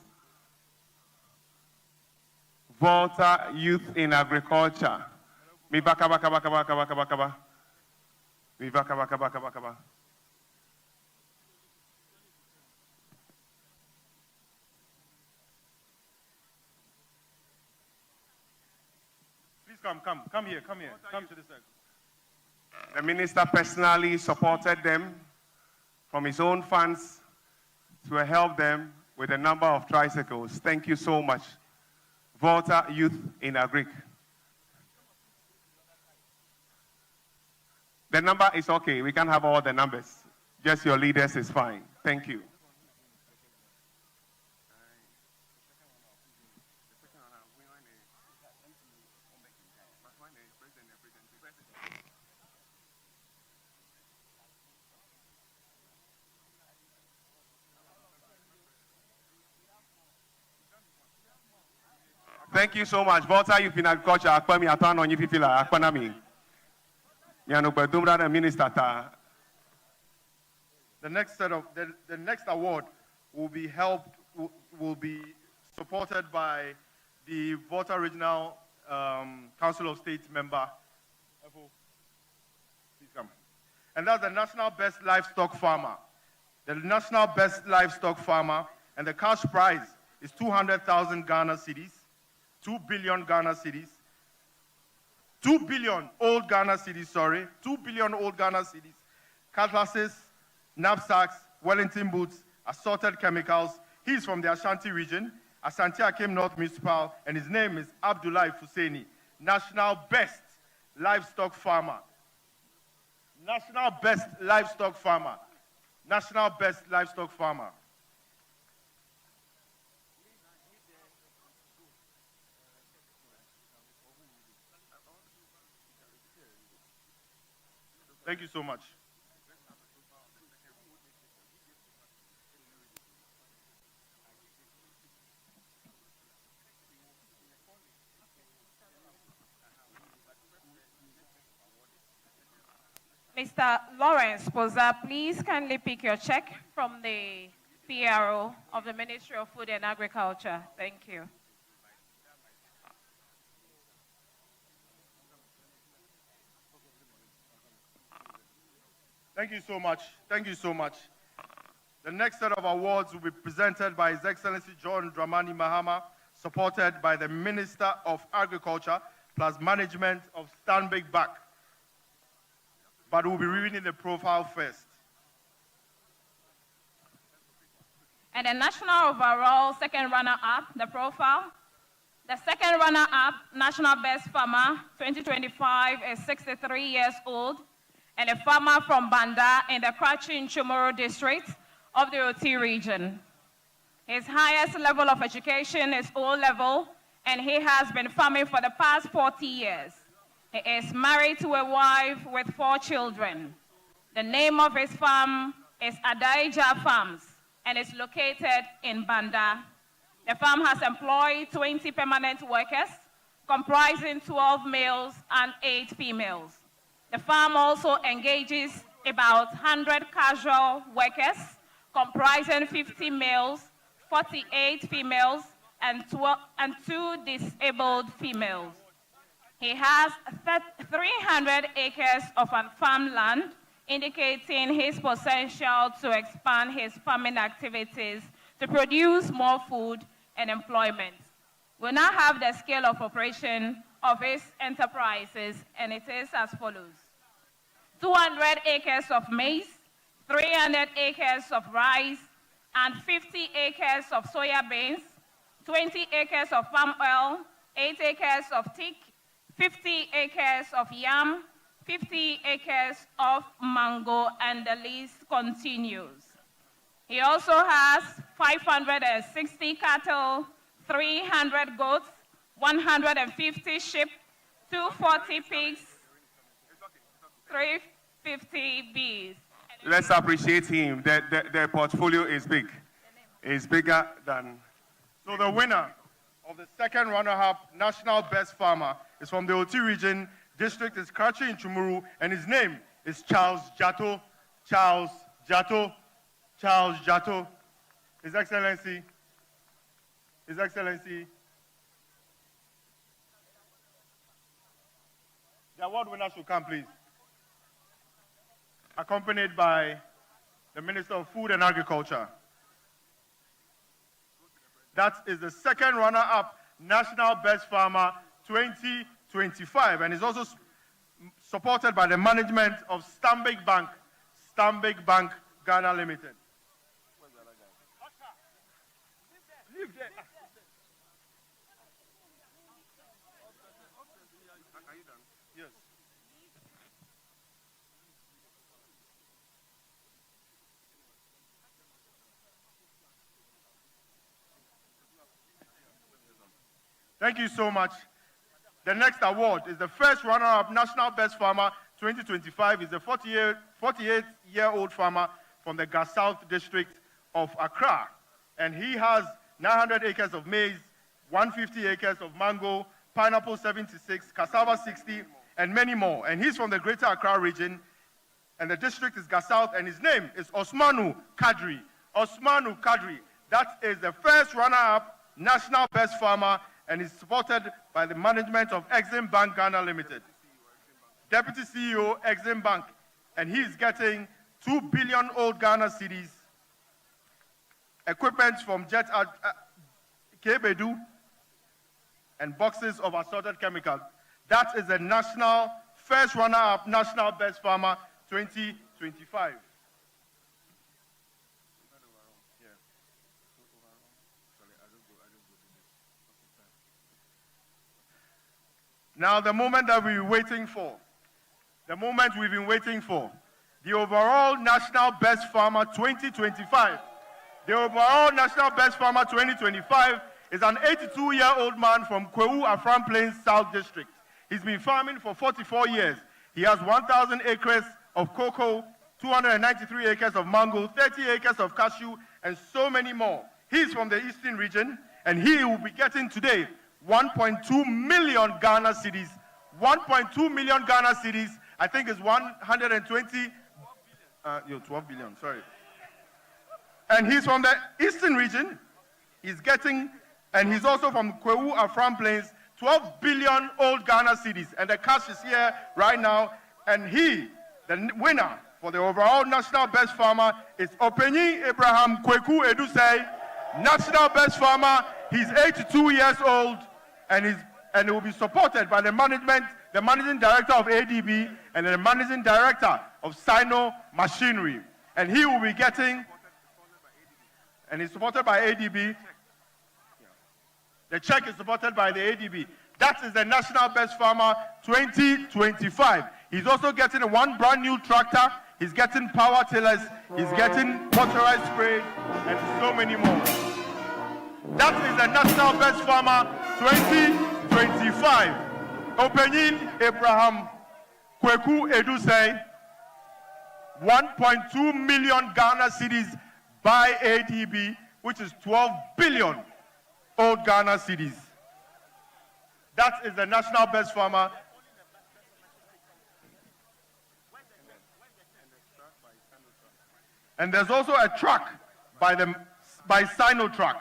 Volta Youth in Agriculture. Mi baka baka baka baka baka baka baka. Mi baka baka baka baka baka. Come here, come to this side. The minister personally supported them from his own funds to help them with a number of tricycles. Thank you so much. Volta Youth in AGRIC. The number is okay. We can have all the numbers. Just your leaders is fine. Thank you. Thank you so much. Volta Youth in Agriculture, Akpami Atano Yifila, Akpanami. Yano Badumra, the minister. The next award will be supported by the Volta Regional Council of State member. Please come. And that's the National Best Livestock Farmer. The National Best Livestock Farmer, and the cash prize is 200,000 Ghana cedis, 2 billion Ghana cedis, 2 billion old Ghana cedis, sorry, 2 billion old Ghana cedis, cutlasses, knapsacks, Wellington boots, assorted chemicals. He's from the Ashanti region, Asante Akim North Municipal, and his name is Abdullah Fuseni, National Best Livestock Farmer. National Best Livestock Farmer. National Best Livestock Farmer. Thank you so much. Mr. Lawrence Poza, please kindly pick your check from the PRO of the Ministry of Food and Agriculture. Thank you. Thank you so much. Thank you so much. The next set of awards will be presented by His Excellency John Dramani Mahama, supported by the Minister of Agriculture, plus management of Stanbic Bank. But we'll be reading the profile first. And the national overall second runner-up, the profile. The second runner-up, National Best Farmer, 2025, is 63 years old, and a farmer from Banda in the Krachi Chumoro district of the Oti region. His highest level of education is O-level, and he has been farming for the past 40 years. He is married to a wife with 4 children. The name of his farm is Adaija Farms, and is located in Banda. The farm has employed 20 permanent workers, comprising 12 males and 8 females. The farm also engages about 100 casual workers, comprising 50 males, 48 females, and 2 disabled females. He has 300 acres of farmland, indicating his potential to expand his farming activities to produce more food and employment. We now have the scale of operation of his enterprises, and it is as follows. 200 acres of maize, 300 acres of rice, and 50 acres of soya beans, 20 acres of palm oil, 8 acres of teak, 50 acres of yam, 50 acres of mango, and the list continues. He also has 560 cattle, 300 goats, 150 sheep, 240 pigs, 350 bees. Let's appreciate him. Their portfolio is big. It's bigger than... So the winner of the second runner-up National Best Farmer is from the Oti region. District is Krachi in Chumuru, and his name is Charles Jato. Charles Jato. Charles Jato. His Excellency. His Excellency. The award winner should come, please. Accompanied by the Minister of Food and Agriculture. That is the second runner-up National Best Farmer 2025, and is also supported by the management of Stanbic Bank Ghana Limited. Where's the other guy? Leave there. Are you done? Yes. Thank you so much. The next award is the first runner-up National Best Farmer 2025. Is a 48-year-old farmer from the South district of Accra. And he has 900 acres of maize, 150 acres of mango, pineapple 76, cassava 60, and many more. And he's from the Greater Accra region, and the district is Gasouth, and his name is Osmanu Kadri. Osmanu Kadri, that is the first runner-up national best farmer, and is supported by the management of Exim Bank Ghana Limited. Deputy CEO, Exim Bank, and he is getting 2 billion old Ghana cedis, equipment from Jet Kebedu, and boxes of assorted chemicals. That is the national first runner-up national best farmer 2025. Now, the moment that we've been waiting for, the overall National Best Farmer 2025. The overall National Best Farmer 2025 is an 82-year-old man from Kwewu Afram Plains South District. He's been farming for 44 years. He has 1,000 acres of cocoa, 293 acres of mango, 30 acres of cashew, and so many more. He's from the Eastern region, and he will be getting today 1.2 million Ghana cedis. 1.2 million Ghana cedis, I think is 12 billion, sorry. And he's from the Eastern region. He's getting, and he's also from Kwewu Afram Plains, 12 billion old Ghana cedis. And the cash is here right now. And he, the winner for the overall National Best Farmer, is Openyi Abraham Kweku Edusei, National Best Farmer. He's 82 years old, and he will be supported by the management, the Managing Director of ADB, and the Managing Director of Sino Machinery. And he will be getting, and he's supported by ADB. The check is supported by the ADB. That is the National Best Farmer 2025. He's also getting one brand new tractor. He's getting power tillers. He's getting motorized spray, and so many more. That is the National Best Farmer 2025. Openyin Abraham Kweku Edusei, 1.2 million Ghana cedis by ADB, which is 12 billion old Ghana cedis. That is the National Best Farmer. And there's also a truck by Sinotruck.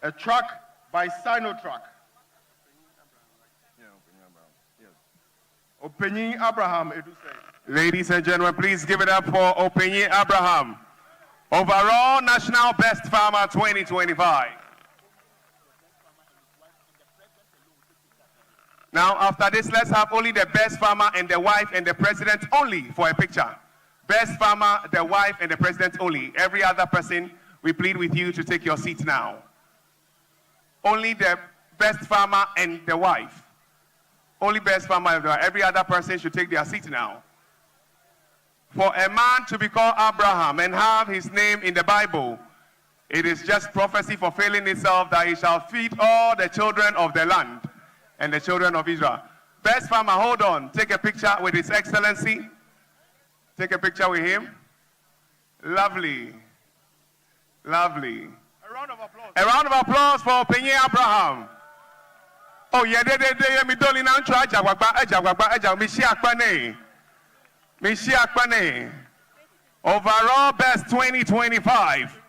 A truck by Sinotruck. Openyi Abraham Edusei. Ladies and gentlemen, please give it up for Openyi Abraham, overall National Best Farmer 2025. Now, after this, let's have only the best farmer and the wife and the president only for a picture. Best farmer, the wife, and the president only. Every other person, we plead with you to take your seat now. Only the best farmer and the wife. Only best farmer and the wife. Every other person should take their seat now. For a man to be called Abraham and have his name in the Bible, it is just prophecy fulfilling itself that he shall feed all the children of the land and the children of Israel. Best farmer, hold on. Take a picture with His Excellency. Take a picture with him. Lovely. Lovely. A round of applause. A round of applause for Openyi Abraham. Oh, yeah, me doli na ncho ajagwagba, Mishi Akpane. Overall best 2025.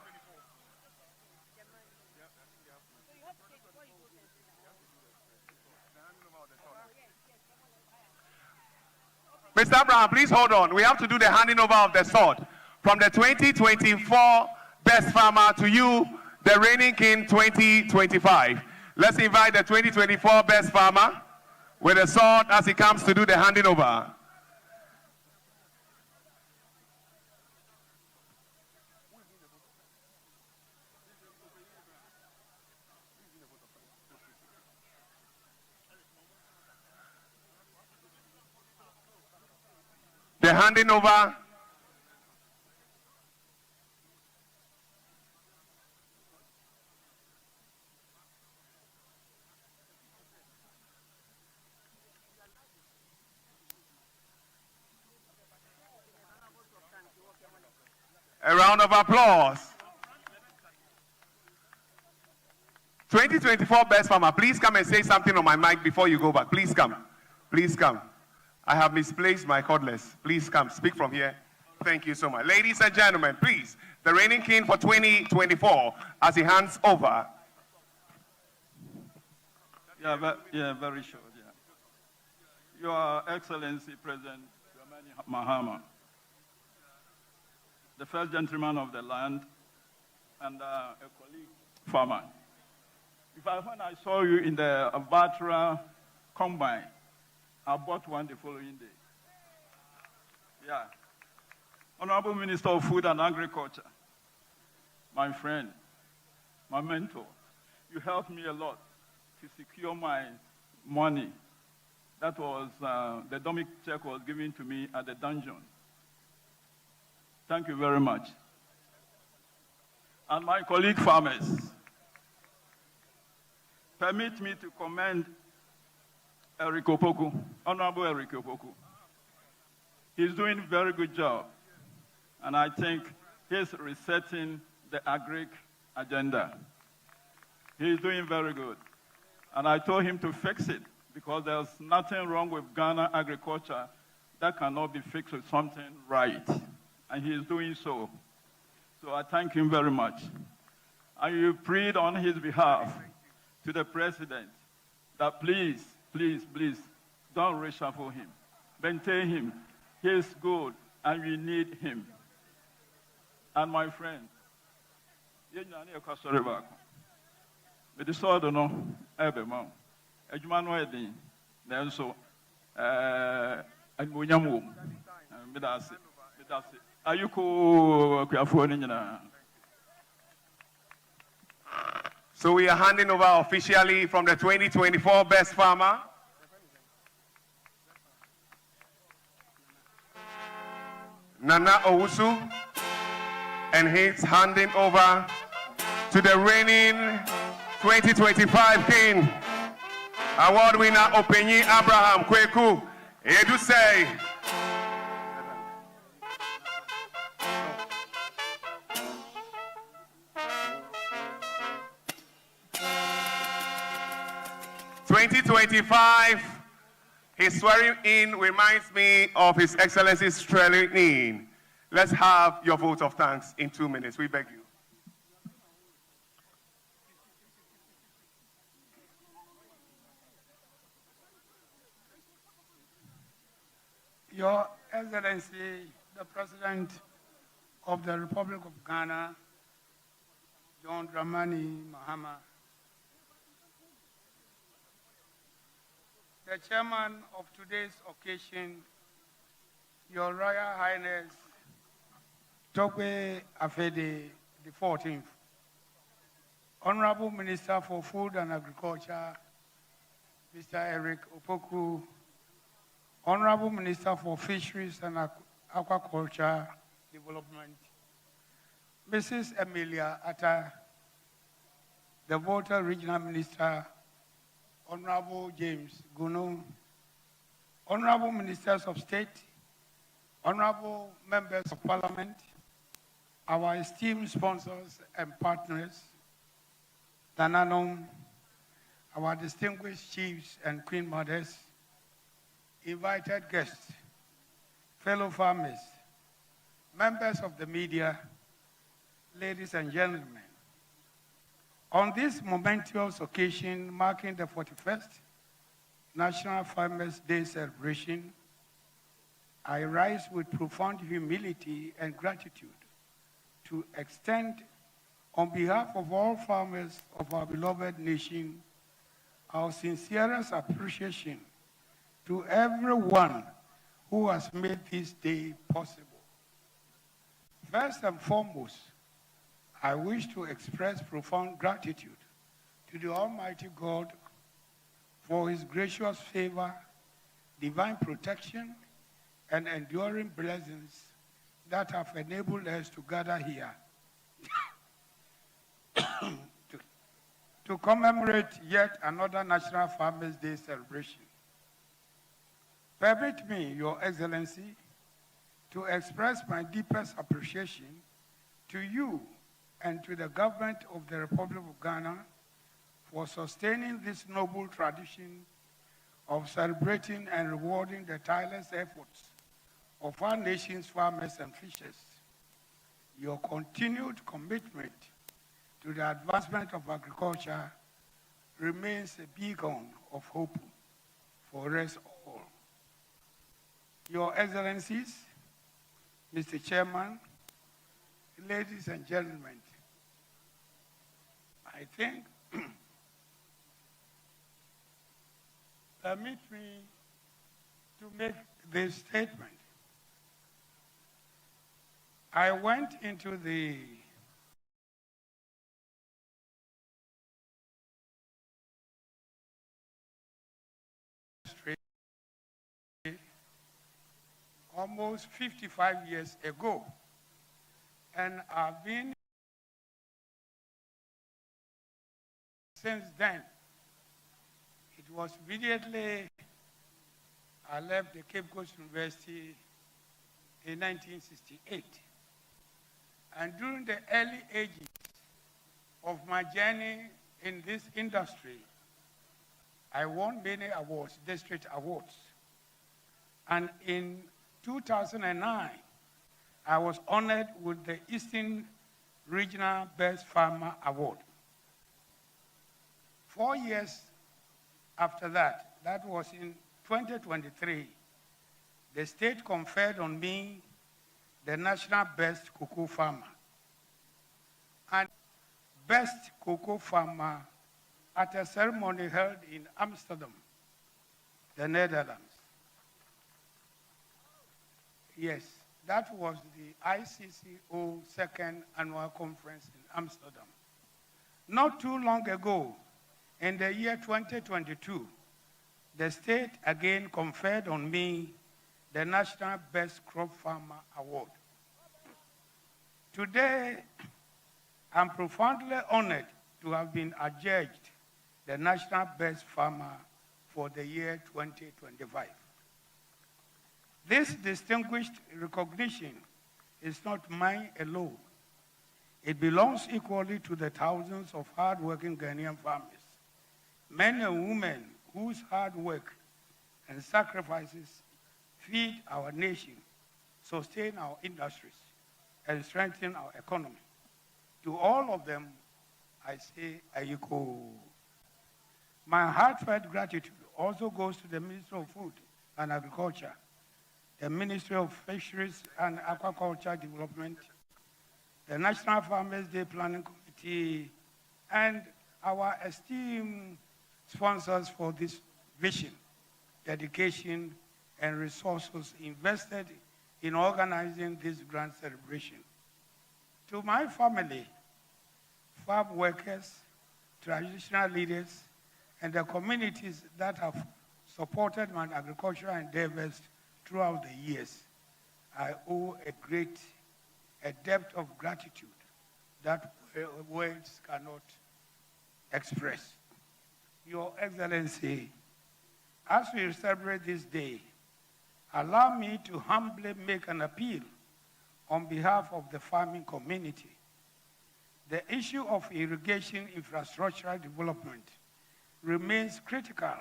Mr. Abraham, please hold on. We have to do the handing over of the sword. From the 2024 Best Farmer to you, the reigning king 2025. Let's invite the 2024 Best Farmer with a sword as he comes to do the handing over. The handing over. A round of applause 2024 Best Farmer, please come and say something on my mic before you go back. Please come. Please come. I have misplaced my cordless. Please come. Speak from here. Thank you so much. Ladies and gentlemen, please, the reigning king for 2024 as he hands over. Yeah, very short. Yeah. Your Excellency, President Dramani Mahama, the first gentleman of the land, and a colleague farmer. When I saw you in the Batra combine, I bought one the following day. Yeah. Honorable Minister of Food and Agriculture, my friend, my mentor, you helped me a lot to secure my money. That was, the dummy check was given to me at the dungeon. Thank you very much. And my colleague farmers, permit me to commend Eric Opoku, Honorable Eric Opoku. He's doing a very good job. And I think he's resetting the AGRIC agenda. He's doing very good. And I told him to fix it because there's nothing wrong with Ghana agriculture that cannot be fixed with something right. And he's doing so. So I thank him very much. And you prayed on his behalf to the president that please, please, please, don't reshuffle him. Maintain him. He's good, and we need him. And my friend, you know, I'm sorry back. But the sword, no, every month. Ejuma no edin. Then so, and Munyamu. Medasi. Are you cool? So we are handing over officially from the 2024 Best Farmer. Nana Owusu. And he's handing over to the reigning 2025 King, award winner Openyi Abraham Kweku. Edu say. "2025, his swearing in reminds me of His Excellency's swearing in. Let's have your vote of thanks in 2 minutes. We beg you. Your Excellency, the President of the Republic of Ghana, John Dramani Mahama, the chairman of today's occasion, Your Royal Highness, Togbe Afede the 14th, Honorable Minister for Food and Agriculture, Mr. Eric Opoku, Honorable Minister for Fisheries and Aquaculture Development, Mrs. Emilia Atta, the Volta Regional Minister, Honorable James Guno, Honorable Ministers of State, Honorable Members of Parliament, our esteemed sponsors and partners, Dananom, our distinguished chiefs and queen mothers, invited guests, fellow farmers, members of the media, ladies and gentlemen. On this momentous occasion marking the 41st National Farmers' Day celebration, I rise with profound humility and gratitude to extend, on behalf of all farmers of our beloved nation, our sincerest appreciation to everyone who has made this day possible. First and foremost, I wish to express profound gratitude to the Almighty God for His gracious favor, divine protection, and enduring blessings that have enabled us to gather here to commemorate yet another National Farmers' Day celebration. Permit me, Your Excellency, to express my deepest appreciation to you and to the government of the Republic of Ghana for sustaining this noble tradition of celebrating and rewarding the tireless efforts of our nation's farmers and fishers. Your continued commitment to the advancement of agriculture remains a beacon of hope for us all. Your Excellencies, Mr. Chairman, ladies and gentlemen, I think, permit me to make this statement. I went into the almost 55 years ago, and I've been since then. It was immediately I left the Cape Coast University in 1968. And during the early ages of my journey in this industry, I won many awards, district awards. And in 2009, I was honored with the Eastern Regional Best Farmer Award. 4 years after that, that was in 2023, the state conferred on me the National Best Cocoa Farmer and Best Cocoa Farmer at a ceremony held in Amsterdam, the Netherlands. Yes, that was the ICCO second annual conference in Amsterdam. Not too long ago, in the year 2022, the state again conferred on me the National Best Crop Farmer Award. Today, I'm profoundly honored to have been adjudged the National Best Farmer for the year 2025. This distinguished recognition is not mine alone. It belongs equally to the thousands of hard-working Ghanaian farmers, men and women whose hard work and sacrifices feed our nation, sustain our industries, and strengthen our economy. To all of them, I say, Ayiko. My heartfelt gratitude also goes to the Ministry of Food and Agriculture, the Ministry of Fisheries and Aquaculture Development, the National Farmers' Day Planning Committee, and our esteemed sponsors for this vision, dedication, and resources invested in organizing this grand celebration. To my family, farm workers, traditional leaders, and the communities that have supported my agricultural endeavors throughout the years, I owe a depth of gratitude that words cannot express. Your Excellency, as we celebrate this day, allow me to humbly make an appeal on behalf of the farming community. The issue of irrigation infrastructure development remains critical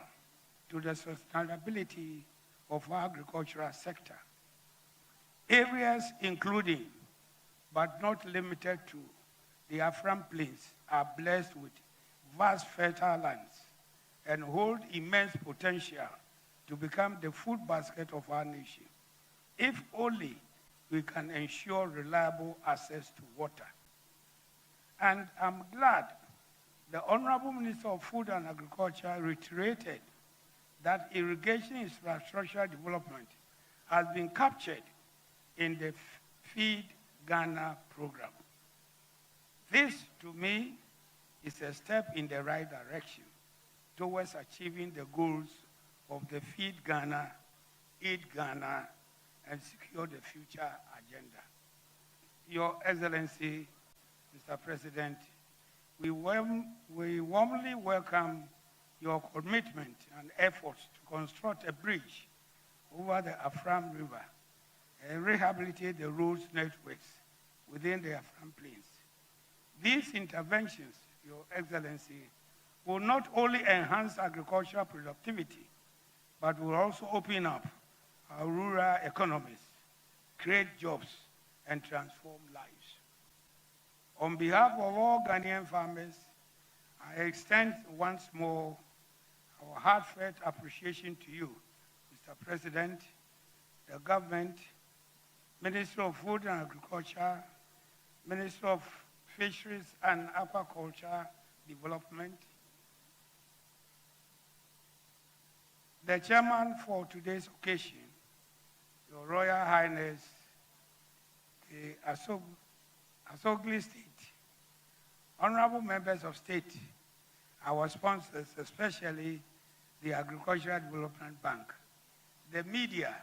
to the sustainability of our agricultural sector. Areas including, but not limited to, the Afram Plains are blessed with vast fertile lands and hold immense potential to become the food basket of our nation, if only we can ensure reliable access to water. And I'm glad the Honorable Minister of Food and Agriculture reiterated that irrigation infrastructure development has been captured in the Feed Ghana program. This, to me, is a step in the right direction towards achieving the goals of the Feed Ghana, Eat Ghana, and Secure the Future agenda. Your Excellency, Mr. President, we warmly welcome your commitment and efforts to construct a bridge over the Afram River and rehabilitate the roads networks within the Afram Plains. These interventions, Your Excellency, will not only enhance agricultural productivity, but will also open up our rural economies, create jobs, and transform lives. On behalf of all Ghanaian farmers, I extend once more our heartfelt appreciation to you, Mr. President, the government, Minister of Food and Agriculture, Minister of Fisheries and Aquaculture Development, the chairman for today's occasion, Your Royal Highness, the Asogli State, honorable members of state, our sponsors, especially the Agricultural Development Bank, the media,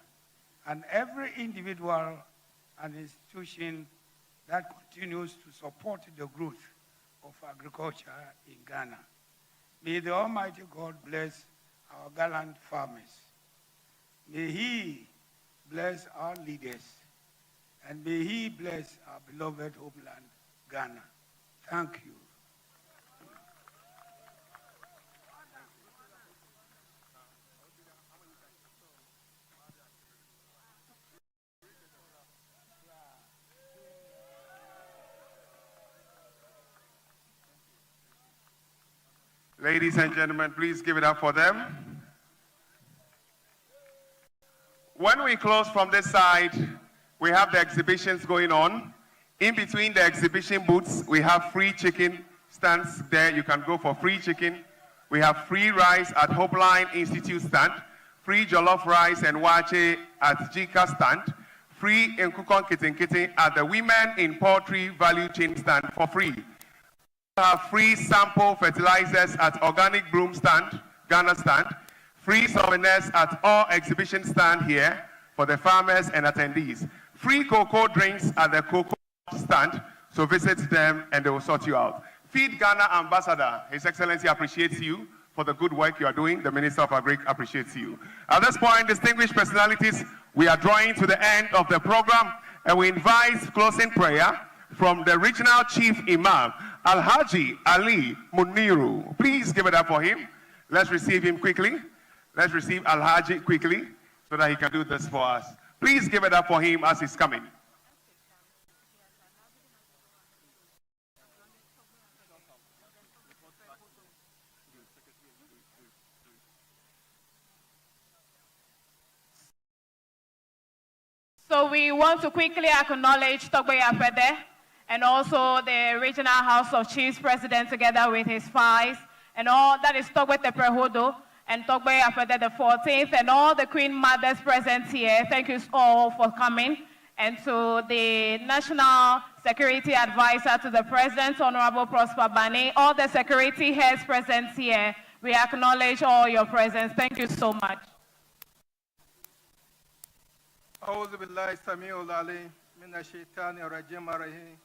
and every individual and institution that continues to support the growth of agriculture in Ghana. May the Almighty God bless our gallant farmers. May He bless our leaders, and may He bless our beloved homeland, Ghana. Thank you. Ladies and gentlemen, please give it up for them. When we close from this side, we have the exhibitions going on. In between the exhibition booths, we have free chicken stands there. You can go for free chicken. We have free rice at Hopeline Institute stand, free jollof rice and wache at Jika stand, free Nkukon Kitten at the Women in Poultry Value Chain stand for free. We have free sample fertilizers at Organic Bloom stand, Ghana stand, free souvenirs at all exhibition stand here for the farmers and attendees. Free cocoa drinks at the cocoa stand, so visit them and they will sort you out. Feed Ghana Ambassador, His Excellency appreciates you for the good work you are doing. The Minister of AGRIC appreciates you. At this point, distinguished personalities, we are drawing to the end of the program and we invite closing prayer from the Regional Chief Imam, Alhaji Ali Muniru. Please give it up for him. Let's receive him quickly. Let's receive Alhaji quickly so that he can do this for us. Please give it up for him as he's coming. So we want to quickly acknowledge Togbe Afede and also the Regional House of Chiefs President together with his fives and all, that is Togbe Teprehodo and Togbe Afede the 14th and all the Queen Mothers present here. Thank you all for coming. And to the National Security Advisor to the President, Honorable Prosper Bani, all the security heads present here, we acknowledge all your presence. Thank you so much. أعوذ بالله السميع العليم من الشيطان الرجيم الرجيم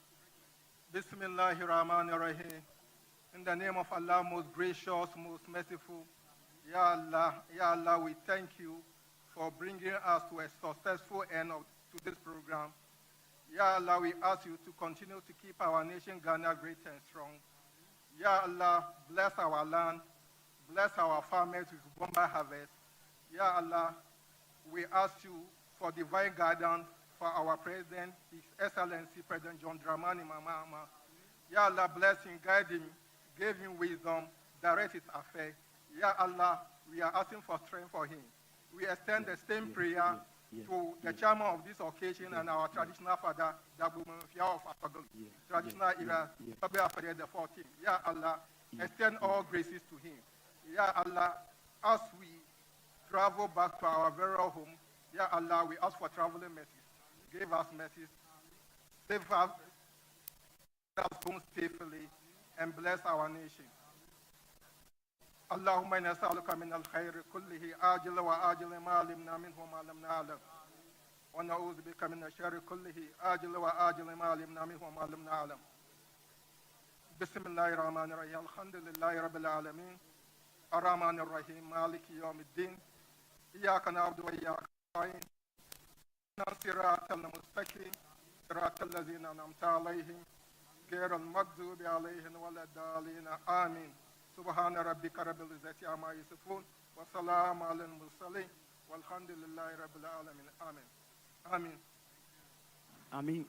بسم الله الرحمن الرحيم. In the name of Allah, most gracious, most merciful, Ya Allah, we thank you for bringing us to a successful end to this program. Ya Allah, we ask you to continue to keep our nation Ghana great and strong. Ya Allah, bless our land, bless our farmers with bomba harvest. Ya Allah, we ask you for divine guidance for our President, His Excellency President John Dramani Mahama. Ya Allah, bless him, guide him, give him wisdom, direct his affairs. Ya Allah, we are asking for strength for him. We extend the same prayer to the chairman of this occasion and our traditional father, Dabu Mafia of Asagol, traditional era, Tabe Afade the 14th. Ya Allah, extend all graces to him. Ya Allah, as we travel back to our very home, Ya Allah, we ask for traveling mercies. Give us mercies. Save us home safely and bless our nation. اللهم إنا نسألك من الخير كله آجل وآجل ما علمنا منه وما لم نعلم ونعوذ بك من الشر كله آجل وآجل ما علمنا منه وما لم نعلم. بسم الله الرحمن الرحيم الحمد لله رب العالمين الرحمن الرحيم مالك يوم الدين إياك نعبد وإياك نستعين صراط المستقيم صراط الذين أنعمت عليهم غير المغضوب عليهم ولا الضالين آمين. سبحان ربك رب العزة عما يصفون وسلام على المرسلين والحمد لله رب العالمين آمين آمين Amin.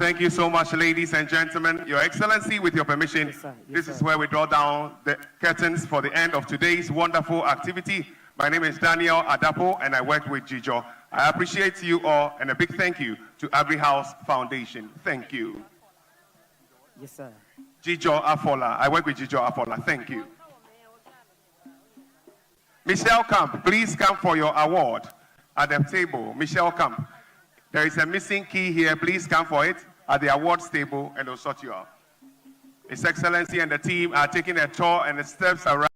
Thank you so much, ladies and gentlemen. Your Excellency, with your permission, this is where we draw down the curtains for the end of today's wonderful activity. My name is Daniel Adapo, and I work with Jijo. I appreciate you all, and a big thank you to Agri House Foundation. Thank you. Yes, sir. Jijo Afola. I work with Jijo Afola. Thank you. Michelle Camp, please come for your award at the table. Michelle Camp. There is a missing key here. Please come for it at the awards table, and they'll sort you out. His Excellency and the team are taking a tour and the steps around.